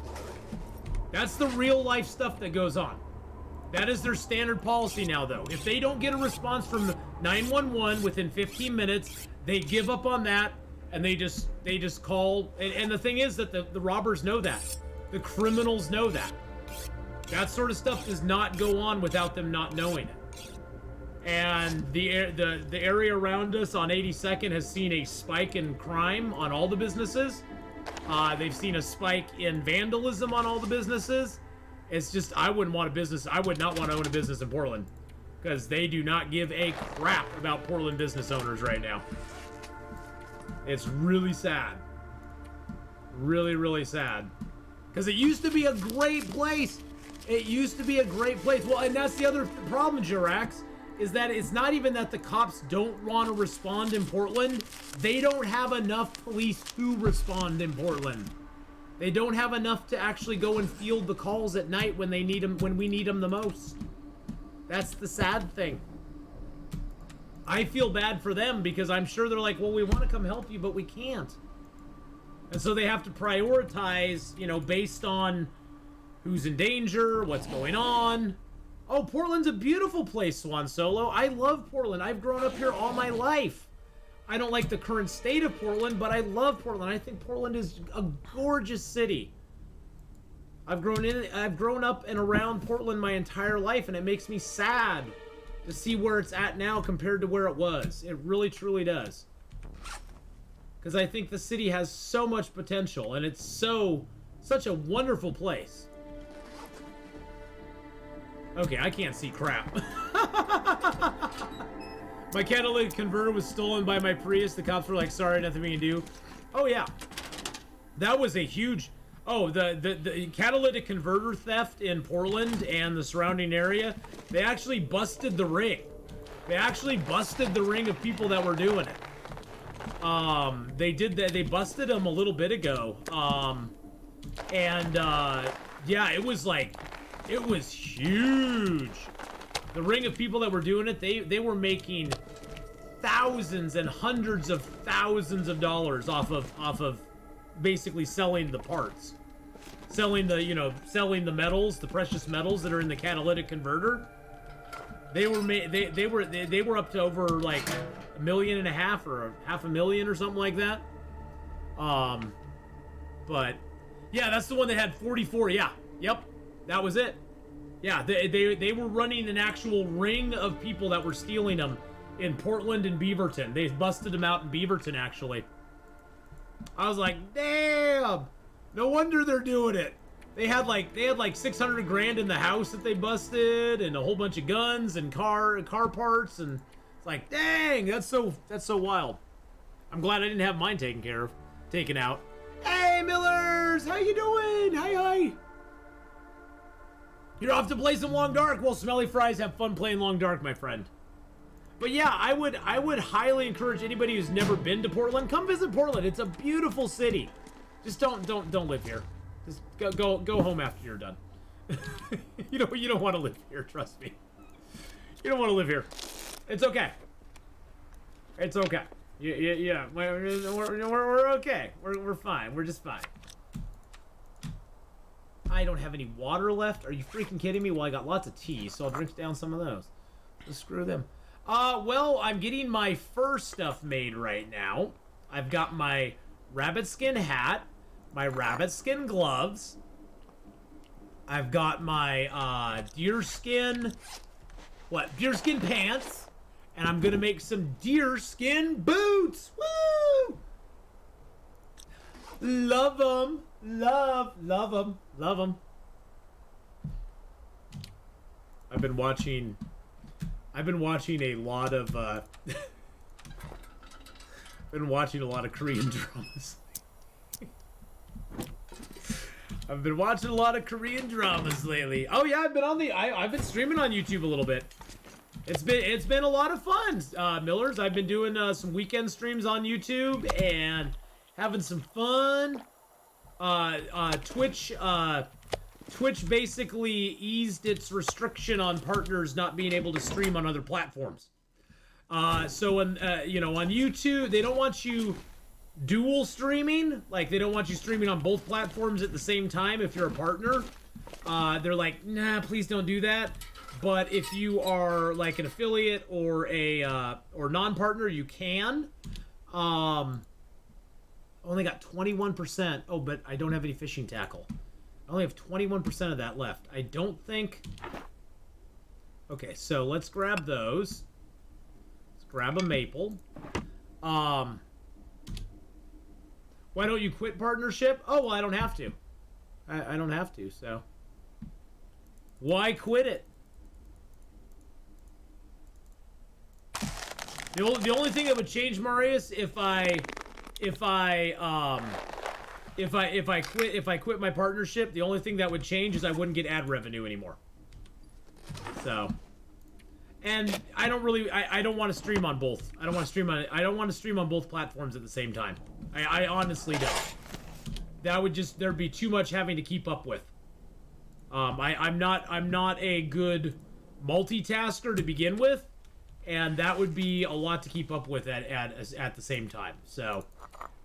That's the real life stuff that goes on. That is their standard policy now, though. If they don't get a response from 911 within 15 minutes, they give up on that and they just call. And the thing is that the robbers know that, the criminals know that. That sort of stuff does not go on without them not knowing it. And the area around us on 82nd has seen a spike in crime on all the businesses. They've seen a spike in vandalism on all the businesses. It's just, I would not want to own a business in Portland, because they do not give a crap about Portland business owners right now. It's really sad. Really, really sad. Because it used to be a great place. It used to be a great place. Well, and that's the other problem, Jirax, is that it's not even that the cops don't want to respond in Portland. They don't have enough police to respond in Portland. They don't have enough to actually go and field the calls at night when they need them, when we need them the most. That's the sad thing. I feel bad for them because I'm sure they're like, well, we want to come help you, but we can't. And so they have to prioritize, you know, based on who's in danger, what's going on. Oh, Portland's a beautiful place, Swan Solo. I love Portland. I've grown up here all my life. I don't like the current state of Portland, but I love Portland. I think Portland is a gorgeous city. I've grown up and around Portland my entire life, and it makes me sad to see where it's at now compared to where it was. It really, truly does. Because I think the city has so much potential, and it's such a wonderful place. Okay, I can't see crap. My catalytic converter was stolen by my Prius. The cops were like, sorry, nothing we can do. Oh, yeah. That was a huge... Oh, the catalytic converter theft in Portland and the surrounding area, they actually busted the ring. They actually busted the ring of people that were doing it. They did that. They busted them a little bit ago. Yeah, it was like... It was huge. The ring of people that were doing it, they were making thousands and hundreds of thousands of dollars off of basically selling the parts. Selling the metals, the precious metals that are in the catalytic converter. They were up to over like $1.5 million or $500,000 or something like that. But yeah, that's the one that had 44. Yeah. Yep. That was it. Yeah, they were running an actual ring of people that were stealing them in Portland and Beaverton. They busted them out in Beaverton, actually. I was like, damn! No wonder they're doing it. They had like 600 grand in the house that they busted, and a whole bunch of guns and car parts, and it's like, dang, that's so wild. I'm glad I didn't have mine taken out. Hey, Millers, how you doing? Hi. You're off to play some Long Dark. Well, Smelly Fries, have fun playing Long Dark, my friend. But yeah, I would highly encourage anybody who's never been to Portland, come visit Portland. It's a beautiful city. Just don't live here. Just go home after you're done. you don't want to live here, trust me. You don't want to live here. It's okay. It's okay. Yeah. We're okay. We're fine. We're just fine. I don't have any water left. Are you freaking kidding me? Well, I got lots of tea, so I'll drink down some of those. So screw them. Well, I'm getting my fur stuff made right now. I've got my rabbit skin hat, my rabbit skin gloves. I've got my deerskin pants, and I'm gonna make some deerskin boots. Woo! Love them. Love them. I've been watching a lot of Korean dramas. I've been watching a lot of Korean dramas lately. Oh yeah, I've been streaming on YouTube a little bit. It's been a lot of fun, Millers. I've been doing some weekend streams on YouTube and having some fun. Twitch basically eased its restriction on partners not being able to stream on other platforms. So on YouTube, they don't want you dual streaming. Like, they don't want you streaming on both platforms at the same time if you're a partner. They're like, nah, please don't do that. But if you are like an affiliate or a or non-partner, you can. Only got 21%. Oh, but I don't have any fishing tackle. I only have 21% of that left. I don't think... Okay, so let's grab those. Let's grab a maple. Why don't you quit partnership? Oh, well, I don't have to. I don't have to, so... Why quit it? The only thing that would change, Marius, if I quit my partnership, the only thing that would change is I wouldn't get ad revenue anymore. So, and I don't really, I don't want to stream on both. I don't want to stream on both platforms at the same time. I honestly don't. That would just, there'd be too much having to keep up with. I'm not a good multitasker to begin with, and that would be a lot to keep up with at the same time. So,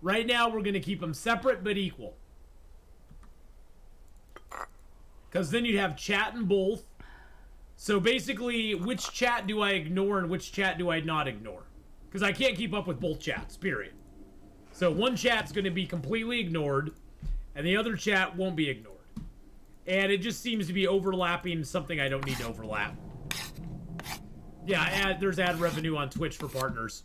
right now we're gonna keep them separate but equal, because then you'd have chat in both. So basically, which chat do I ignore and which chat do I not ignore? Because I can't keep up with both chats. Period. So one chat's gonna be completely ignored, and the other chat won't be ignored. And it just seems to be overlapping something I don't need to overlap. Yeah, there's ad revenue on Twitch for partners.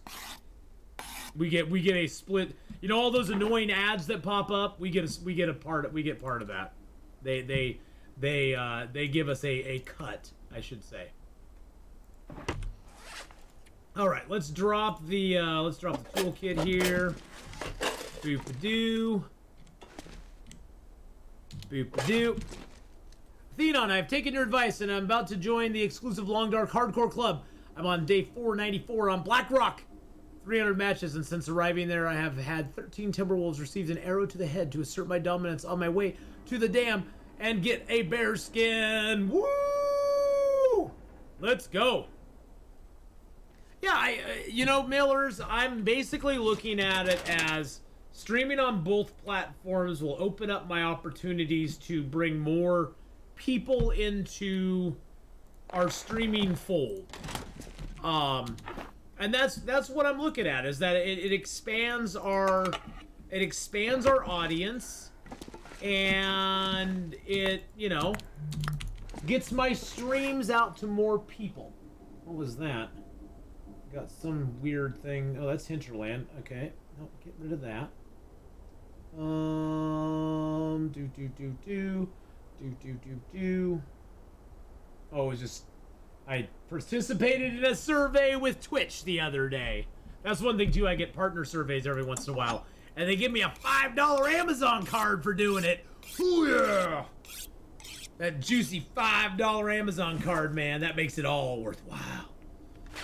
We get a split. You know all those annoying ads that pop up? We get part of that. They give us a cut, I should say. All right, let's drop the toolkit here. Boop-a-doo. Boop-a-doo. Atheenon, I've taken your advice and I'm about to join the exclusive Long Dark Hardcore Club. I'm on day 494 on Black Rock. 300 matches, and since arriving there, I have had 13 Timberwolves received an arrow to the head to assert my dominance on my way to the dam and get a bear skin. Woo! Let's go. Yeah, you know, mailers, I'm basically looking at it as streaming on both platforms will open up my opportunities to bring more people into our streaming fold. And that's what I'm looking at, is that it expands our audience, and it, you know, gets my streams out to more people. What was that? Got some weird thing. Oh, that's Hinterland. Okay. No, get rid of that. Oh, it's just, I participated in a survey with Twitch the other day. That's one thing too, I get partner surveys every once in a while, and they give me a $5 Amazon card for doing it. Ooh, yeah! That juicy $5 Amazon card, man, that makes it all worthwhile.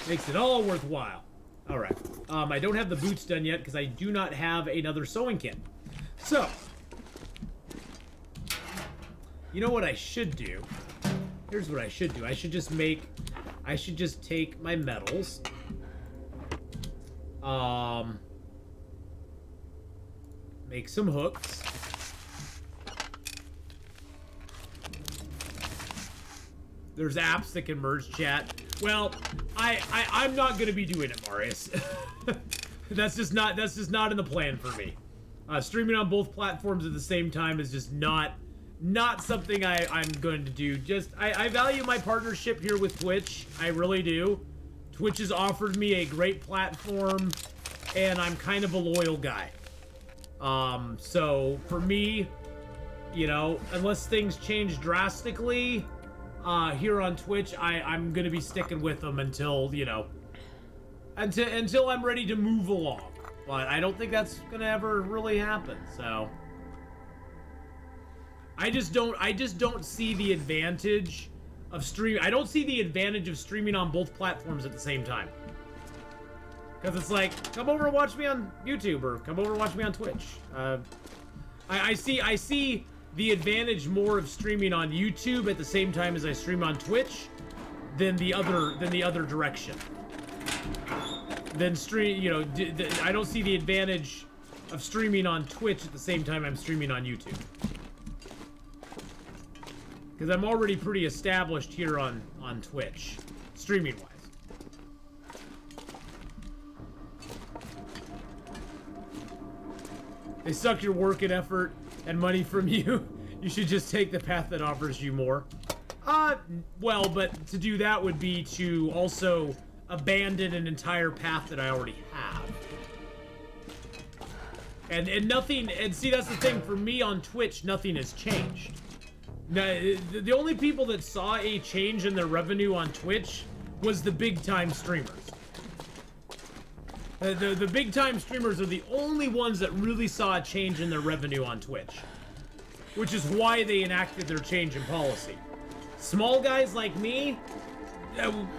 Makes it all worthwhile. All right. I don't have the boots done yet because I do not have another sewing kit. So, you know what I should do? Here's what I should do. I should just take my metals. Make some hooks. There's apps that can merge chat. Well, I'm not gonna be doing it, Marius. That's just not in the plan for me. Streaming on both platforms at the same time is just not something I'm going to do. Just I value my partnership here with Twitch. I really do. Twitch has offered me a great platform, and I'm kind of a loyal guy. So for me, you know, unless things change drastically here on Twitch, I'm gonna be sticking with them until, you know, until I'm ready to move along. But I don't think that's gonna ever really happen. So I just don't see the advantage of streaming. I don't see the advantage of streaming on both platforms at the same time. Because it's like, come over and watch me on YouTube, or come over and watch me on Twitch. I see the advantage more of streaming on YouTube at the same time as I stream on Twitch than the other direction. I don't see the advantage of streaming on Twitch at the same time I'm streaming on YouTube. Because I'm already pretty established here on Twitch, streaming-wise. They suck your work and effort and money from you. You should just take the path that offers you more. Well, but to do that would be to also abandon an entire path that I already have. And nothing, and see, that's the thing, for me on Twitch, nothing has changed. Now, the only people that saw a change in their revenue on Twitch was the big-time streamers. The big-time streamers are the only ones that really saw a change in their revenue on Twitch. Which is why they enacted their change in policy. Small guys like me,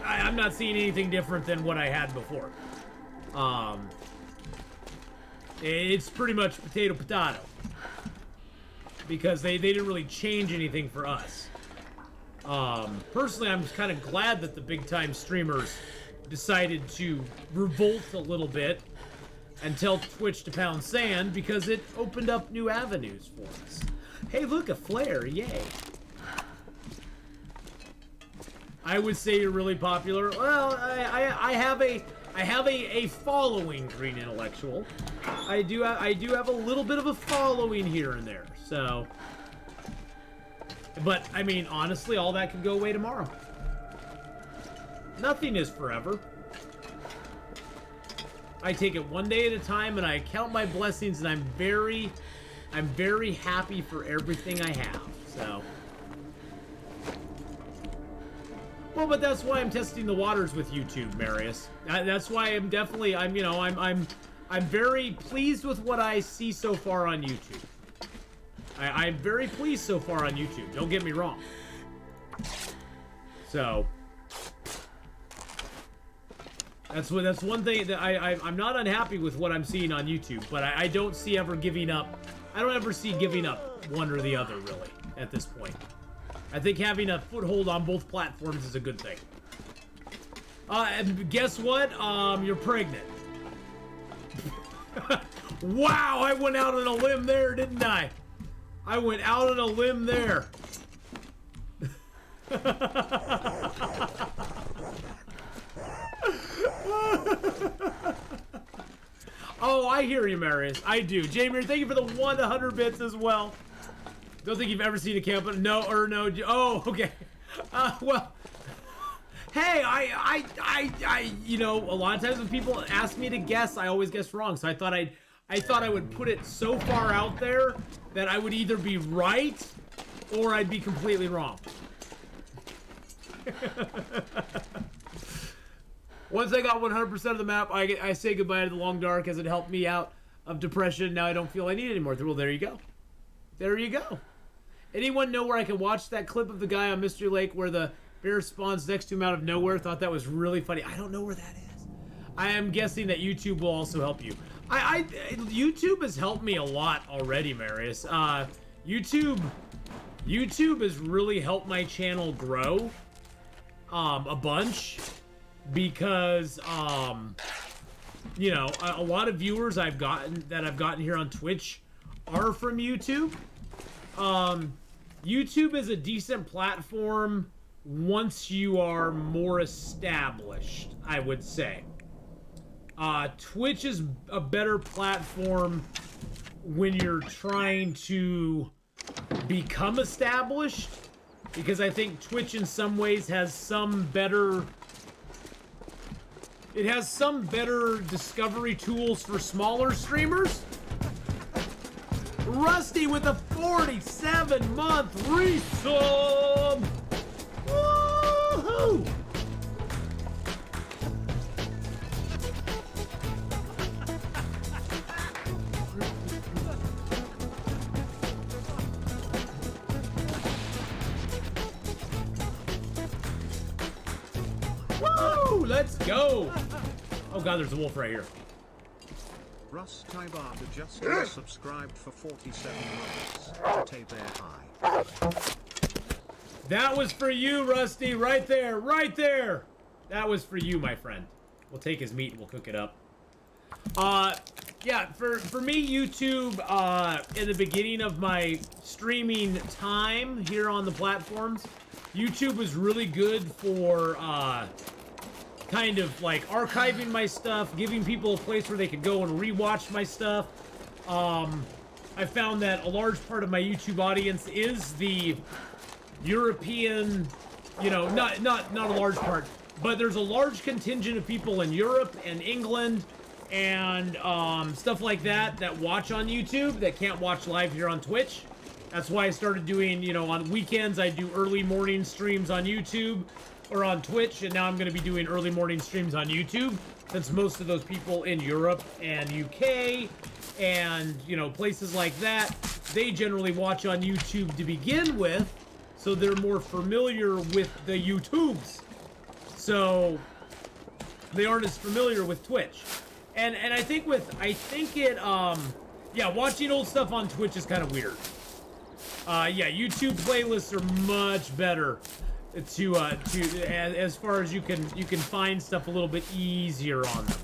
I'm not seeing anything different than what I had before. It's pretty much potato. Because they didn't really change anything for us. Personally, I'm kind of glad that the big-time streamers decided to revolt a little bit and tell Twitch to pound sand because it opened up new avenues for us. Hey, look, a flare, yay. I would say you're really popular. Well, I have a following, Green Intellectual. I do have a little bit of a following here and there, so. But I mean, honestly, all that could go away tomorrow. Nothing is forever. I take it one day at a time, and I count my blessings, and I'm very happy for everything I have. So. Well, but that's why I'm testing the waters with YouTube, Marius. That's why I'm very pleased with what I see so far on YouTube. I'm very pleased so far on YouTube. Don't get me wrong. So that's one thing that I'm not unhappy with what I'm seeing on YouTube, but I don't see ever giving up. I don't ever see giving up one or the other, really, at this point. I think having a foothold on both platforms is a good thing. And guess what? You're pregnant. Wow, I went out on a limb there, didn't I? I went out on a limb there. Oh, I hear you, Marius. I do. Jamie, thank you for the 100 bits as well. Don't think you've ever seen a camp, no. Oh, okay. Well, hey, you know, a lot of times when people ask me to guess, I always guess wrong. So I thought I would put it so far out there that I would either be right or I'd be completely wrong. Once I got 100% of the map, I say goodbye to the long dark as it helped me out of depression. Now I don't feel I need it anymore. Well, there you go. There you go. Anyone know where I can watch that clip of the guy on Mystery Lake where the bear spawns next to him out of nowhere? Thought that was really funny. I don't know where that is. I am guessing that YouTube will also help you. YouTube has helped me a lot already, Marius. YouTube has really helped my channel grow a bunch because you know, a lot of viewers I've gotten here on Twitch are from YouTube. YouTube is a decent platform once you are more established, I would say. Twitch is a better platform when you're trying to become established, because I think Twitch in some ways has some better discovery tools for smaller streamers. Rusty with a 47-month resub! Woohoo! Woo! Let's go! Oh god, there's a wolf right here. Russ Tybard just subscribed for 47 months. Tay Bear High. That was for you, Rusty. Right there. Right there. That was for you, my friend. We'll take his meat and we'll cook it up. Yeah, for me, YouTube, in the beginning of my streaming time here on the platforms, YouTube was really good for, kind of like archiving my stuff, giving people a place where they could go and rewatch my stuff. I found that a large part of my YouTube audience is the European, you know, not a large part, but there's a large contingent of people in Europe and England and stuff like that that watch on YouTube that can't watch live here on Twitch. That's why I started doing, you know, on weekends I do early morning streams on YouTube or on Twitch, and now I'm going to be doing early morning streams on YouTube, since most of those people in Europe and UK and, you know, places like that, they generally watch on YouTube to begin with, so they're more familiar with the YouTubes. So they aren't as familiar with Twitch. And I think yeah, watching old stuff on Twitch is kind of weird. Yeah, YouTube playlists are much better to as far as you can find stuff a little bit easier on them.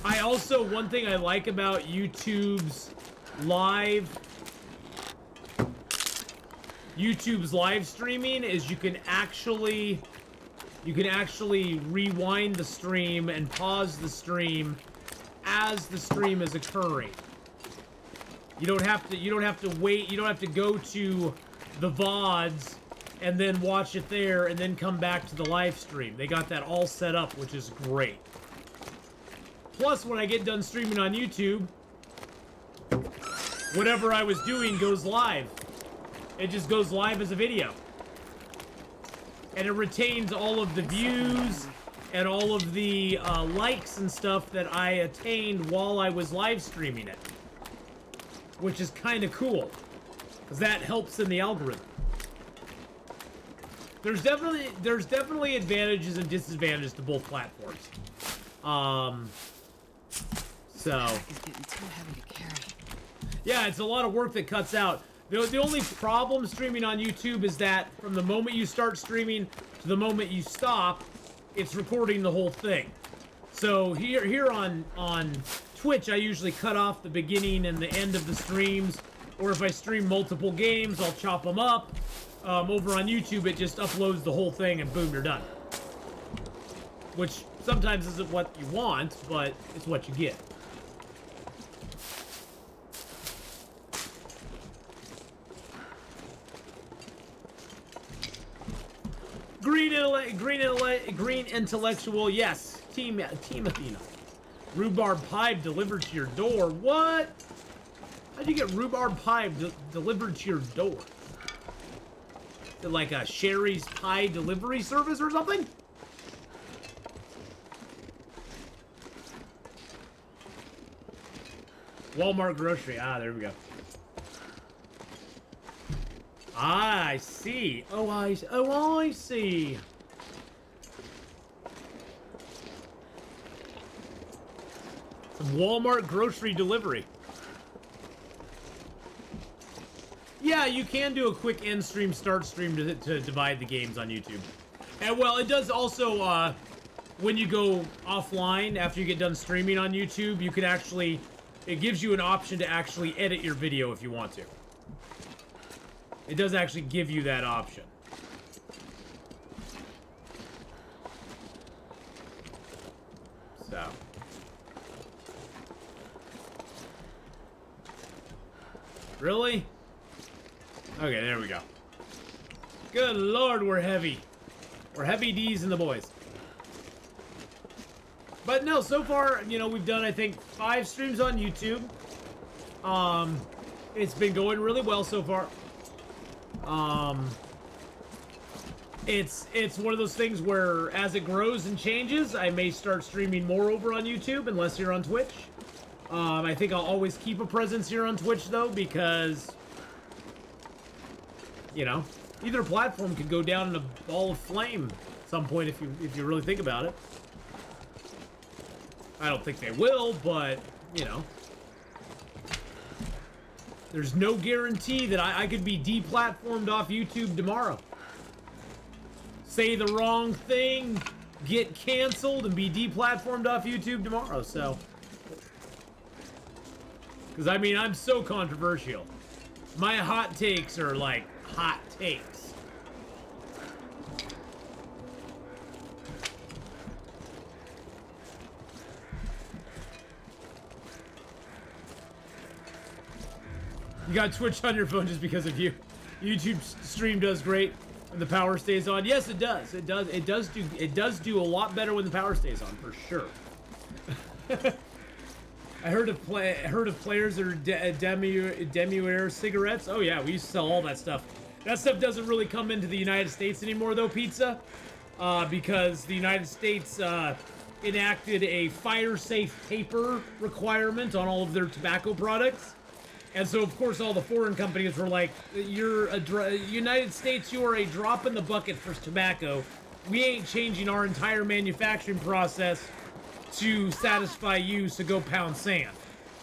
I also, one thing I like about YouTube's live streaming is you can actually rewind the stream and pause the stream as the stream is occurring. You don't have to wait, you don't have to go to the VODs and then watch it there and then come back to the live stream. They got that all set up, which is great. Plus, when I get done streaming on YouTube, whatever I was doing goes live. It just goes live as a video. And it retains all of the views and all of the likes and stuff that I attained while I was live streaming it. Which is kind of cool, because that helps in the algorithm. There's definitely advantages and disadvantages to both platforms. So It's getting too heavy to carry. yeah, it's a lot of work that cuts out. The only problem streaming on YouTube is that from the moment you start streaming to the moment you stop, it's recording the whole thing. So here on Twitch, I usually cut off the beginning and the end of the streams, or if I stream multiple games, I'll chop them up. Over on YouTube, it just uploads the whole thing and boom, you're done. Which sometimes isn't what you want, but it's what you get. Green intellectual, yes. Team Atheenon. Rhubarb pipe delivered to your door. What? How'd you get rhubarb pipe delivered to your door? Is it like a Sherry's Pie delivery service or something? Walmart grocery. Ah, there we go. I see. Oh, I see. Some Walmart grocery delivery. Yeah, you can do a quick end stream, start stream to divide the games on YouTube. And well, it does also, when you go offline after you get done streaming on YouTube, you can actually, it gives you an option to actually edit your video if you want to. It does actually give you that option. So. Really? Okay, there we go. Good lord, we're heavy. We're heavy D's and the boys. But no, so far, you know, we've done, I think, 5 streams on YouTube. It's been going really well so far. It's one of those things where as it grows and changes, I may start streaming more over on YouTube unless you're on Twitch. I think I'll always keep a presence here on Twitch though, because, you know, either platform could go down in a ball of flame at some point if you really think about it. I don't think they will, but, you know. There's no guarantee that I could be deplatformed off YouTube tomorrow. Say the wrong thing, get canceled, and be deplatformed off YouTube tomorrow, so. Because, I mean, I'm so controversial. My hot takes are like hot takes. You got Twitch on your phone just because of you. YouTube stream does great when the power stays on. Yes, it does. It does do a lot better when the power stays on, for sure. I heard of players that are demi-air cigarettes. Oh yeah, we used to sell all that stuff. That stuff doesn't really come into the United States anymore, though, pizza, because the United States enacted a fire-safe paper requirement on all of their tobacco products. And so, of course, all the foreign companies were like, United States, you are a drop in the bucket for tobacco. We ain't changing our entire manufacturing process to satisfy you, so go pound sand.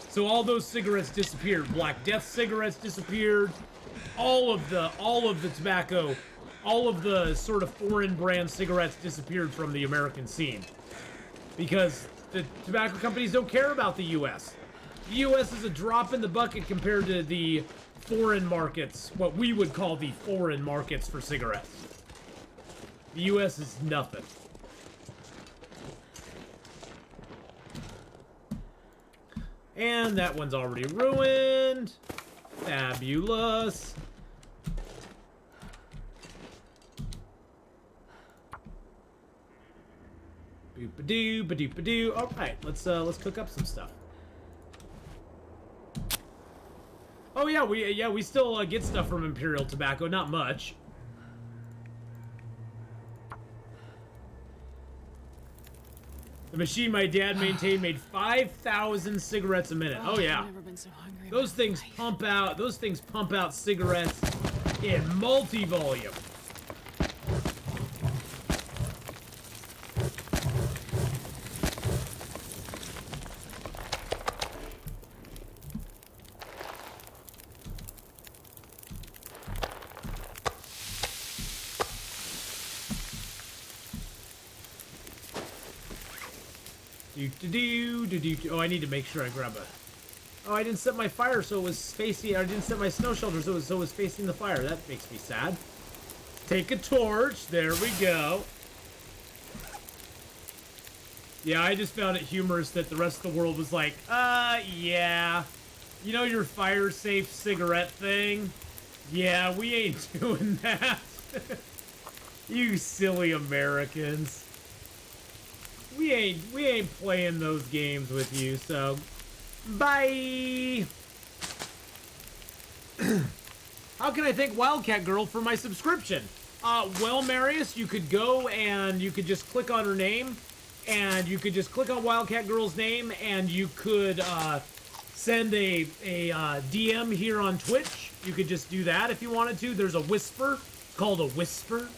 So all those cigarettes disappeared. Black Death cigarettes disappeared. All of the tobacco, all of the sort of foreign brand cigarettes disappeared from the American scene. Because the tobacco companies don't care about the U.S. The U.S. is a drop in the bucket compared to the foreign markets, what we would call the foreign markets for cigarettes. The U.S. is nothing. And that one's already ruined. Fabulous. Boop-a-doo, ba-doop-a-doo. All right, let's cook up some stuff. Oh yeah, we still get stuff from Imperial Tobacco, not much. The machine my dad maintained made 5,000 cigarettes a minute. Oh yeah. I've never been so hungry in Those my things life. pump out. Those things pump out cigarettes in multi-volume. Oh, I need to make sure I grab a... Oh, I didn't set my fire so it was facing... I didn't set my snow shelter so it was facing the fire. That makes me sad. Take a torch. There we go. Yeah, I just found it humorous that the rest of the world was like, yeah. You know your fire-safe cigarette thing? Yeah, we ain't doing that. You silly Americans. We ain't playing those games with you, so bye. How can I thank Wildcat Girl for my subscription? Well, Marius, you could go and you could just click on her name, and you could just click on Wildcat Girl's name, and you could send a DM here on Twitch. You could just do that if you wanted to. There's a whisper called a whisper.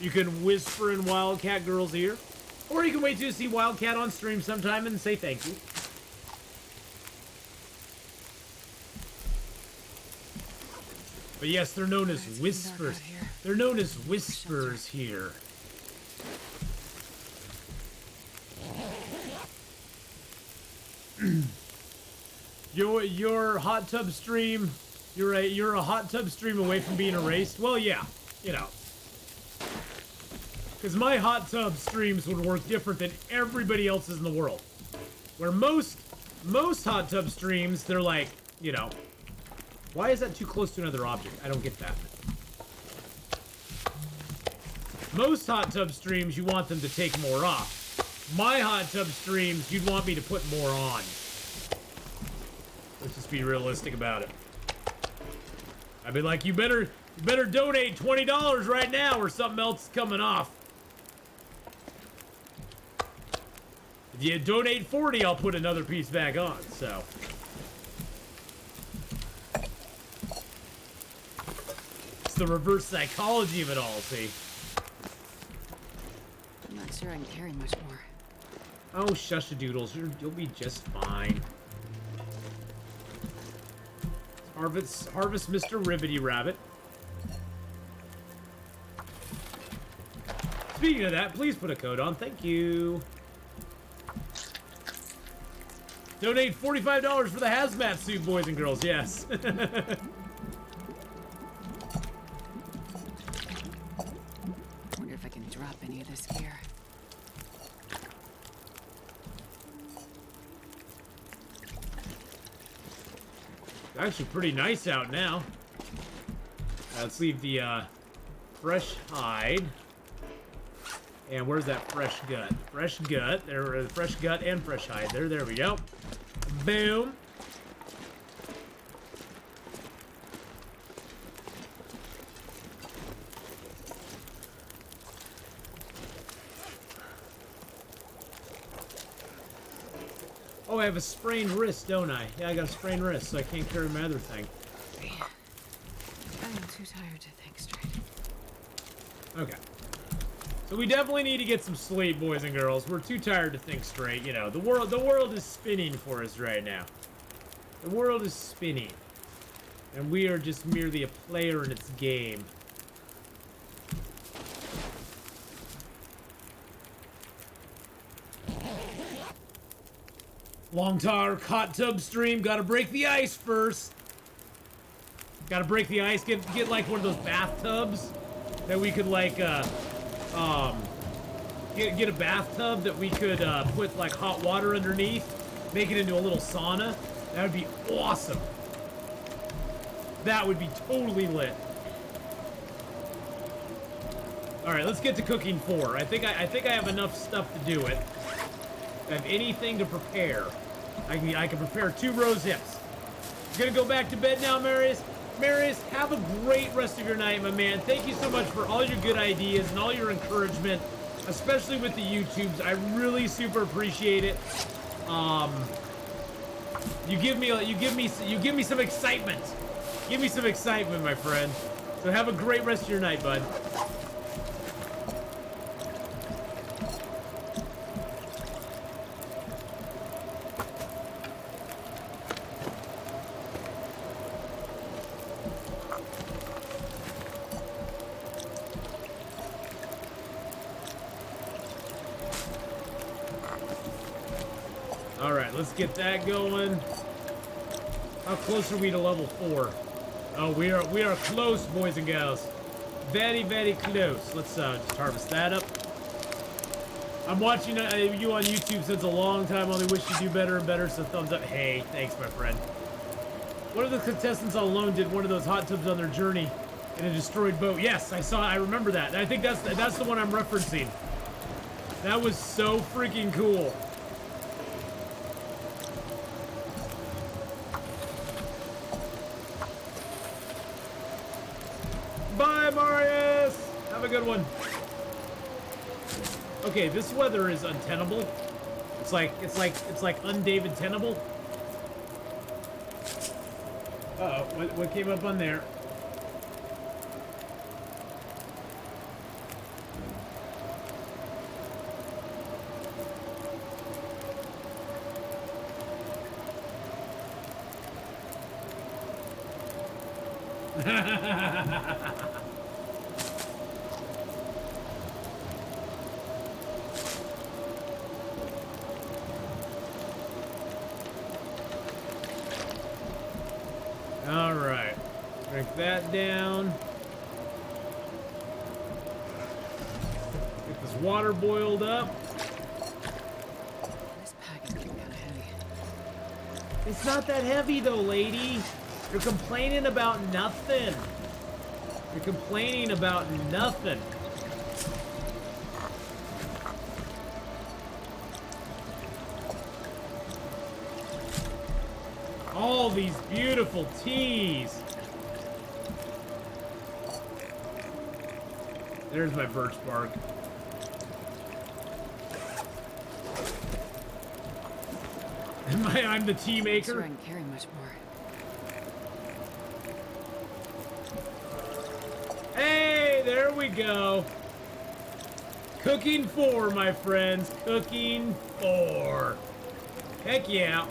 You can whisper in Wildcat Girl's ear. Or you can wait to see Wildcat on stream sometime and say thank you. But yes, they're known as whispers. They're known as whispers here. Your hot tub stream, you're a hot tub stream away from being erased. Well, yeah, you know. Because my hot tub streams would work different than everybody else's in the world. Where most hot tub streams, they're like, you know, why is that too close to another object? I don't get that. Most hot tub streams, you want them to take more off. My hot tub streams, you'd want me to put more on. Let's just be realistic about it. I'd be like, you better donate $20 right now or something else is coming off. If you donate 40, I'll put another piece back on, so. It's the reverse psychology of it all, see? I'm not sure I can carry much more. Oh, shush-a-doodles, you'll be just fine. Harvest Mr. Ribbity Rabbit. Speaking of that, please put a code on. Thank you. Donate $45 for the hazmat suit, boys and girls. Yes. Wonder if I can drop any of this gear. Actually pretty nice out now. Let's leave the fresh hide. And where's that fresh gut? Fresh gut. There, fresh gut and fresh hide. There we go. Boom. Oh, I have a sprained wrist, don't I? Yeah, I got a sprained wrist, so I can't carry my other thing. I'm too tired to think straight. Okay. So we definitely need to get some sleep, boys and girls. We're too tired to think straight. You know, the world is spinning for us right now. The world is spinning. And we are just merely a player in its game. Long talk, hot tub stream. Gotta break the ice first. Gotta break the ice. Get like one of those bathtubs that we could like get a bathtub that we could put like hot water underneath, make it into a little sauna. That would be awesome. That would be totally lit. All right, let's get to cooking 4. I think I have enough stuff to do it. If I have anything to prepare, I can prepare 2 rose hips. You're gonna go back to bed now, Marius? Marius, have a great rest of your night, my man. Thank you so much for all your good ideas and all your encouragement, especially with the YouTubes. I really super appreciate it. You give me some excitement. Give me some excitement, my friend. So have a great rest of your night, bud. Alright, let's get that going. How close are we to level 4? Oh, we are close, boys and gals. Very, very close. Let's just harvest that up. I'm watching you on YouTube since a long time. Only wish you do better and better, so thumbs up. Hey, thanks, my friend. One of the contestants on Alone did one of those hot tubs on their journey in a destroyed boat. Yes, I remember that. And I think that's the one I'm referencing. That was so freaking cool. Bye, Marius! Have a good one. Okay, this weather is untenable. It's like un-David tenable. Uh-oh, what came up on there? All right, drink that down. Get this water boiled up. This pack is getting kind of heavy. It's not that heavy though, lady. You're complaining about nothing. You're complaining about nothing. All these beautiful teas. There's my birch bark. I'm the tea I'm maker. sure I can carry much more. Hey, there we go. Cooking 4, my friends. Cooking 4. Heck yeah.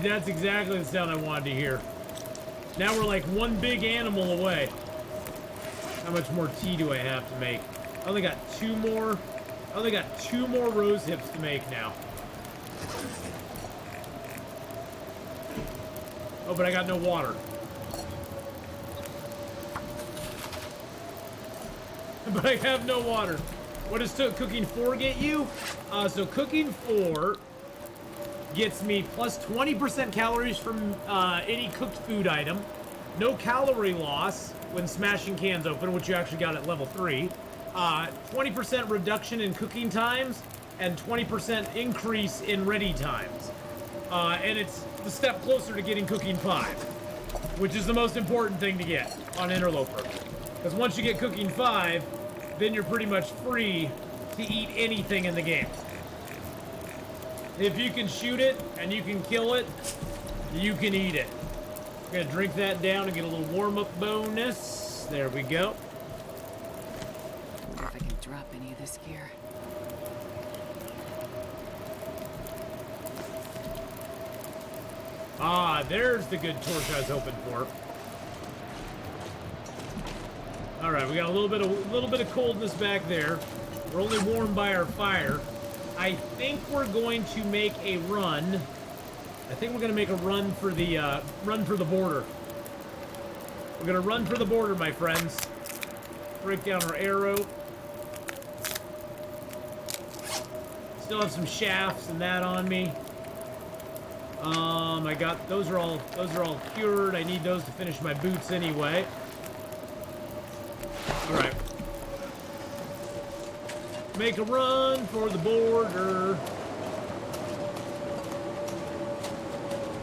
That's exactly the sound I wanted to hear. Now we're like one big animal away. How much more tea do I have to make? I only got 2 more. I only got 2 more rose hips to make now. Oh, but I got no water. but I have no water. What does cooking 4 get you? So cooking 4 gets me plus 20% calories from any cooked food item. No calorie loss when smashing cans open, which you actually got at level 3. 20% reduction in cooking times, and 20% increase in ready times. And it's the step closer to getting cooking 5, which is the most important thing to get on Interloper. Because once you get cooking 5, then you're pretty much free to eat anything in the game. If you can shoot it and you can kill it, you can eat it. I'm gonna drink that down and get a little warm-up bonus. There we go. Wonder if I can drop any of this gear. Ah, there's the good torch I was hoping for. All right, we got a little bit of coldness back there. We're only warmed by our fire. I think we're going to make a run. I think we're going to make a run for the border. We're going to run for the border, my friends. Break down our arrow. Still have some shafts and that on me. I got those are all cured. I need those to finish my boots anyway. All right. Make a run for the border.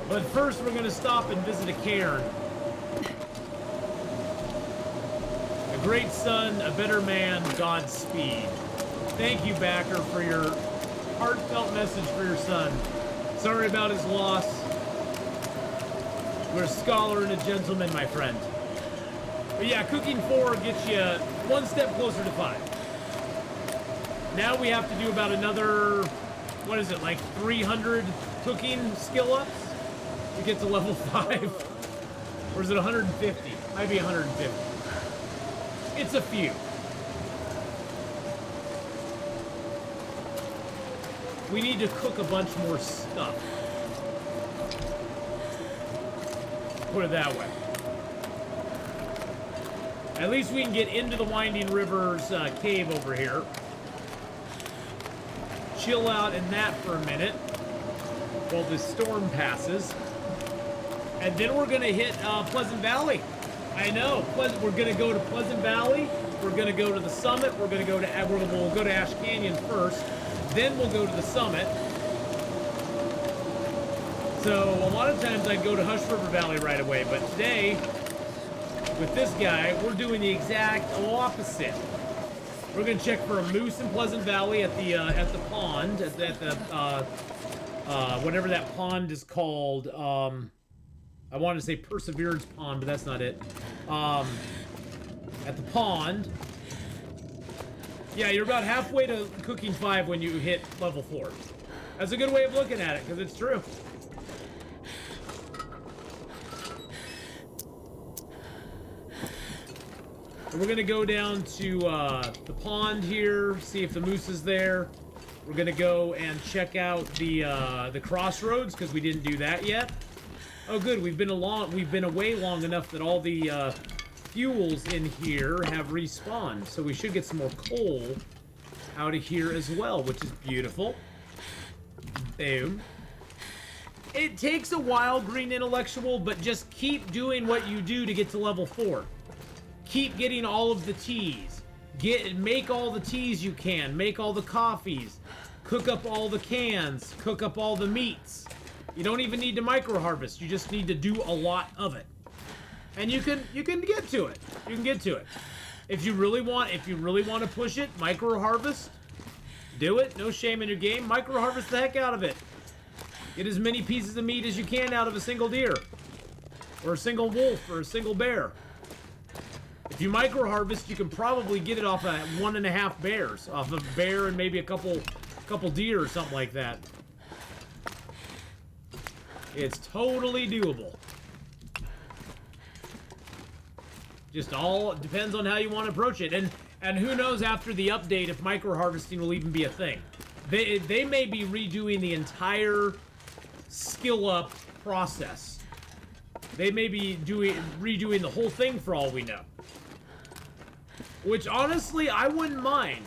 But first we're going to stop and visit a cairn. A great son, a better man, Godspeed. Thank you, Backer, for your heartfelt message for your son. Sorry about his loss. We're a scholar and a gentleman, my friend. But yeah, cooking 4 gets you one step closer to 5. Now we have to do about another, what is it, like 300 cooking skill ups to get to level 5? Or is it 150? Might be 150. It's a few. We need to cook a bunch more stuff. Put it that way. At least we can get into the Winding River's cave over here. Chill out in that for a minute while this storm passes. And then we're going to hit Pleasant Valley. I know. We're going to go to Pleasant Valley. We're going to go to the summit. We'll go to Ash Canyon first. Then we'll go to the summit. So a lot of times I'd go to Hush River Valley right away, but today, with this guy, we're doing the exact opposite. We're gonna check for a moose in Pleasant Valley at the pond, at the whatever that pond is called. I wanted to say Perseverance Pond, but that's not it. At the pond. Yeah, you're about halfway to cooking 5 when you hit level 4. That's a good way of looking at it, because it's true. And we're gonna go down to the pond here, see if the moose is there. We're gonna go and check out the crossroads, because we didn't do that yet. Oh, good. We've been away long enough that all the fuels in here have respawned, so we should get some more coal out of here as well, which is beautiful. Boom. It takes a while, Green Intellectual, but just keep doing what you do to get to level 4. Keep getting all of the teas. Make all the teas you can. Make all the coffees. Cook up all the cans. Cook up all the meats. You don't even need to micro harvest. You just need to do a lot of it. And you can get to it. You can get to it. If you really want to push it, micro harvest. Do it. No shame in your game. Micro harvest the heck out of it. Get as many pieces of meat as you can out of a single deer, or a single wolf, or a single bear. If you micro harvest, you can probably get it off of 1.5 bears, off a bear and maybe a couple deer or something like that. It's totally doable. Just all depends on how you want to approach it. And who knows after the update if micro harvesting will even be a thing. They may be redoing the entire skill up process. They may be redoing the whole thing for all we know. which honestly, I wouldn't mind.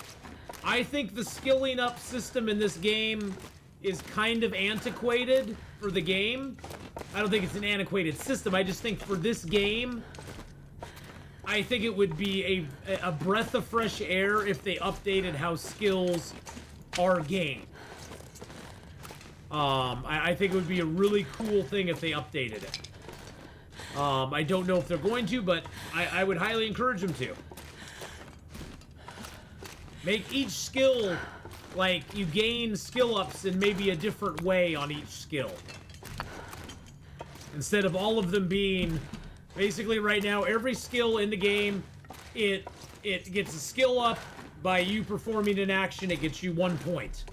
I think the skilling up system in this game is kind of antiquated for the game. I don't think it's an antiquated system. I just think for this game, I think it would be a breath of fresh air if they updated how skills are gained. I think it would be a really cool thing if they updated it. I don't know if they're going to, but I would highly encourage them to. Make each skill, like, you gain skill ups in maybe a different way on each skill. Instead of all of them being, basically right now, every skill in the game, it gets a skill up by you performing an action, it gets you 1 point.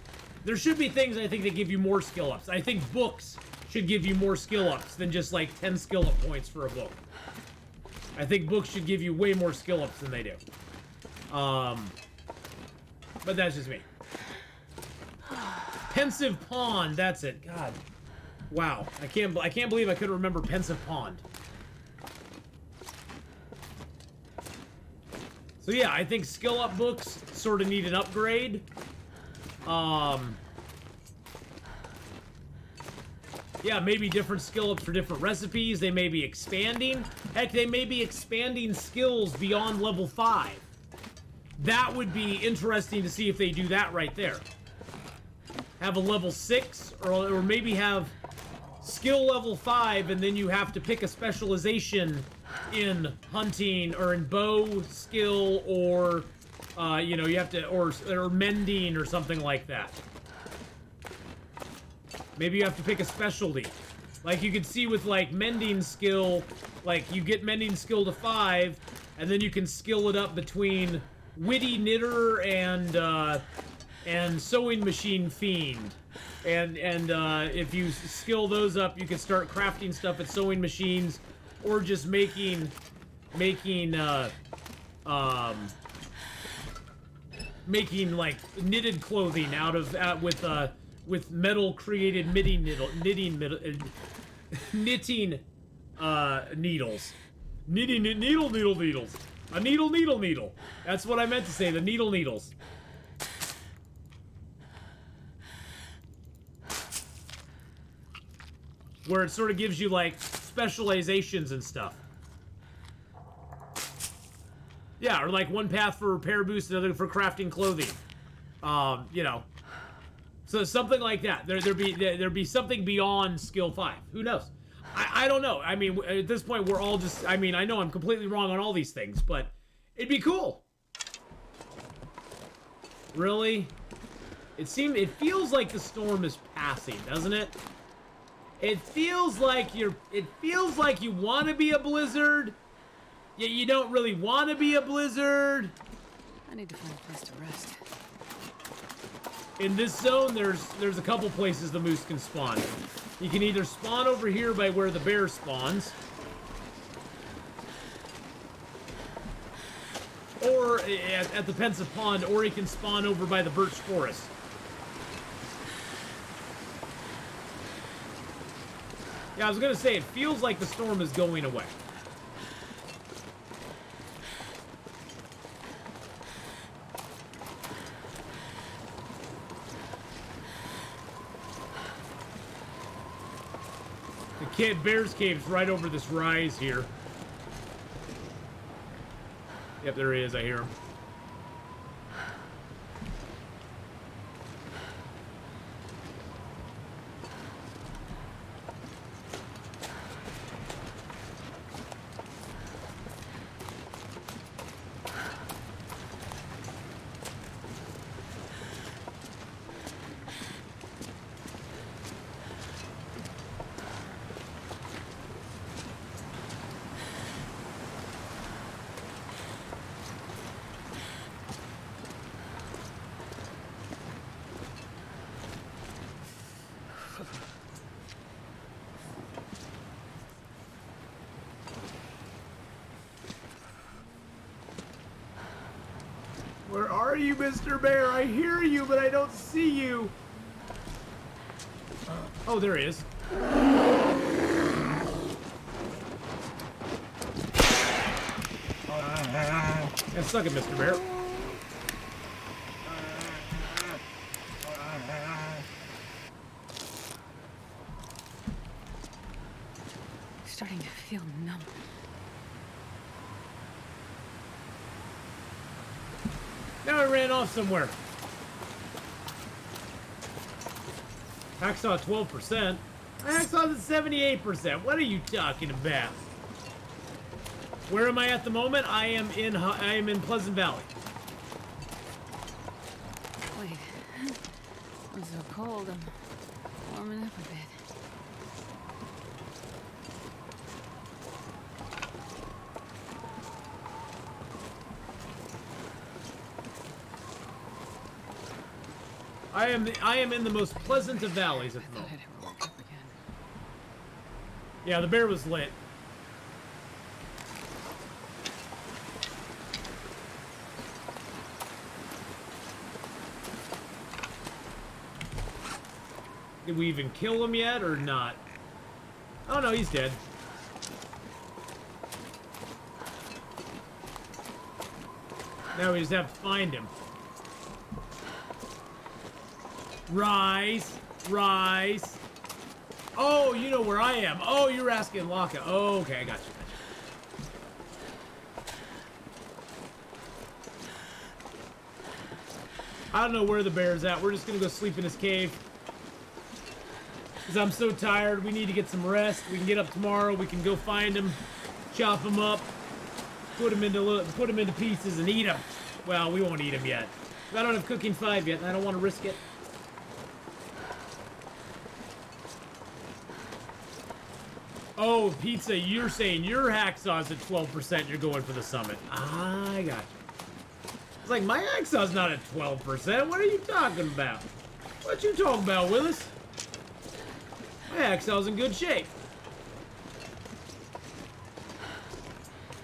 There should be things, I think, that give you more skill ups. I think books should give you more skill ups than just like 10 skill up points for a book. I think books should give you way more skill ups than they do. But that's just me. Pensive Pond, that's it. God. Wow. I can't believe I couldn't remember Pensive Pond. So yeah, I think skill up books sort of need an upgrade. Yeah, maybe different skill ups for different recipes. They may be expanding. Heck, they may be expanding skills beyond level 5. That would be interesting to see if they do that right there. Have a level 6, or maybe have skill level 5, and then you have to pick a specialization in hunting, or in bow skill, or, you know, you have to, or mending, or something like that. Maybe you have to pick a specialty. Like you could see with like mending skill, like you get mending skill to 5, and then you can skill it up between witty knitter and sewing machine fiend. And if you skill those up, you can start crafting stuff at sewing machines, or just making like knitted clothing out of with metal created knitting needles. Needles. A needle. That's what I meant to say, the needles. Where it sort of gives you like specializations and stuff. Yeah, or like one path for repair boost, another for crafting clothing. You know. So something like that. There'd be something beyond skill 5. Who knows? I don't know. I mean, at this point, we're all just... I mean, I know I'm completely wrong on all these things, but it'd be cool. Really? It feels like the storm is passing, doesn't it? It feels like you want to be a blizzard, yet you don't really want to be a blizzard. I need to find a place to rest. In this zone, there's a couple places the moose can spawn. You can either spawn over here by where the bear spawns, or at the Pensive Pond, or he can spawn over by the birch forest. Yeah, I was gonna say, it feels like the storm is going away. Bear's Cave's right over this rise here. Yep, there he is. I hear him. Where are you, Mr. Bear? I hear you, but I don't see you. Oh, there he is. Yeah, suck it, Mr. Bear. Starting to feel numb. Now I ran off somewhere. Hacksaw 12%. Hacksaw's at 78%. What are you talking about? Where am I at the moment? I am in Pleasant Valley. Wait. I'm so cold. I'm warming up a bit. I am in the most pleasant of valleys at the I thought moment. I'd ever wake up again. Yeah, the bear was lit. Did we even kill him yet or not? Oh no, he's dead. Now we just have to find him. Rise. Rise. Oh, you know where I am. Oh, you're asking Laka. Oh, okay, I got you. I don't know where the bear's at. We're just gonna go sleep in his cave. Because I'm so tired. We need to get some rest. We can get up tomorrow. We can go find him, chop him up, put him into pieces and eat him. Well, we won't eat him yet. I don't have cooking 5 yet, and I don't want to risk it. Oh, pizza, you're saying your hacksaw's at 12%, you're going for the summit. I got you. It's like, my hacksaw's not at 12%. What are you talking about? What you talking about, Willis? My hacksaw's in good shape.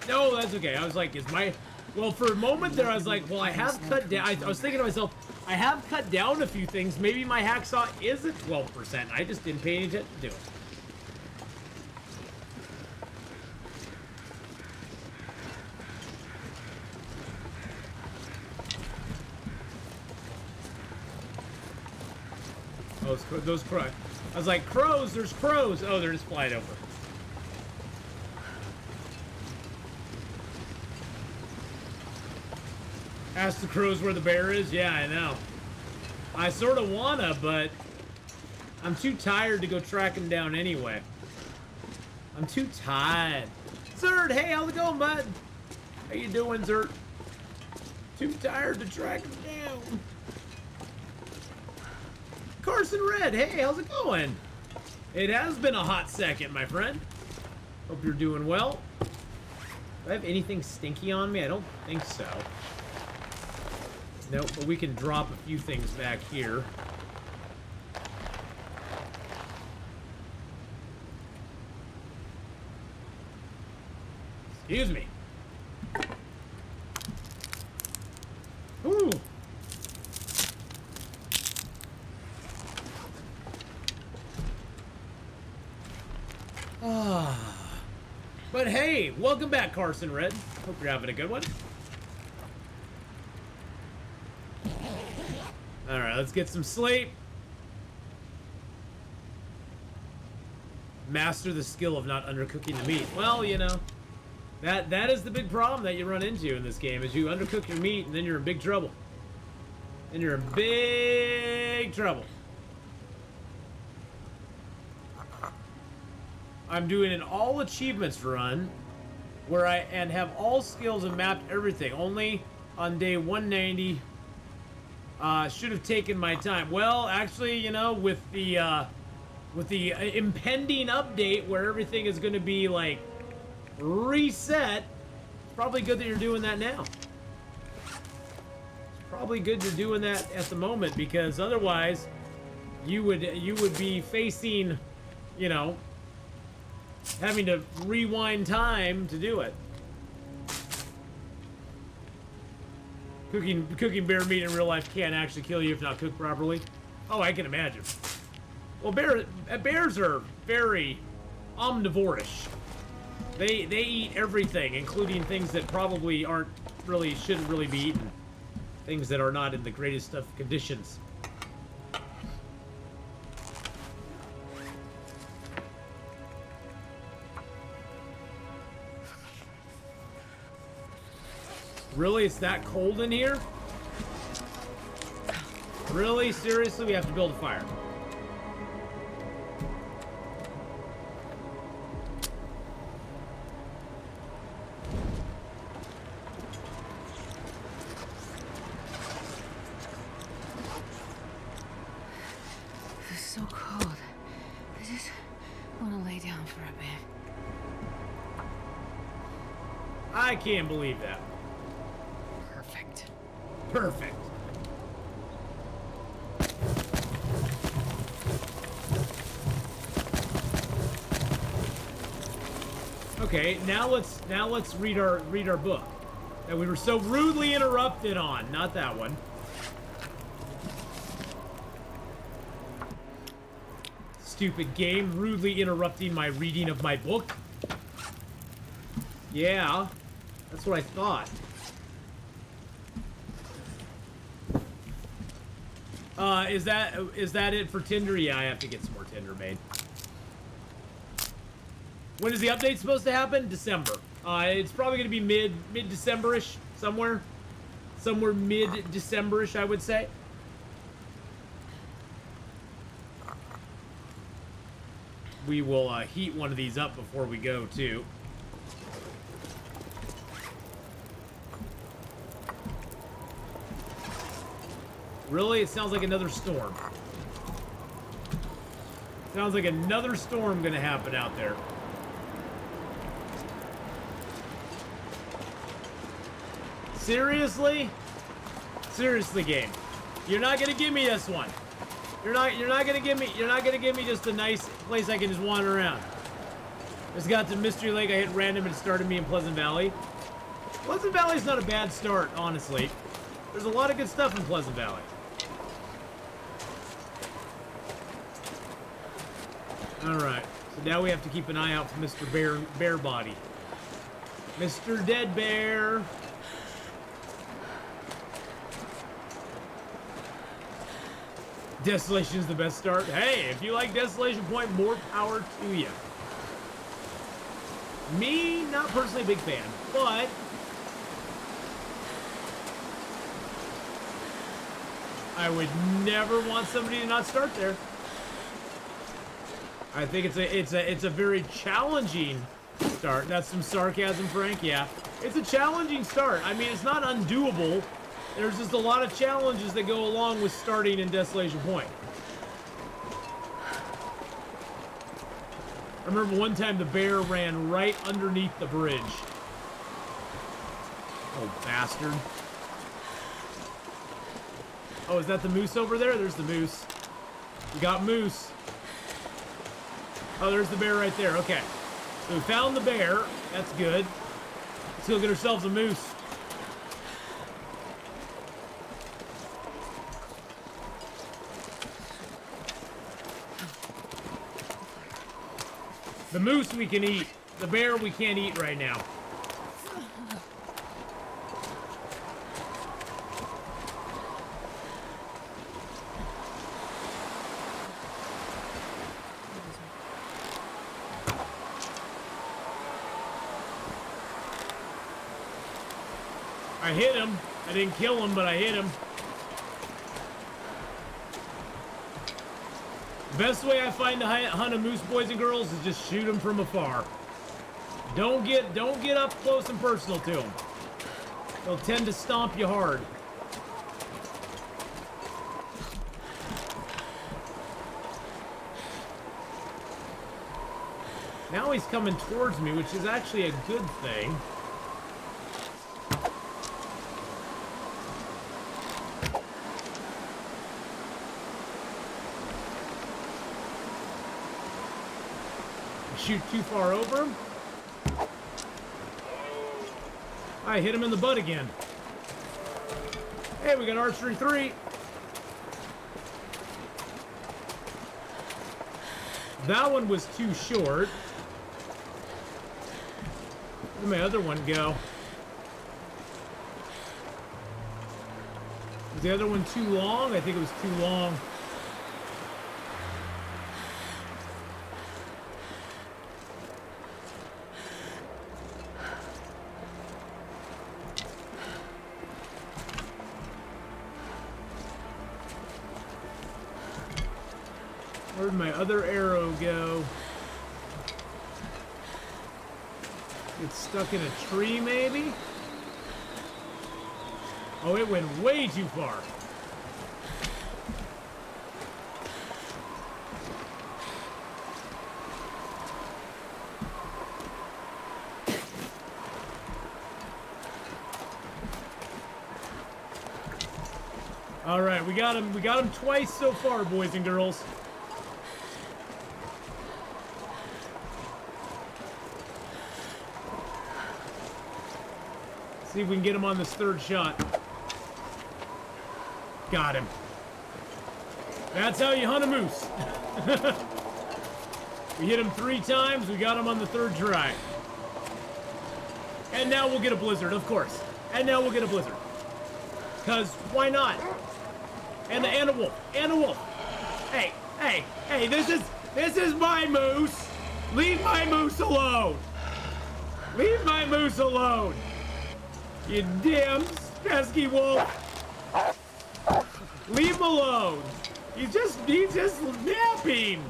No, that's okay. I was like, is my... Well, for a moment there, I was like, well, I have cut down... I was thinking to myself, I have cut down a few things. Maybe my hacksaw is at 12%. I just didn't pay any attention to it. Those crows. I was like, crows, there's crows. Oh, they're just flying over. Ask the crows where the bear is? Yeah, I know. I sort of wanna, but I'm too tired to go track him down anyway. I'm too tired. Zerd, hey, how's it going, bud? How you doing, Zerd? Too tired to track him down. Carson Red, hey, how's it going? It has been a hot second, my friend. Hope you're doing well. Do I have anything stinky on me? I don't think so. Nope, but we can drop a few things back here. Excuse me. Ooh. But hey, welcome back, Carson Red. Hope you're having a good one. Alright, let's get some sleep. Master the skill of not undercooking the meat. Well, you know, that is the big problem that you run into in this game, is you undercook your meat and then you're in big trouble. And you're in big trouble. I'm doing an all achievements run where I have all skills and mapped everything. Only on day 190 should have taken my time. Well, actually, you know, with the impending update where everything is going to be like reset, it's probably good that you're doing that now. It's probably good you're doing that at the moment, because otherwise you would be facing, you know, having to rewind time to do it. Cooking bear meat in real life can actually kill you if not cooked properly. Oh, I can imagine. Well, bears are very omnivorish. They eat everything, including things that probably aren't shouldn't really be eating things that are not in the greatest of conditions. Really? It's that cold in here? Really? Seriously? We have to build a fire. It's so cold. I just want to lay down for a bit. I can't believe that. Perfect. Perfect. Okay, now let's read our book that we were so rudely interrupted on. Not that one. Stupid game, rudely interrupting my reading of my book. Yeah, that's what I thought. Is that it for Tinder? Yeah, I have to get some more Tinder made. When is the update supposed to happen? December. It's probably gonna be mid-December-ish, somewhere mid-December-ish, I would say. We will heat one of these up before we go too. Really? It sounds like another storm. Sounds like another storm gonna happen out there. Seriously? Seriously, game. You're not gonna give me this one. You're not gonna give me just a nice place I can just wander around. Just got to Mystery Lake, I hit random and it started me in Pleasant Valley. Pleasant Valley's not a bad start, honestly. There's a lot of good stuff in Pleasant Valley. Alright, so now we have to keep an eye out for Mr. Bear Body. Mr. Dead Bear. Desolation's the best start. Hey, if you like Desolation Point, more power to you. Me, not personally a big fan, but I would never want somebody to not start there. I think it's a very challenging start. That's some sarcasm, Frank. Yeah, it's a challenging start. I mean, it's not undoable. There's just a lot of challenges that go along with starting in Desolation Point. I remember one time the bear ran right underneath the bridge. Oh, bastard. Oh, is that the moose over there? There's the moose. We got moose. Oh, there's the bear right there. Okay. So we found the bear. That's good. Let's go get ourselves a moose. The moose we can eat. The bear we can't eat right now. I hit him. I didn't kill him, but I hit him. Best way I find to hunt a moose, boys and girls, is just shoot them from afar. Don't get up close and personal to them. They'll tend to stomp you hard. Now he's coming towards me, which is actually a good thing. Shoot too far over him. I hit him in the butt again. Hey, we got archery 3. That one was too short. Where'd my other one go? Was the other one too long? I think it was too long. Where'd my other arrow go? It's stuck in a tree, maybe? Oh, it went way too far. All right, we got him. We got him twice so far, boys and girls. See if we can get him on this third shot. Got him. That's how you hunt a moose. We hit him 3 times. We got him on the 3rd try. And now we'll get a blizzard, of course. And now we'll get a blizzard. Because why not? And a wolf. And a wolf. Hey, hey, hey, this is my moose. Leave my moose alone. Leave my moose alone. You damn pesky wolf. Leave him alone. He's just napping.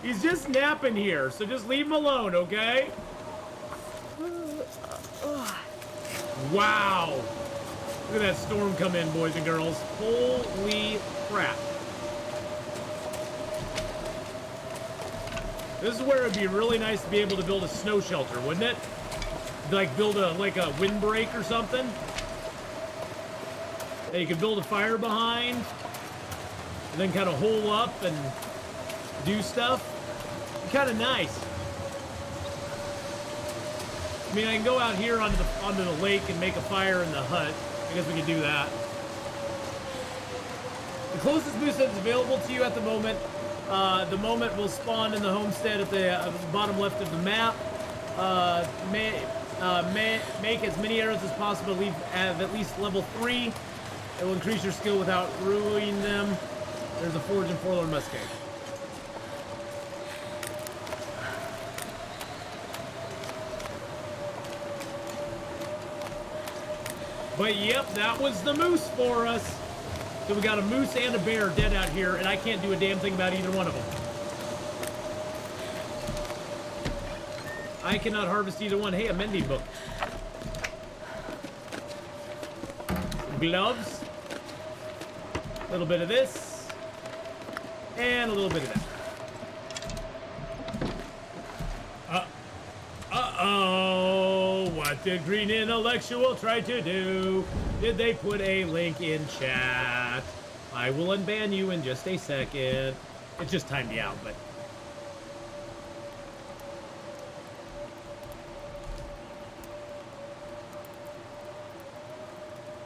He's just napping here, so just leave him alone, okay? Wow. Look at that storm come in, boys and girls. Holy crap. This is where it'd be really nice to be able to build a snow shelter, wouldn't it? Like build a windbreak or something that you could build a fire behind and then kind of hole up and do stuff. Kind of nice. I mean, I can go out here onto the lake and make a fire in the hut. I guess we could do that. The closest moose that's available to you at the moment will spawn in the homestead at the bottom left of the map. Make as many arrows as possible. Have at least level 3. It will increase your skill without ruining them. There's a forge and forlorn muskeg. But yep, that was the moose for us. So we got a moose and a bear dead out here, and I can't do a damn thing about either one of them. I cannot harvest either one. Hey, a mending book. Gloves. A little bit of this. And a little bit of that. Uh-oh. What did Green Intellectual try to do? Did they put a link in chat? I will unban you in just a second. It just timed me out, but...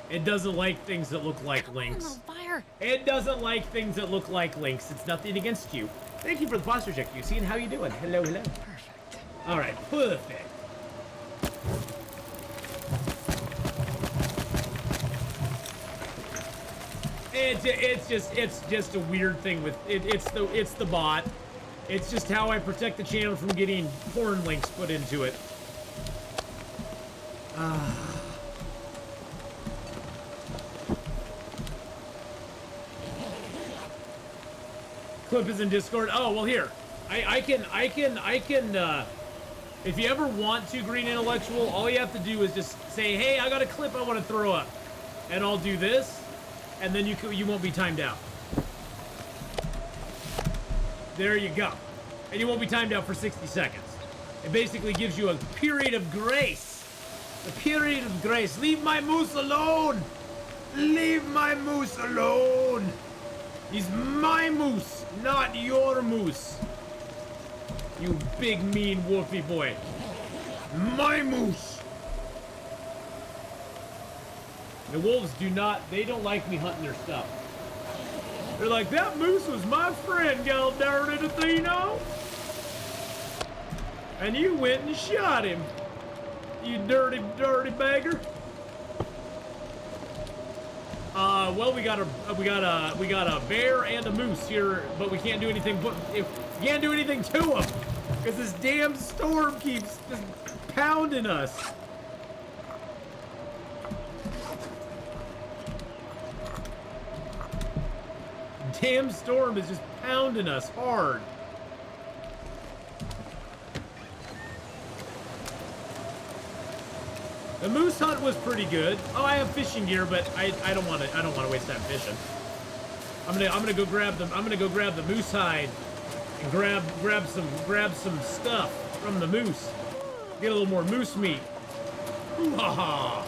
It doesn't like things that look like links. Fire. It doesn't like things that look like links. It's nothing against you. Thank you for the posture check, you see, and how you doing? Hello, hello. Perfect. All right, perfect. It's just a weird thing with it. It's the bot. It's just how I protect the channel from getting porn links put into it. Clip is in Discord. Oh, well, here. I can, if you ever want to, Green Intellectual, all you have to do is just say, hey, I got a clip I want to throw up. And I'll do this, and then you won't be timed out. There you go. And you won't be timed out for 60 seconds. It basically gives you a period of grace. A period of grace. Leave my moose alone! Leave my moose alone! He's my moose, not your moose. You big, mean, wolfy boy. My moose. The wolves they don't like me hunting their stuff. They're like, that moose was my friend, gal darn it, Atheenon. And you went and shot him. You dirty, dirty beggar. well, we got a bear and a moose here, but we can't do anything. But we can't do anything to them because this damn storm keeps just pounding us. Damn storm is just pounding us hard. The moose hunt was pretty good. Oh, I have fishing gear, but I don't want to waste time fishing. I'm gonna go grab the moose hide and grab some stuff from the moose. Get a little more moose meat. Ooh, ha ha.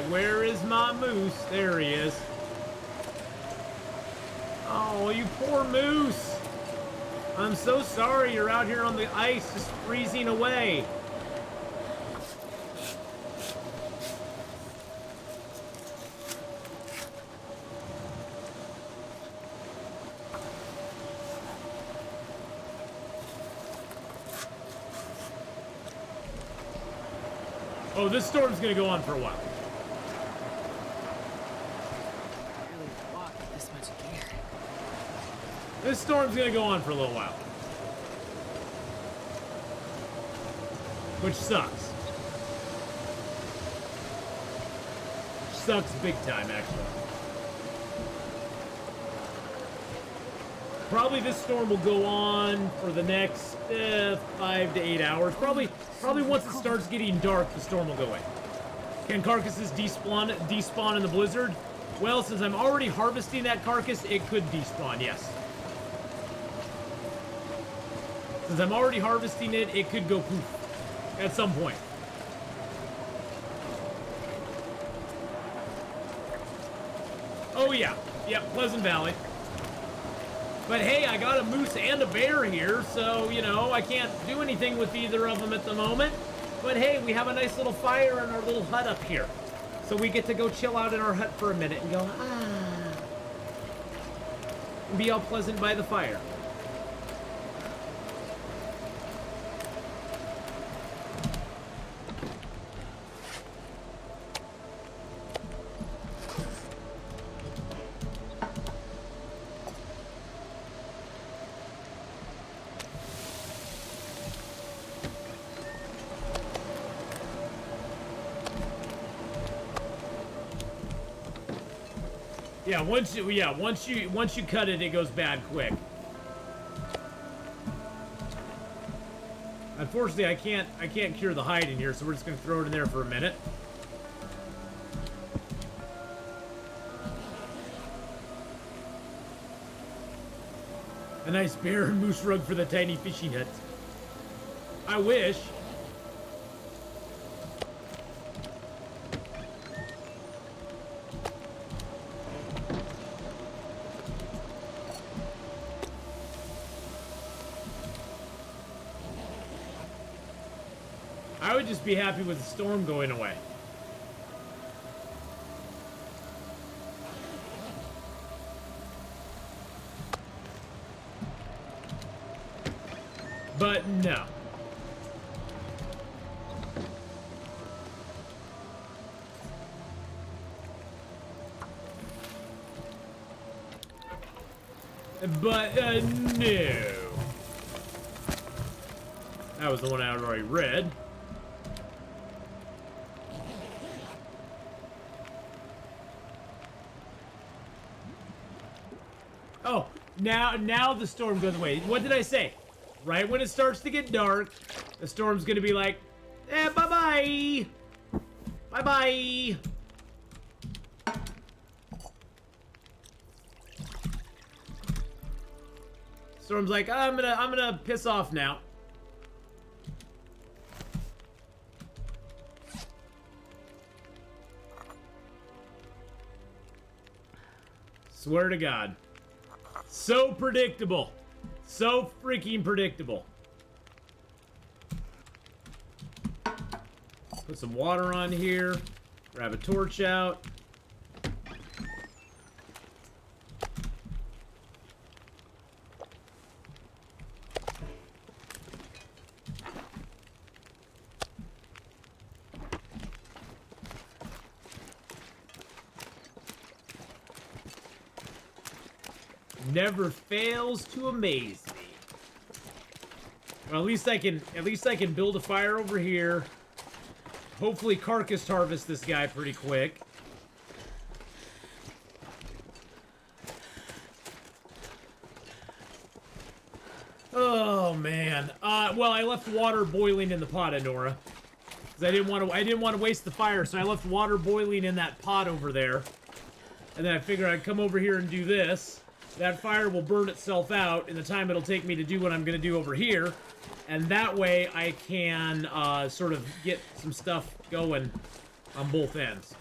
Where is my moose? There he is. Oh, you poor moose. I'm so sorry you're out here on the ice just freezing away. Oh, this storm's gonna go on for a while. This storm's gonna go on for a little while. Which sucks. Sucks big time, actually. Probably this storm will go on for the next 5 to 8 hours. Probably once it starts getting dark, the storm will go away. Can carcasses despawn in the blizzard? Well, since I'm already harvesting that carcass, it could despawn, yes. Since I'm already harvesting it, it could go poof at some point. Oh yeah, Pleasant Valley. But hey, I got a moose and a bear here, so, you know, I can't do anything with either of them at the moment. But hey, we have a nice little fire in our little hut up here. So we get to go chill out in our hut for a minute and go, and be all pleasant by the fire. Yeah, once you cut it, it goes bad quick. Unfortunately, I can't cure the hide in here, so we're just gonna throw it in there for a minute. A nice bear and moose rug for the tiny fishing hut. I wish. I would just be happy with the storm going away. But no. But no. That was the one I had already read. Oh, now the storm goes away. What did I say? Right when it starts to get dark, the storm's gonna be like, bye-bye. Bye-bye. Storm's like, I'm gonna piss off now. Swear to God. So predictable. So freaking predictable. Put some water on here. Grab a torch out. never fails to amaze me. Well, at least I can build a fire over here. Hopefully carcass harvest this guy pretty quick. Oh man. Well, I left water boiling in the pot, Nora. Because I didn't want to waste the fire, so I left water boiling in that pot over there. And then I figured I'd come over here and do this. That fire will burn itself out in the time it'll take me to do what I'm going to do over here. And that way I can sort of get some stuff going on both ends.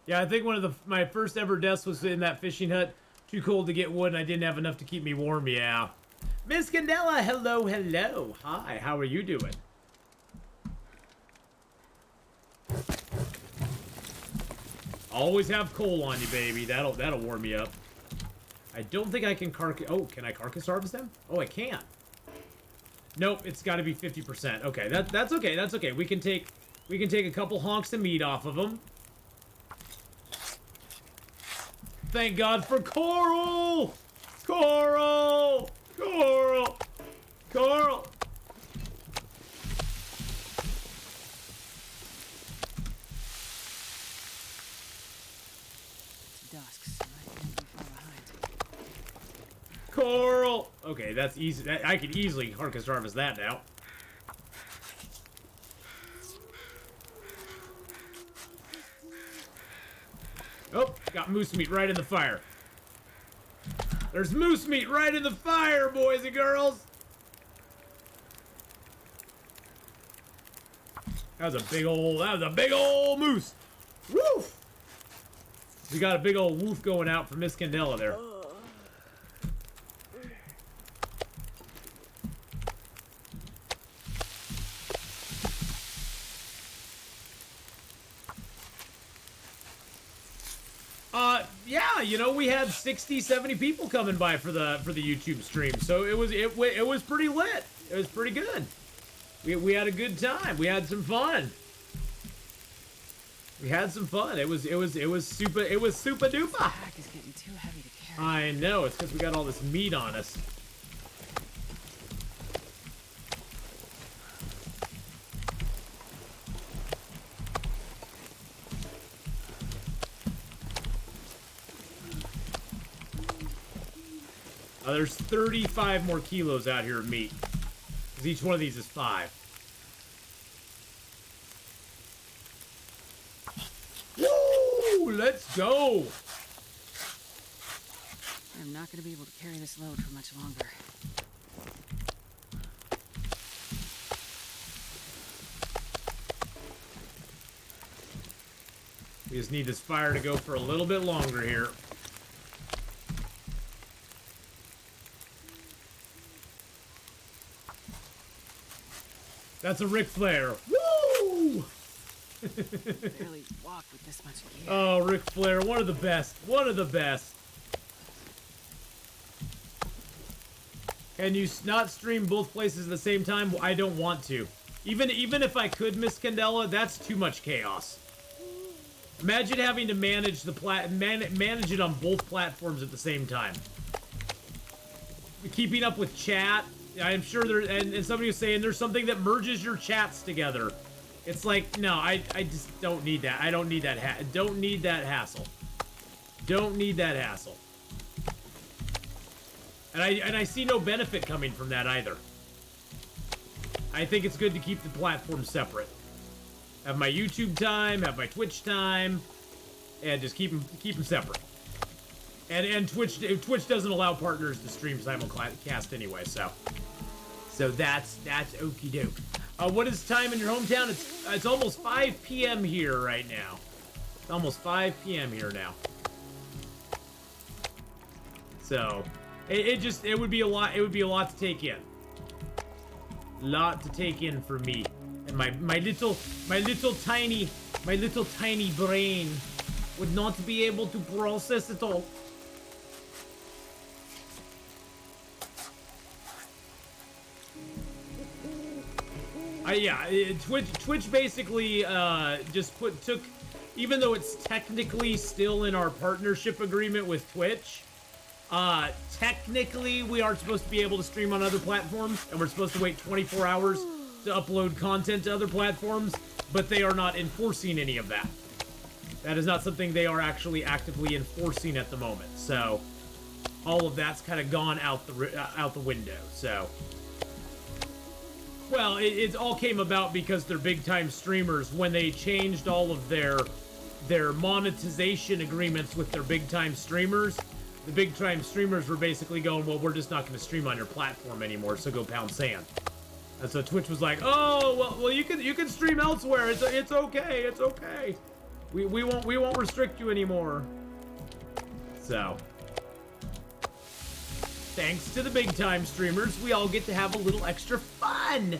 Yeah, I think one of my first ever deaths was in that fishing hut. Too cold to get wood, and I didn't have enough to keep me warm. Yeah. Miss Candela, hello, hello. Hi, how are you doing? Always have coal on you, baby. That'll warm me up. I don't think I can carcass. Oh, can I carcass harvest them? Oh, I can. Nope, it's got to be 50%. Okay, that's okay. That's okay. We can take a couple honks of meat off of them. Thank God for coral! Coral! Coral! Coral! It's dusk, so I can't be far behind. Coral! Okay, that's easy. I can easily carcass harvest that now. Oh, got moose meat right in the fire. There's moose meat right in the fire, boys and girls. That was a big old moose. Woof! We got a big old woof going out for Miss Candela there. Yeah, you know, we had 60, 70 people coming by for the YouTube stream, so it was pretty lit. It was pretty good. We had a good time. We had some fun. We had some fun. It was super duper. Pack is getting too heavy to carry. I know, it's because we got all this meat on us. There's 35 more kilos out here of meat. Because each one of these is 5. Woo! Let's go! I'm not going to be able to carry this load for much longer. We just need this fire to go for a little bit longer here. That's a Ric Flair. Woo! Barely walk with this much gear. Oh, Ric Flair, one of the best. One of the best. Can you not stream both places at the same time? I don't want to. Even if I could, Miss Candela, that's too much chaos. Imagine having to manage manage it on both platforms at the same time. Keeping up with chat. I'm sure there, and somebody was saying there's something that merges your chats together. It's like, no, I just don't need that. I don't need that don't need that hassle. Don't need that hassle. And I see no benefit coming from that either. I think it's good to keep the platforms separate. Have my YouTube time, have my Twitch time, and just keep them separate. And Twitch doesn't allow partners to stream simulcast anyway, so that's okie doke. What is time in your hometown? It's almost 5 p.m. here right now. It's almost 5 p.m. here now. So it would be a lot. It would be a lot to take in. Lot to take in for me and my little tiny brain would not be able to process it all. Yeah, Twitch basically just took, even though it's technically still in our partnership agreement with Twitch, technically we aren't supposed to be able to stream on other platforms, and we're supposed to wait 24 hours to upload content to other platforms, but they are not enforcing any of that. That is not something they are actually actively enforcing at the moment. So all of that's kind of gone out the window. So, well, it all came about because they're big time streamers. When they changed all of their monetization agreements with their big time streamers, the big time streamers were basically going, well, we're just not going to stream on your platform anymore, so go pound sand. And so Twitch was like, oh, well, you can stream elsewhere. It's okay. It's okay. We won't restrict you anymore. So, thanks to the big time streamers, we all get to have a little extra fun.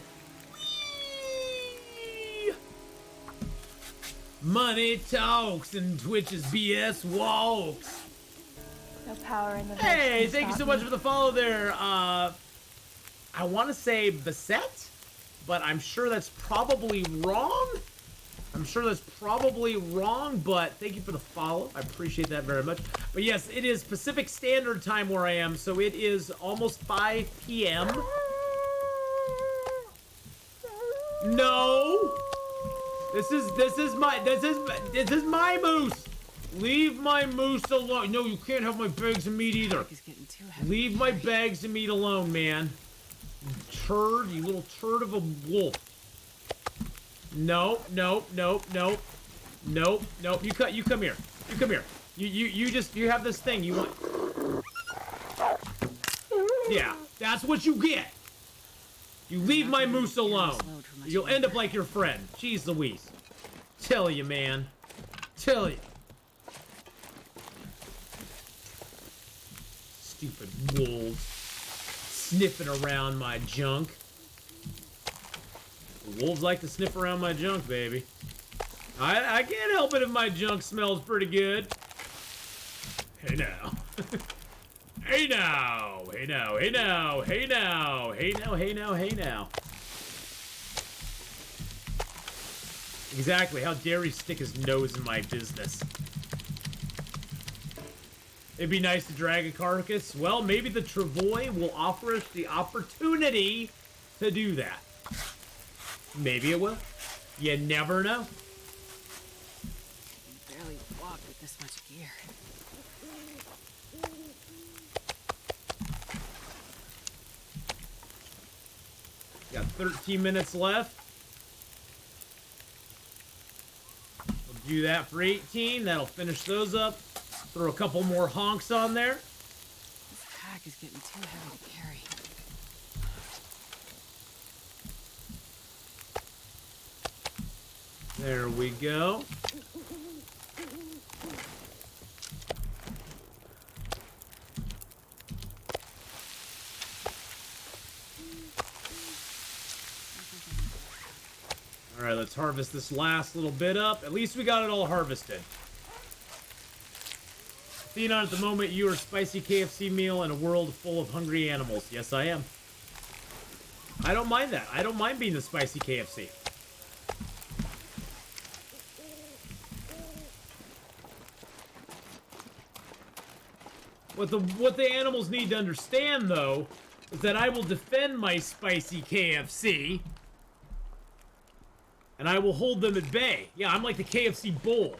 Whee! Money talks and Twitch's BS walks. No power in the Hey, thank you so much for the follow there. I want to say Beset, but I'm sure that's probably wrong. But thank you for the follow. I appreciate that very much. But yes, it is Pacific Standard Time where I am, so it is almost 5 p.m. No! This is my moose! Leave my moose alone. No, you can't have my bags of meat either. Leave my bags of meat alone, man. Turd, you little turd of a wolf. Nope. You come here. You have this thing you want. Yeah, that's what you get. You leave my moose alone. You'll end up like your friend. Jeez Louise. Tell you, man. Tell you. Stupid wolves. Sniffing around my junk. Wolves like to sniff around my junk, baby. I can't help it if my junk smells pretty good. Hey now. Hey now. Hey now. Hey now. Hey now. Hey now. Hey now. Hey now. Exactly. How dare he stick his nose in my business? It'd be nice to drag a carcass. Well, maybe the Travois will offer us the opportunity to do that. Maybe it will. You never know. You barely walk with this much gear. Got 13 minutes left. We'll do that for 18. That'll finish those up. Throw a couple more honks on there. This pack is getting too heavy to carry. There we go. All right, let's harvest this last little bit up. At least we got it all harvested. Atheenon, at the moment, you are a spicy KFC meal in a world full of hungry animals. Yes, I am. I don't mind that. I don't mind being the spicy KFC. What the animals need to understand, though, is that I will defend my spicy KFC, and I will hold them at bay. Yeah, I'm like the KFC bull.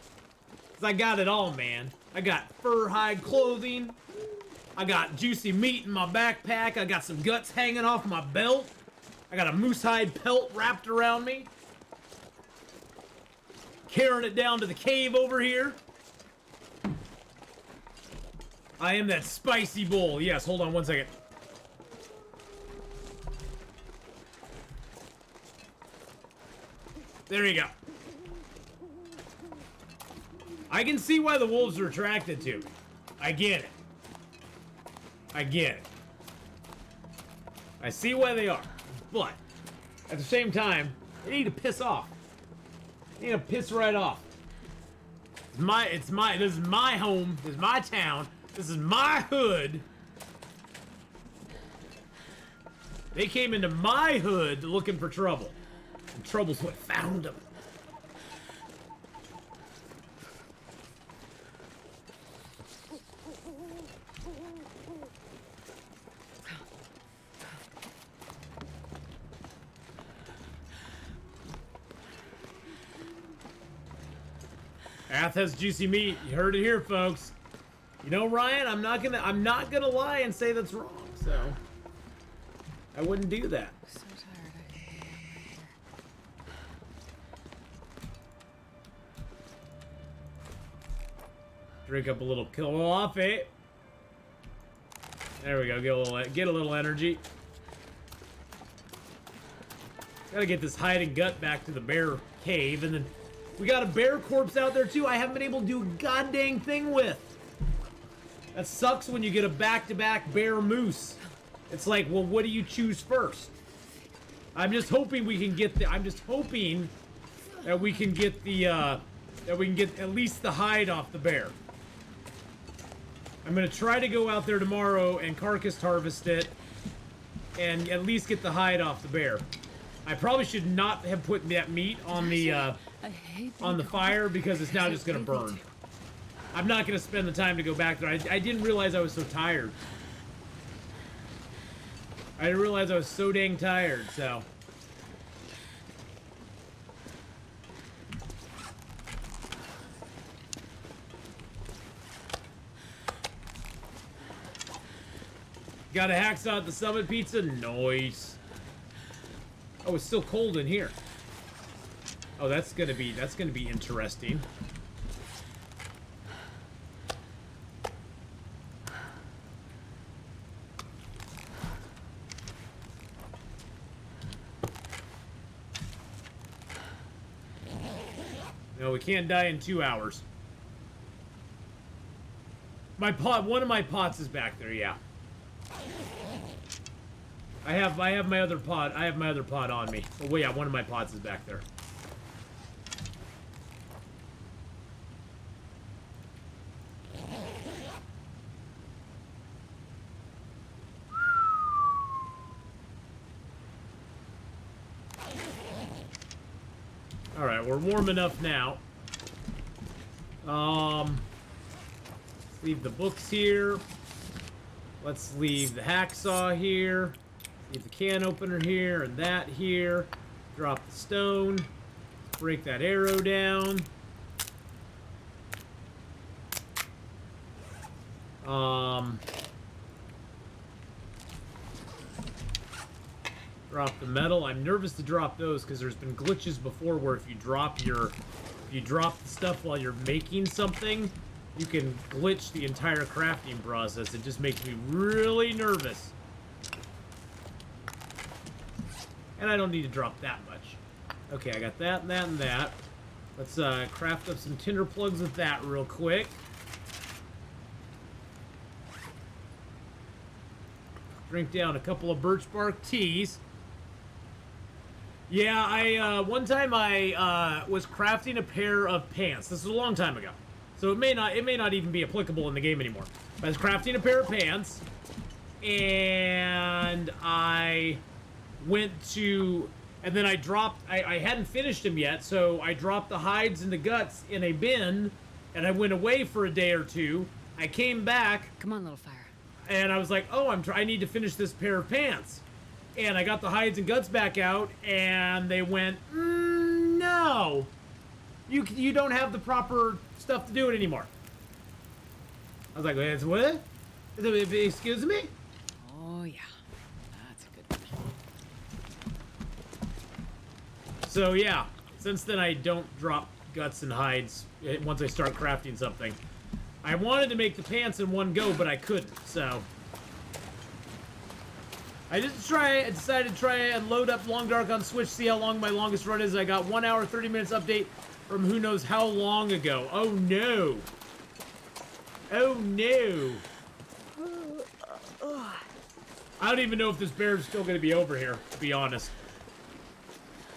'Cause I got it all, man. I got fur hide clothing. I got juicy meat in my backpack. I got some guts hanging off my belt. I got a moose hide pelt wrapped around me. Carrying it down to the cave over here. I am that spicy bull. Yes, hold on one second. There you go. I can see why the wolves are attracted to me. I get it. I get it. I see why they are. But, at the same time, they need to piss off. They need to piss right off. This is my home. This is my town. This is my hood. They came into my hood looking for trouble. trouble's what found him. Ath has juicy meat. You heard it here, folks. You know, Ryan, I'm not gonna lie and say that's wrong. So I wouldn't do that. So tired. I can't get over here. Drink up a little off, eh? There we go. Get a little energy. Gotta get this hide and gut back to the bear cave, and then we got a bear corpse out there too. I haven't been able to do a goddamn thing with. That sucks when you get a back-to-back bear moose. It's like, well, what do you choose first? I'm just hoping we can get the. I'm just hoping that we can get the. That we can get at least the hide off the bear. I'm gonna try to go out there tomorrow and carcass harvest it, and at least get the hide off the bear. I probably should not have put that meat on the fire because it's now just gonna burn. I'm not gonna spend the time to go back there. I didn't realize I was so tired. I didn't realize I was so dang tired, so. Got a hacksaw at the Summit Pizza? Nice. Oh, it's still cold in here. Oh, that's gonna be interesting. No, we can't die in 2 hours. My pot, one of my pots is back there, yeah. I have my other pot. I have my other pot on me. Oh, well, yeah, one of my pots is back there. All right, we're warm enough now. Leave the books here. Let's leave the hacksaw here. Leave the can opener here and that here. Drop the stone. Break that arrow down. Drop the metal. I'm nervous to drop those because there's been glitches before where if you drop the stuff while you're making something, you can glitch the entire crafting process. It just makes me really nervous. And I don't need to drop that much. Okay, I got that and that and that. Let's craft up some tinder plugs with that real quick. Drink down a couple of birch bark teas. Yeah, one time I was crafting a pair of pants. This was a long time ago. So it may not even be applicable in the game anymore. But I was crafting a pair of pants, and I went to, and then I dropped, I hadn't finished them yet, so I dropped the hides and the guts in a bin, and I went away for a day or two. I came back. Come on, little fire. And I was like, oh, I need to finish this pair of pants. And I got the hides and guts back out, and they went, no. You don't have the proper stuff to do it anymore. I was like, wait, what? Excuse me? Oh, yeah. That's a good one. So, yeah. Since then, I don't drop guts and hides once I start crafting something. I wanted to make the pants in one go, but I couldn't, so. I decided to try and load up Long Dark on Switch, see how long my longest run is. I got 1 hour, 30 minutes update from who knows how long ago. Oh no. Oh no. I don't even know if this bear is still going to be over here, to be honest.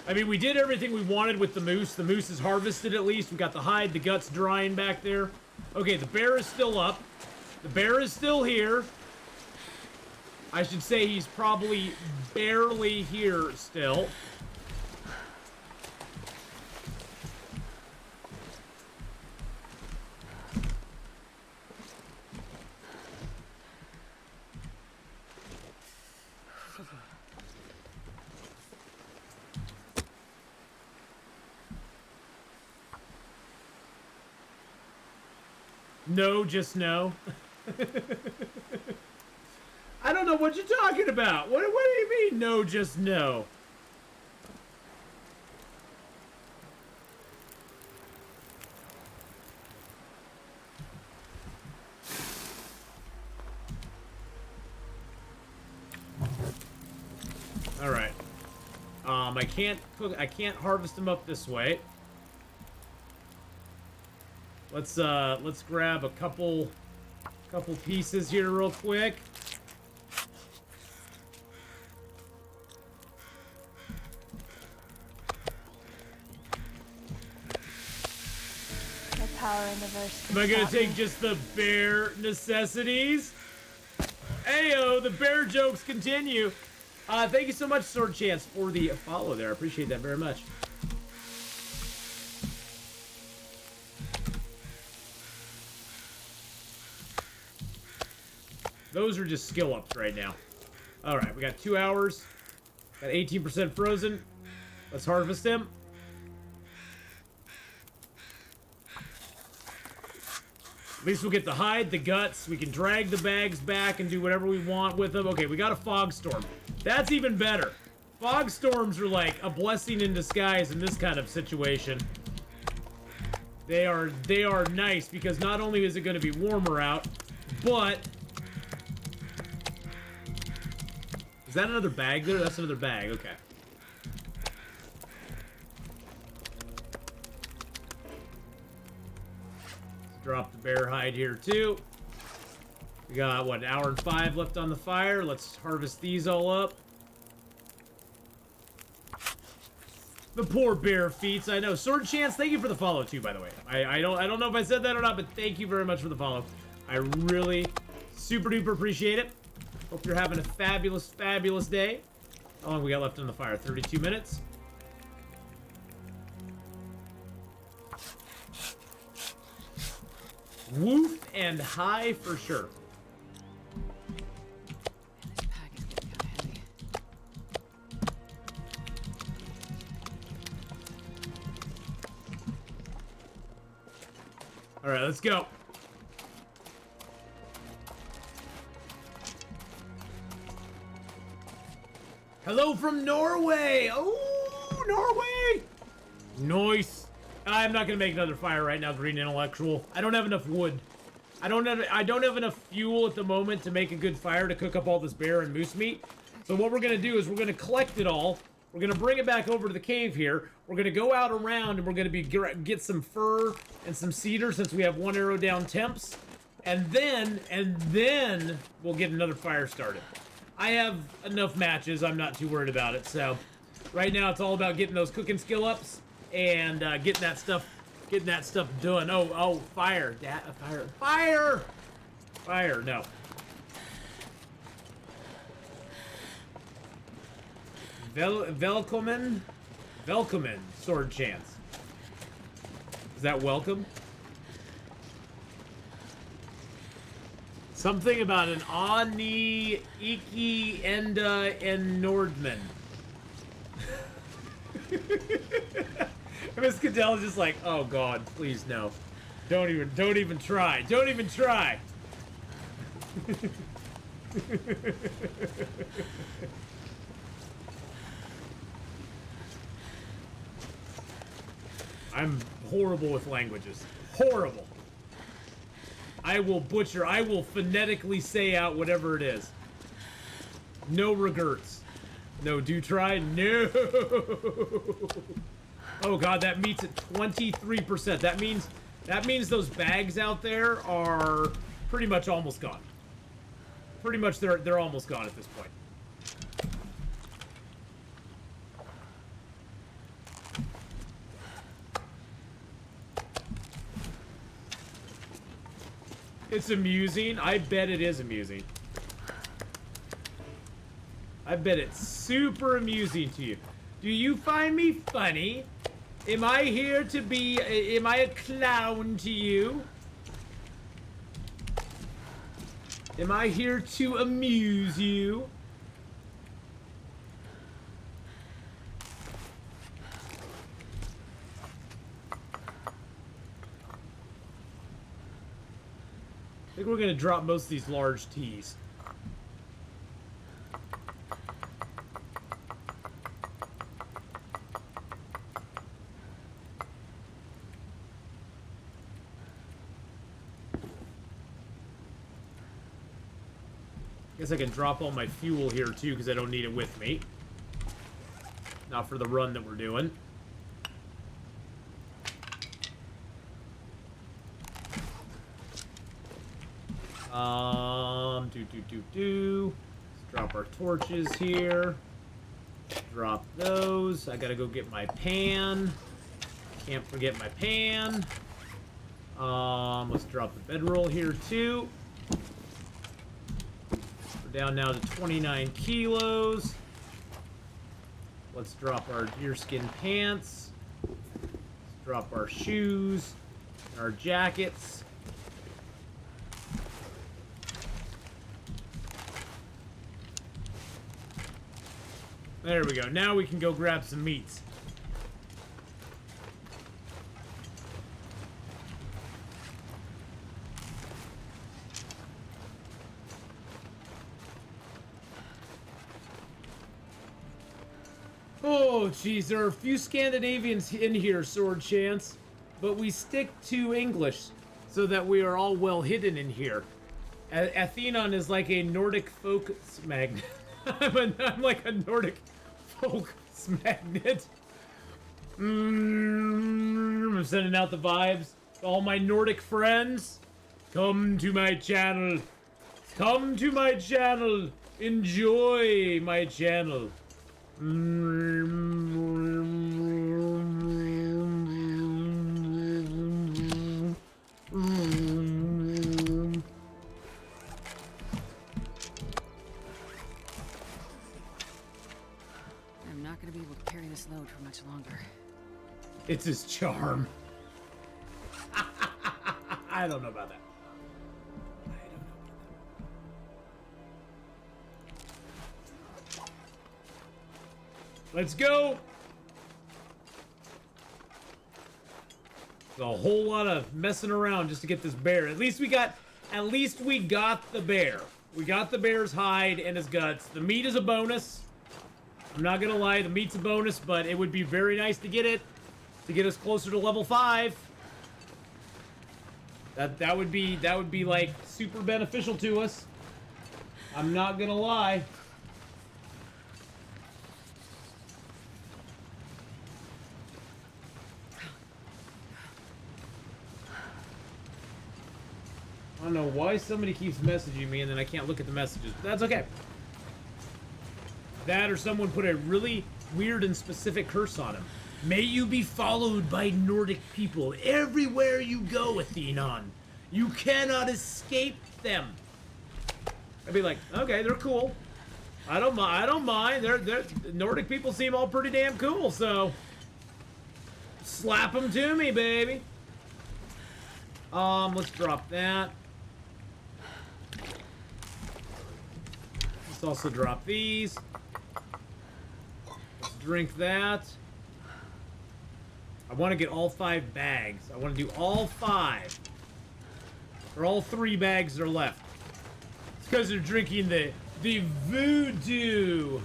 I mean, we did everything we wanted with the moose. The moose is harvested at least. We got the hide, the guts drying back there. Okay, the bear is still up. The bear is still here. I should say he's probably barely here still. No, just no. I don't know what you're talking about. What do you mean, no, just no? All right. I can't harvest them up this way. Let's grab a couple pieces here real quick. No power in the verse. Am I gonna take just the bare necessities? Ayo, the bear jokes continue. Thank you so much, Sword Chance, for the follow there. I appreciate that very much. Those are just skill ups right now. All right, we got 2 hours. Got 18% frozen. Let's harvest them. At least we'll get the hide, the guts. We can drag the bags back and do whatever we want with them. Okay, we got a fog storm. That's even better. Fog storms are like a blessing in disguise in this kind of situation. They are nice because not only is it going to be warmer out, but... Is that another bag there? That's another bag. Okay. Let's drop the bear hide here too. We got, what, 1 hour and 5 left on the fire. Let's harvest these all up. The poor bear feats, I know. Sword Chance, thank you for the follow too, by the way. I don't know if I said that or not, but thank you very much for the follow. I really super duper appreciate it. Hope you're having a fabulous, fabulous day. How long we got left on the fire? 32 minutes. Woof and high for sure. This pack is getting kind of heavy. All right, let's go. Hello from Norway. Oh, Norway. Nice. I'm not gonna make another fire right now, Green Intellectual. I don't have enough wood. I don't have enough fuel at the moment to make a good fire to cook up all this bear and moose meat. So what we're gonna do is we're gonna collect it all. We're gonna bring it back over to the cave here. We're gonna go out around and we're gonna get some fur and some cedar since we have 1 arrow down temps, and then we'll get another fire started. I have enough matches. I'm not too worried about it. So right now it's all about getting those cooking skill ups and getting that stuff done. Oh, fire! Fire! No. Velkommen, Sword Chance. Is that welcome? Something about an Ani, Iki, Enda, and Nordman. Miss Cadell is just like, oh god, please no. Don't even try. Don't even try. I'm horrible with languages. Horrible. I will phonetically say out whatever it is. No regrets. No, do try. No. Oh god, that meat's at 23%. That means those bags out there are pretty much almost gone. Pretty much they're almost gone at this point. It's amusing. I bet it is amusing. I bet it's super amusing to you. Do you find me funny? Am I here to be... Am I a clown to you? Am I here to amuse you? think we're gonna drop most of these large teas. Guess I can drop all my fuel here too, because I don't need it with me. Not for the run that we're doing. Let's drop our torches here. Drop those. I gotta go get my pan. Can't forget my pan. Let's drop the bedroll here too. We're down now to 29 kilos. Let's drop our deerskin pants. Let's drop our shoes, our jackets. There we go. Now we can go grab some meats. Oh, geez, there are a few Scandinavians in here, Sword Chance, but we stick to English so that we are all well hidden in here. Atheenon is like a Nordic folk magnet. I'm like a Nordic folk magnet. I'm sending out the vibes to all my Nordic friends. Come to my channel. Come to my channel. Enjoy my channel. I'm not gonna be able to carry this load for much longer. It's his charm. I don't know about that. Let's go. There's a whole lot of messing around just to get this bear. At least we got the bear. We got the bear's hide and his guts. The meat is a bonus. I'm not gonna lie, the meat's a bonus, but it would be very nice to get it to get us closer to level 5. That would be like super beneficial to us. I'm not gonna lie. I don't know why somebody keeps messaging me and then I can't look at the messages, but that's okay. That or someone put a really weird and specific curse on him. May you be followed by Nordic people everywhere you go, Atheenon. You cannot escape them. I'd be like, okay, they're cool. I don't mind. They're Nordic people seem all pretty damn cool, so slap them to me, baby. Let's drop that. Let's also drop these. Let's drink that. I want to get all 5 bags. I want to do all 5. Or all 3 bags are left. It's because they're drinking the voodoo.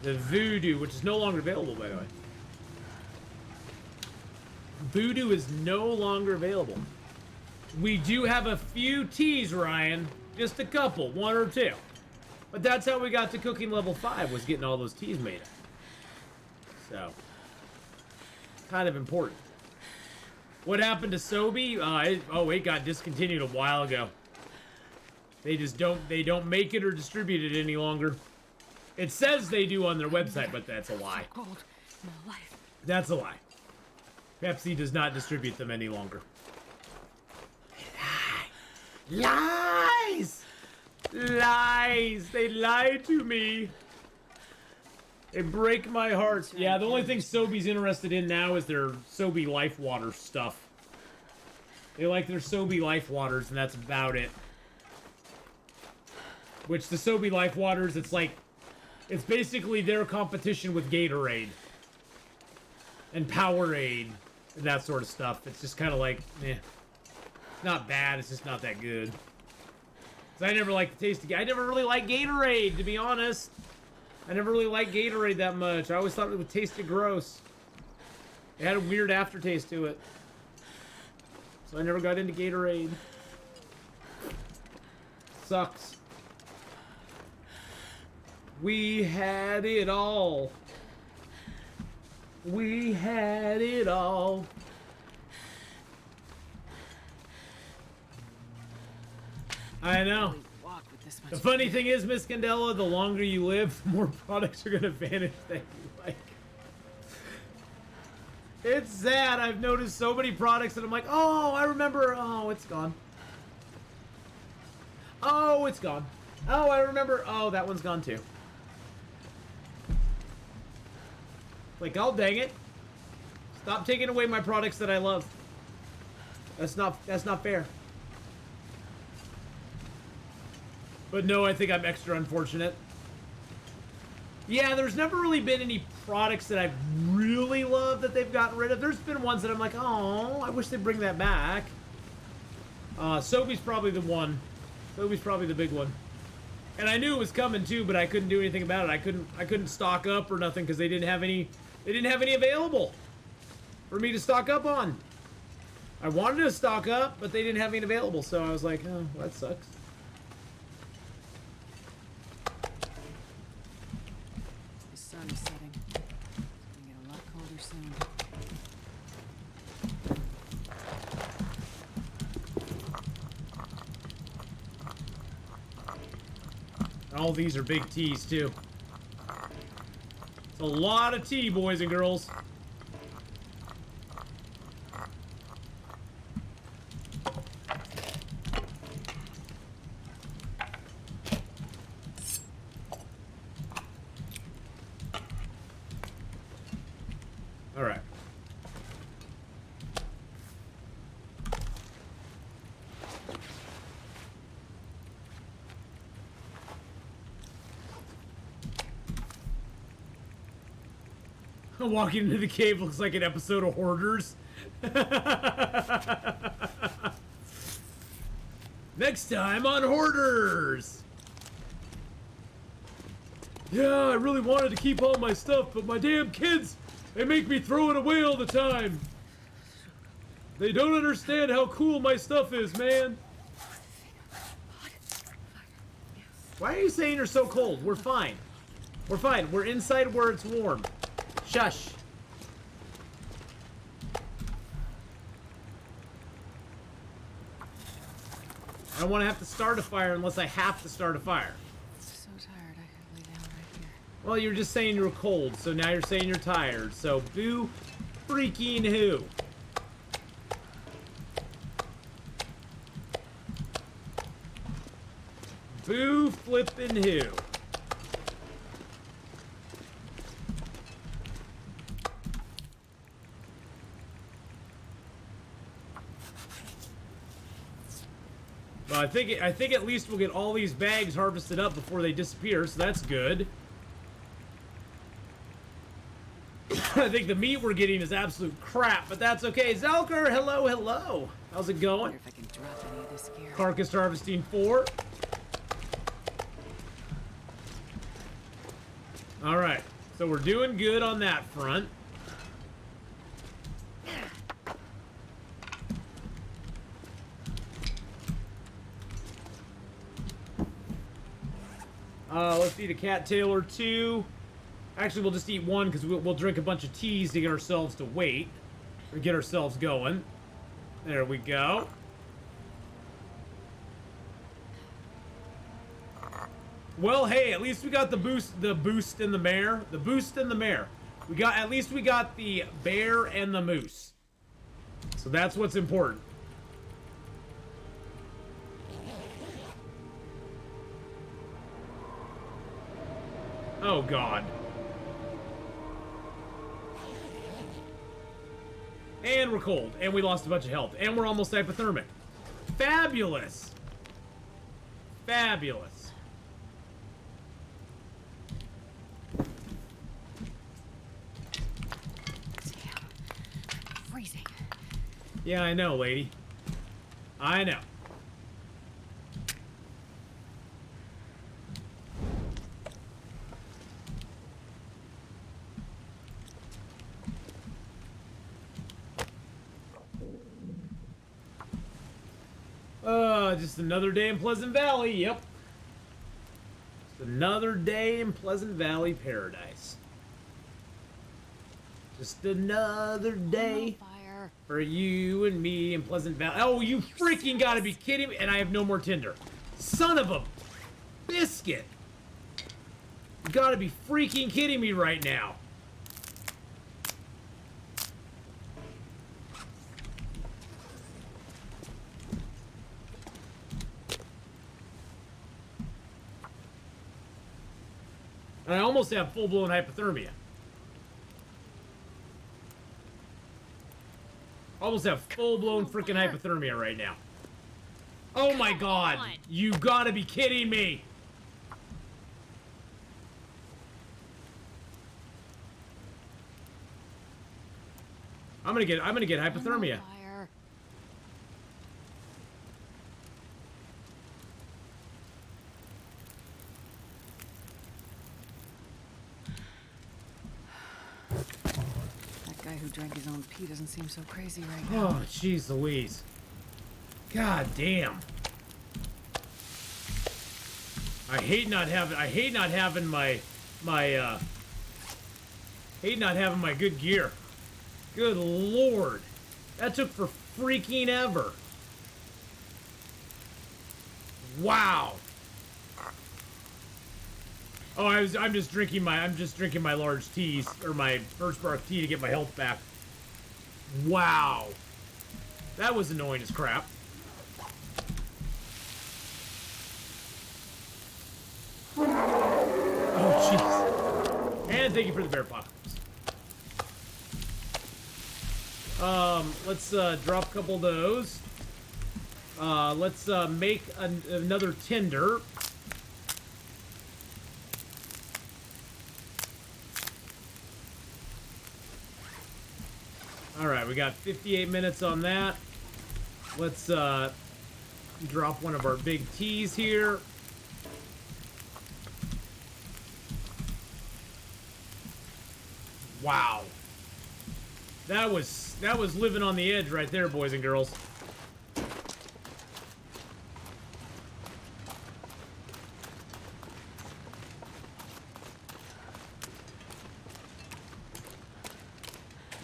The voodoo, which is no longer available, by the way. Voodoo is no longer available. We do have a few teas, Ryan. Just a couple, 1 or 2. But that's how we got to cooking level 5, was getting all those teas made up. So, kind of important. What happened to Sobe? It got discontinued a while ago. They just don't make it or distribute it any longer. It says they do on their website, but that's a lie. Cold in my life. That's a lie. Pepsi does not distribute them any longer. They lie. Lies! Lies! They lie to me. They break my heart. Yeah, the only thing Sobe's interested in now is their Sobe Life Water stuff. They like their Sobe Life Waters, and that's about it. Which the Sobe Life Waters, it's basically their competition with Gatorade. And Powerade. And that sort of stuff. It's just kind of like, eh. not bad, it's just not that good. 'Cause I never liked the taste of I never really liked Gatorade, to be honest. I never really liked Gatorade that much. I always thought it would taste gross. It had a weird aftertaste to it. So I never got into Gatorade. Sucks. We had it all. We had it all. I know. Walk with this much The funny thing is, Miss Candela, the longer you live, the more products are gonna vanish that you like. It's sad. I've noticed so many products that I'm like, oh, I remember. Oh, it's gone. Oh, it's gone. Oh, I remember. Oh, that one's gone too. Like, oh, dang it. Stop taking away my products that I love. That's not fair. But no, I think I'm extra unfortunate. Yeah, there's never really been any products that I've really loved that they've gotten rid of. There's been ones that I'm like, oh, I wish they'd bring that back. Sobe's probably the one. Sobe's probably the big one. And I knew it was coming too, but I couldn't do anything about it. I couldn't stock up or nothing because they didn't have any available for me to stock up on. I wanted to stock up, but they didn't have any available, so I was like, oh, that sucks. The sun is setting. It's gonna get a lot colder soon. All these are big teas too. It's a lot of tea, boys and girls. All right. Walking into the cave looks like an episode of Hoarders. Next time on Hoarders! Yeah, I really wanted to keep all my stuff, but my damn kids, they make me throw it away all the time. They don't understand how cool my stuff is, man. Why are you saying you're so cold? We're fine. We're fine. We're inside where it's warm. Shush. I don't want to have to start a fire unless I have to start a fire. I'm so tired, I could lay down right here. Well, you were just saying you were cold, so now you're saying you're tired. So boo freaking who? Boo flippin' who? Well, I think at least we'll get all these bags harvested up before they disappear, so that's good. I think the meat we're getting is absolute crap, but that's okay. Zelker, hello, hello. How's it I going? wonder if I can drop any of this gear. Carcass harvesting 4. All right, so we're doing good on that front. Let's eat a cattail or 2. Actually, we'll just eat 1 because we'll drink a bunch of teas to get ourselves to weight. Or get ourselves going. There we go. Well, hey, at least we got the boost and the mare. The boost and the mare. At least we got the bear and the moose. So that's what's important. Oh, God. And we're cold. And we lost a bunch of health. And we're almost hypothermic. Fabulous. Fabulous. Damn. Freezing. Yeah, I know, lady. I know. Just another day in Pleasant Valley. Yep. Just another day in Pleasant Valley paradise. Just another day Fire. for you and me in Pleasant Valley. Oh, you freaking gotta be kidding me. And I have no more tinder. Son of a biscuit. You gotta be freaking kidding me right now. And I almost have full-blown hypothermia. Almost have full-blown freaking hypothermia right now. Oh my god. You gotta be kidding me. I'm gonna get hypothermia. Fire. That guy who drank his own pee doesn't seem so crazy right now. Oh, jeez Louise. God damn. I hate not having my good gear. Good lord. That took for freaking ever. Wow. Oh, I'm just drinking my large teas or my first bark tea to get my health back. Wow. That was annoying as crap. Oh jeez. And thank you for the bear pockets. Let's drop a couple of those. Let's make another tinder. Alright, we got 58 minutes on that. Let's drop one of our big teas here. Wow. That was living on the edge right there, boys and girls.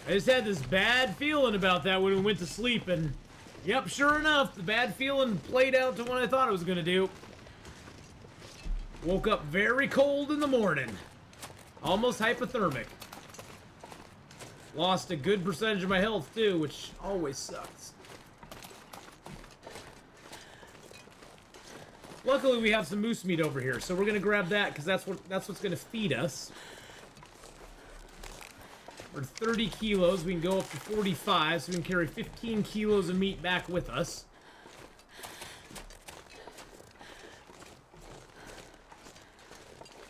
I just had this bad feeling about that when we went to sleep, and yep, sure enough, the bad feeling played out to what I thought it was gonna do. Woke up very cold in the morning. Almost hypothermic. Lost a good percentage of my health too, which always sucks. Luckily, we have some moose meat over here, so we're gonna grab that because that's what's gonna feed us. We're 30 kilos. We can go up to 45, so we can carry 15 kilos of meat back with us.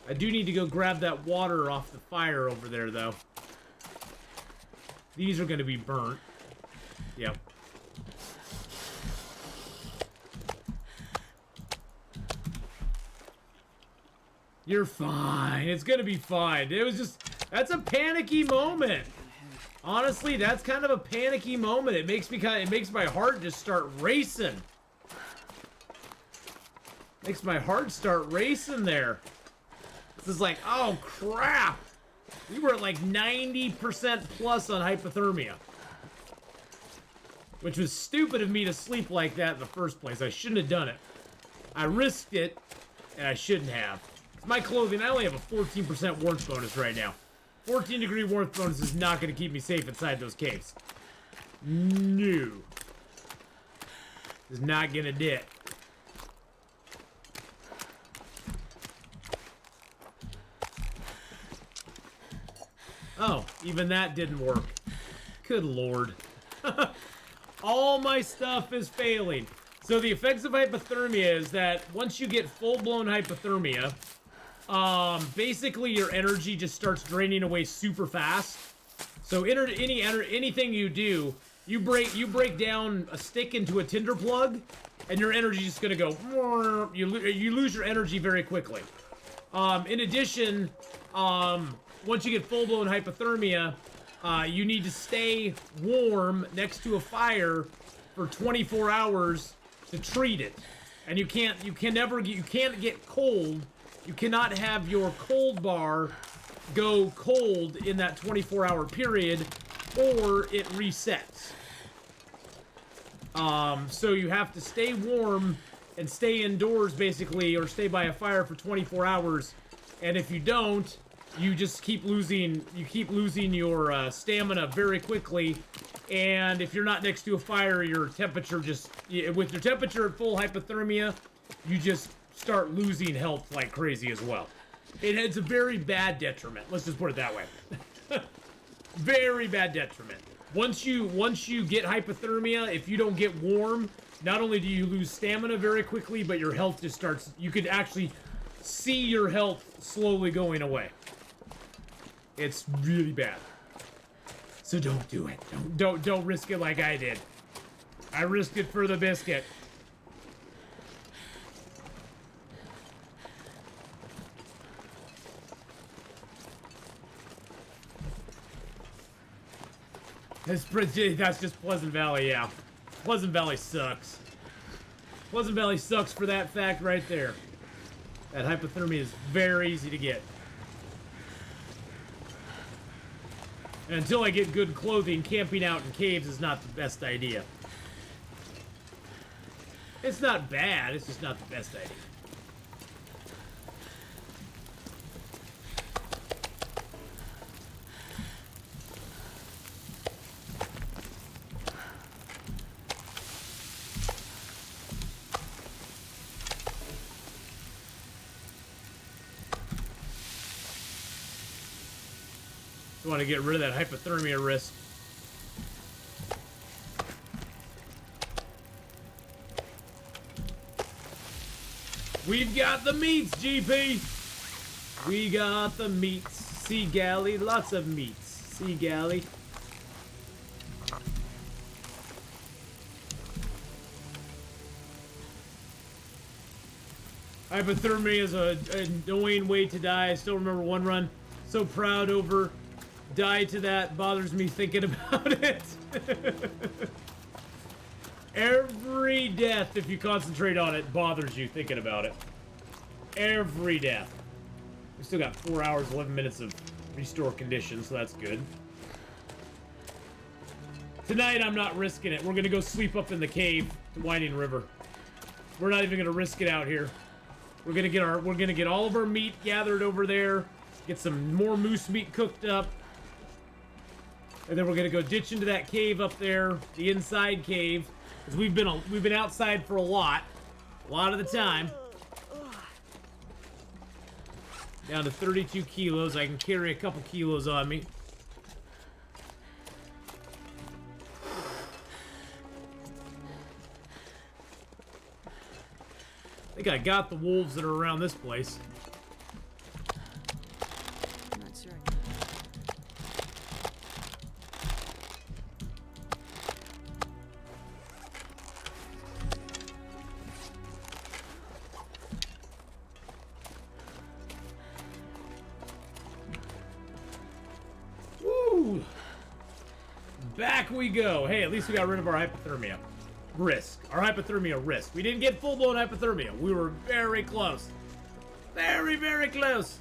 I do need to go grab that water off the fire over there, though. These are going to be burnt. Yep. You're fine. It's going to be fine. It was just... That's a panicky moment. Honestly, that's kind of a panicky moment. It makes my heart just start racing. Makes my heart start racing there. This is like, oh crap. We were at like 90% plus on hypothermia. Which was stupid of me to sleep like that in the first place. I shouldn't have done it. I risked it, and I shouldn't have. My clothing, I only have a 14% warmth bonus right now. 14-degree warmth bonus is not going to keep me safe inside those caves. No. It's not going to do it. Oh, even that didn't work. Good lord. All my stuff is failing. So the effects of hypothermia is that once you get full-blown hypothermia, basically your energy just starts draining away super fast. So anything you do You break down a stick into a tinder plug, and your energy is gonna go. You lose your energy very quickly. In addition, once you get full-blown hypothermia, you need to stay warm next to a fire for 24 hours to treat it. And you can't get cold. You cannot have your cold bar go cold in that 24-hour period, or it resets. So you have to stay warm and stay indoors, basically, or stay by a fire for 24 hours. And if you don't, you just keep losing your stamina very quickly. And if you're not next to a fire, your temperature with your temperature at full hypothermia, you just start losing health like crazy as well. It's a very bad detriment. Let's just put it that way. Very bad detriment. Once you get hypothermia, if you don't get warm, not only do you lose stamina very quickly, but your health just starts. You could actually see your health slowly going away. It's really bad. So don't do it. Don't risk it like I did. I risked it for the biscuit. That's just Pleasant Valley, yeah. Pleasant Valley sucks. Pleasant Valley sucks for that fact right there. That hypothermia is very easy to get. And until I get good clothing, camping out in caves is not the best idea. It's not bad, it's just not the best idea. You want to get rid of that hypothermia risk. We've got the meats, GP! We got the meats. Sea galley, lots of meats. Sea galley. Hypothermia is an annoying way to die. I still remember one run. So proud over. Die to that. Bothers me thinking about it. Every death, if you concentrate on it, bothers you thinking about it. Every death. We still got 4 hours, 11 minutes of restore condition, so that's good. Tonight, I'm not risking it. We're gonna go sleep up in the cave, the Winding River. We're not even gonna risk it out here. We're gonna get all of our meat gathered over there. Get some more moose meat cooked up. And then we're gonna go ditch into that cave up there, the inside cave, because we've been outside for a lot of the time. Down to 32 kilos. I can carry a couple kilos on me. I think I got the wolves that are around this place. Not sure. Woo! Back we go. Hey, at least we got rid of our hypothermia risk. Our hypothermia risk. We didn't get full-blown hypothermia. We were very close. Very, very close.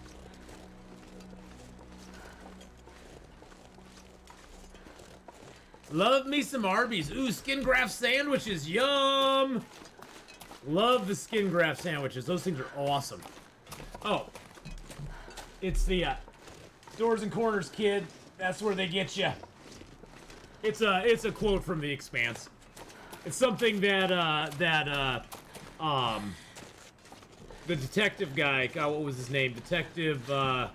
Love me some Arby's. Ooh, skin graft sandwiches. Yum. Love the skin graft sandwiches. Those things are awesome. Oh. It's the Doors and Corners, kid. That's where they get you. It's a quote from The Expanse. It's something that the detective guy, God, what was his name? Detective, can't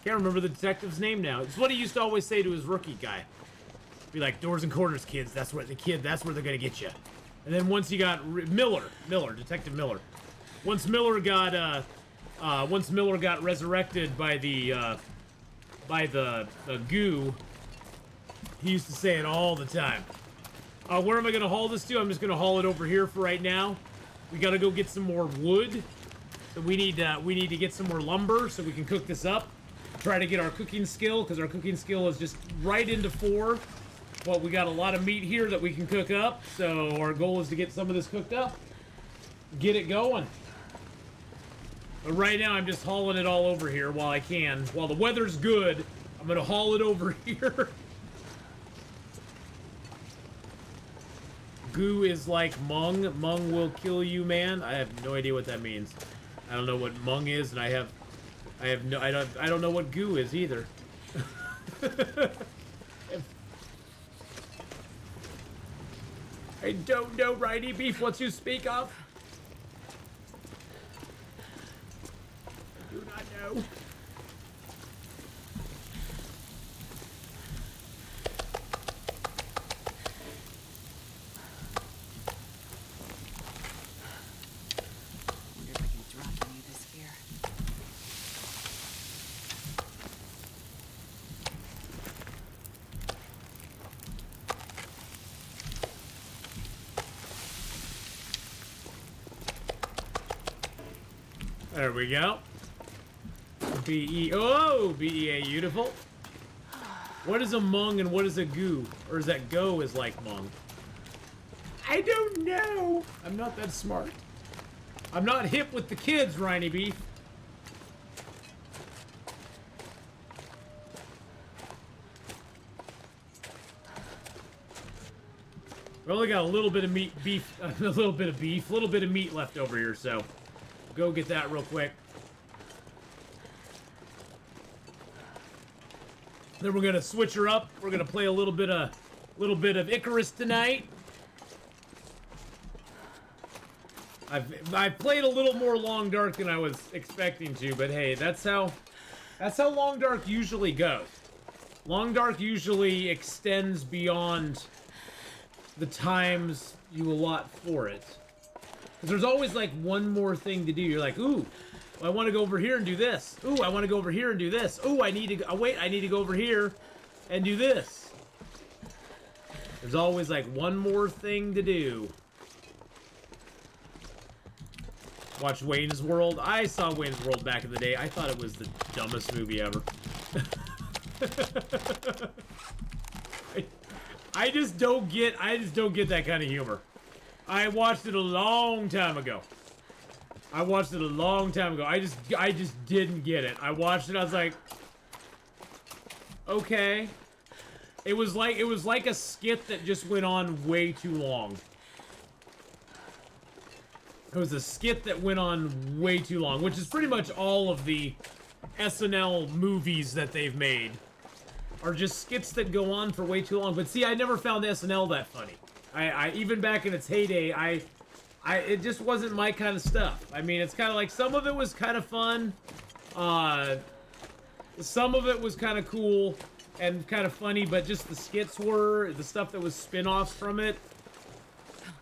remember the detective's name now. It's what he used to always say to his rookie guy. Be like, Doors and Corners, kids. That's where they're gonna get you. And then once he got Miller, Detective Miller. Once Miller got resurrected by the goo, He used to say it all the time. Where am I gonna haul this to? I'm just gonna haul it over here for right now. We gotta go get some more wood. So we need to get some more lumber so we can cook this up. Try to get our cooking skill, because our cooking skill is just right into 4. But we got a lot of meat here that we can cook up. So our goal is to get some of this cooked up. Get it going. But right now I'm just hauling it all over here while I can. While the weather's good, I'm gonna haul it over here. Goo is like mung. Mung will kill you, man. I have no idea what that means. I don't know what mung is, and I don't know what goo is either. I don't know, Righty Beef, what you speak of. I do not know. Wonder if I can drop any of this gear. There we go. B-E-A, beautiful. What is a mung and what is a goo? Or is that go is like mung? I don't know. I'm not that smart. I'm not hip with the kids, Riney Beef. We only got a little bit of meat left over here, so go get that real quick. Then we're gonna switch her up. We're gonna play a little bit of Icarus tonight. I've played a little more Long Dark than I was expecting to, but hey, that's how Long Dark usually goes. Long Dark usually extends beyond the times you allot for it. Because there's always like one more thing to do. You're like, ooh, I want to go over here and do this. Ooh, I want to go over here and do this. Ooh, I need to wait, I need to go over here and do this. There's always like one more thing to do. Watch Wayne's World. I saw Wayne's World back in the day. I thought it was the dumbest movie ever. I just don't get that kind of humor. I watched it a long time ago. I just didn't get it. I watched it, I was like, okay. It was like a skit that just went on way too long. It was a skit that went on way too long, which is pretty much all of the SNL movies that they've made are just skits that go on for way too long. But see, I never found SNL that funny. I even back in its heyday, it just wasn't my kind of stuff. I mean, it's kind of like some of it was kind of fun. Some of it was kind of cool and kind of funny, but just the skits were, the stuff that was spin-offs from it,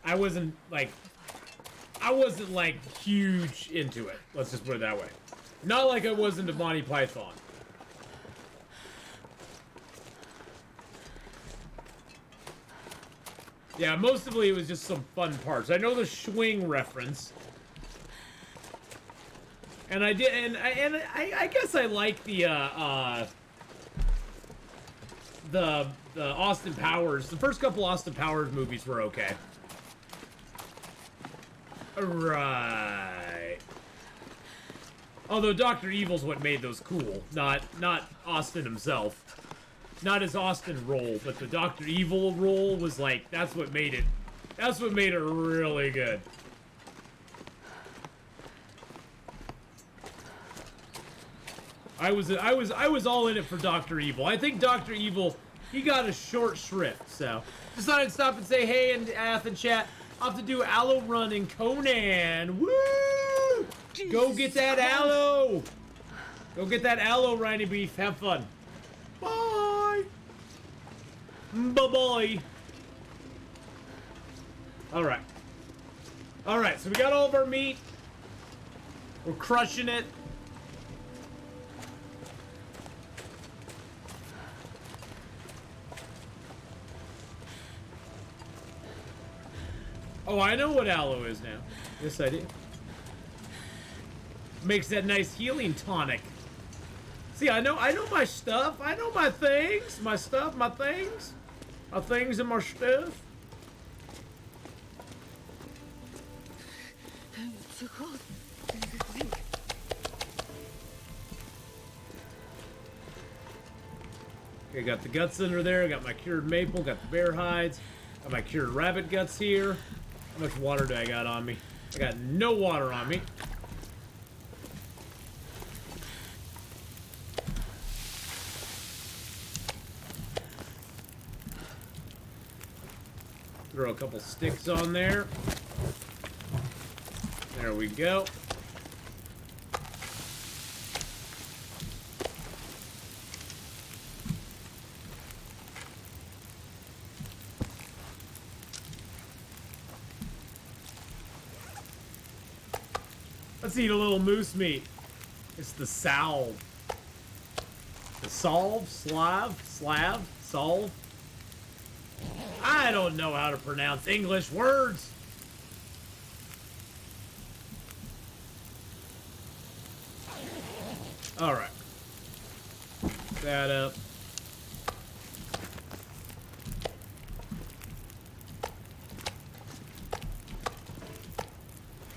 I wasn't like huge into it. Let's just put it that way. Not like I was into Monty Python. Yeah, mostly it was just some fun parts. I know the Schwing reference. And I guess I like the Austin Powers. The first couple Austin Powers movies were okay. Right. Although Dr. Evil's what made those cool, not Austin himself. Not his Austin role, but the Dr. Evil role was like, that's what made it really good. I was all in it for Dr. Evil. I think Dr. Evil, he got a short shrift, so decided to stop and say hey and Atheen chat. I'll have to do Aloe Run in Conan. Woo! Go get that aloe! Go get that aloe, Riney Beef. Have fun. Bye! Bye-bye! Alright. Alright, so we got all of our meat. We're crushing it. Oh, I know what aloe is now. Yes, I do. Makes that nice healing tonic. See, I know my stuff. I know my things. My stuff, my things. My things and my stuff. It's too cold. Okay, got the guts under there. Got my cured maple. Got the bear hides. Got my cured rabbit guts here. How much water do I got on me? I got no water on me. Throw a couple sticks on there. There we go. Let's eat a little moose meat. It's the salve. The solve? Solve? I don't know how to pronounce English words. All right. That up.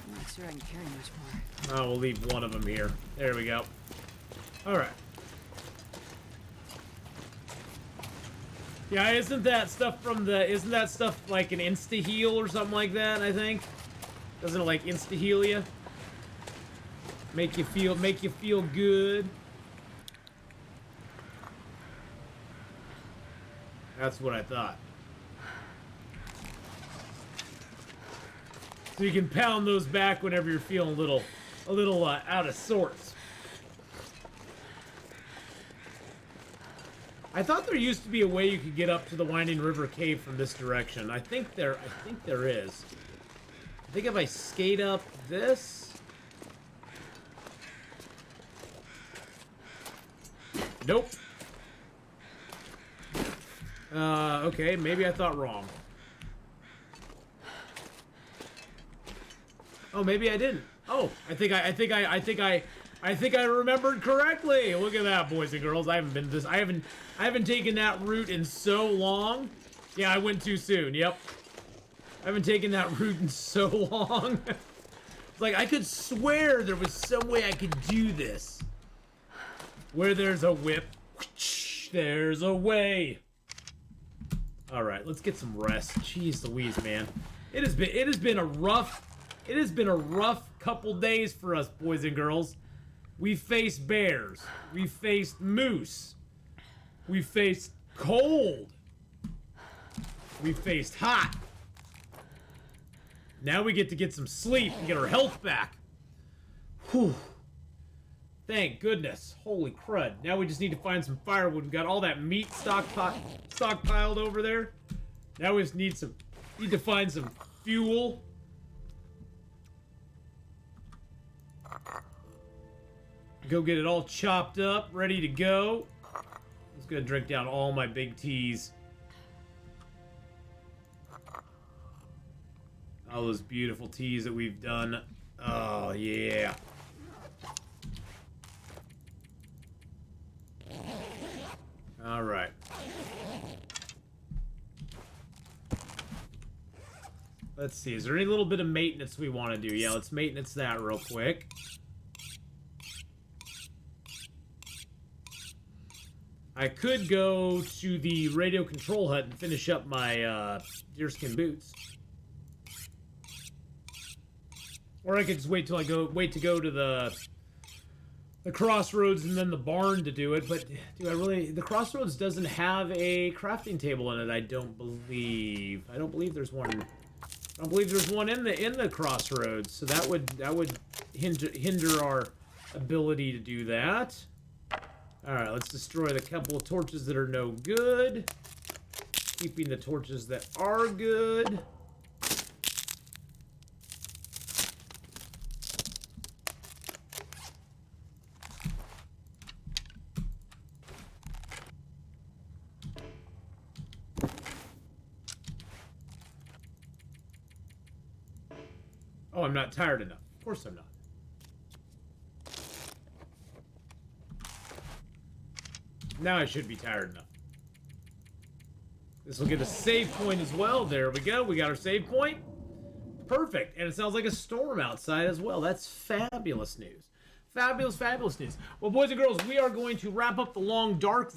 I'm not sure I can carry much more. Oh, we'll leave one of them here. There we go. All right. Yeah, isn't that stuff like an insta-heal or something like that, I think? Doesn't it like insta-heal you? Make you feel good. That's what I thought. So you can pound those back whenever you're feeling a little out of sorts. I thought there used to be a way you could get up to the Winding River Cave from this direction. I think there is. I think if I skate up this. Nope. Okay, maybe I thought wrong. Oh, maybe I didn't. Oh, I think I remembered correctly. Look at that, boys and girls. I haven't taken that route in so long. Yeah, I went too soon. Yep. I haven't taken that route in so long. It's like I could swear there was some way I could do this. Where there's a whip, there's a way. All right, let's get some rest. Jeez Louise, man. It has been a rough couple days for us, boys and girls. We faced bears. We faced moose. We faced cold. We faced hot. Now we get some sleep and get our health back. Whew. Thank goodness. Holy crud. Now we just need to find some firewood. We've got all that meat stockpiled over there. Now we just need to find some fuel. Go get it all chopped up, ready to go. Let's go drink down all my big teas. All those beautiful teas that we've done. Oh, yeah. All right. Let's see. Is there any little bit of maintenance we want to do? Yeah, let's maintenance that real quick. I could go to the radio control hut and finish up my deerskin boots. Or I could just wait to go to the crossroads and then the barn to do it. But do the crossroads doesn't have a crafting table in it, I don't believe. I don't believe there's one. I don't believe there's one in the crossroads. So that would hinder our ability to do that. Alright, let's destroy the couple of torches that are no good. Keeping the torches that are good. Oh, I'm not tired enough. Of course I'm not. Now I should be tired enough. This will get a save point as well. There we go. We got our save point. Perfect. And it sounds like a storm outside as well. That's fabulous news. Fabulous, fabulous news. Well, boys and girls, we are going to wrap up the long dark there.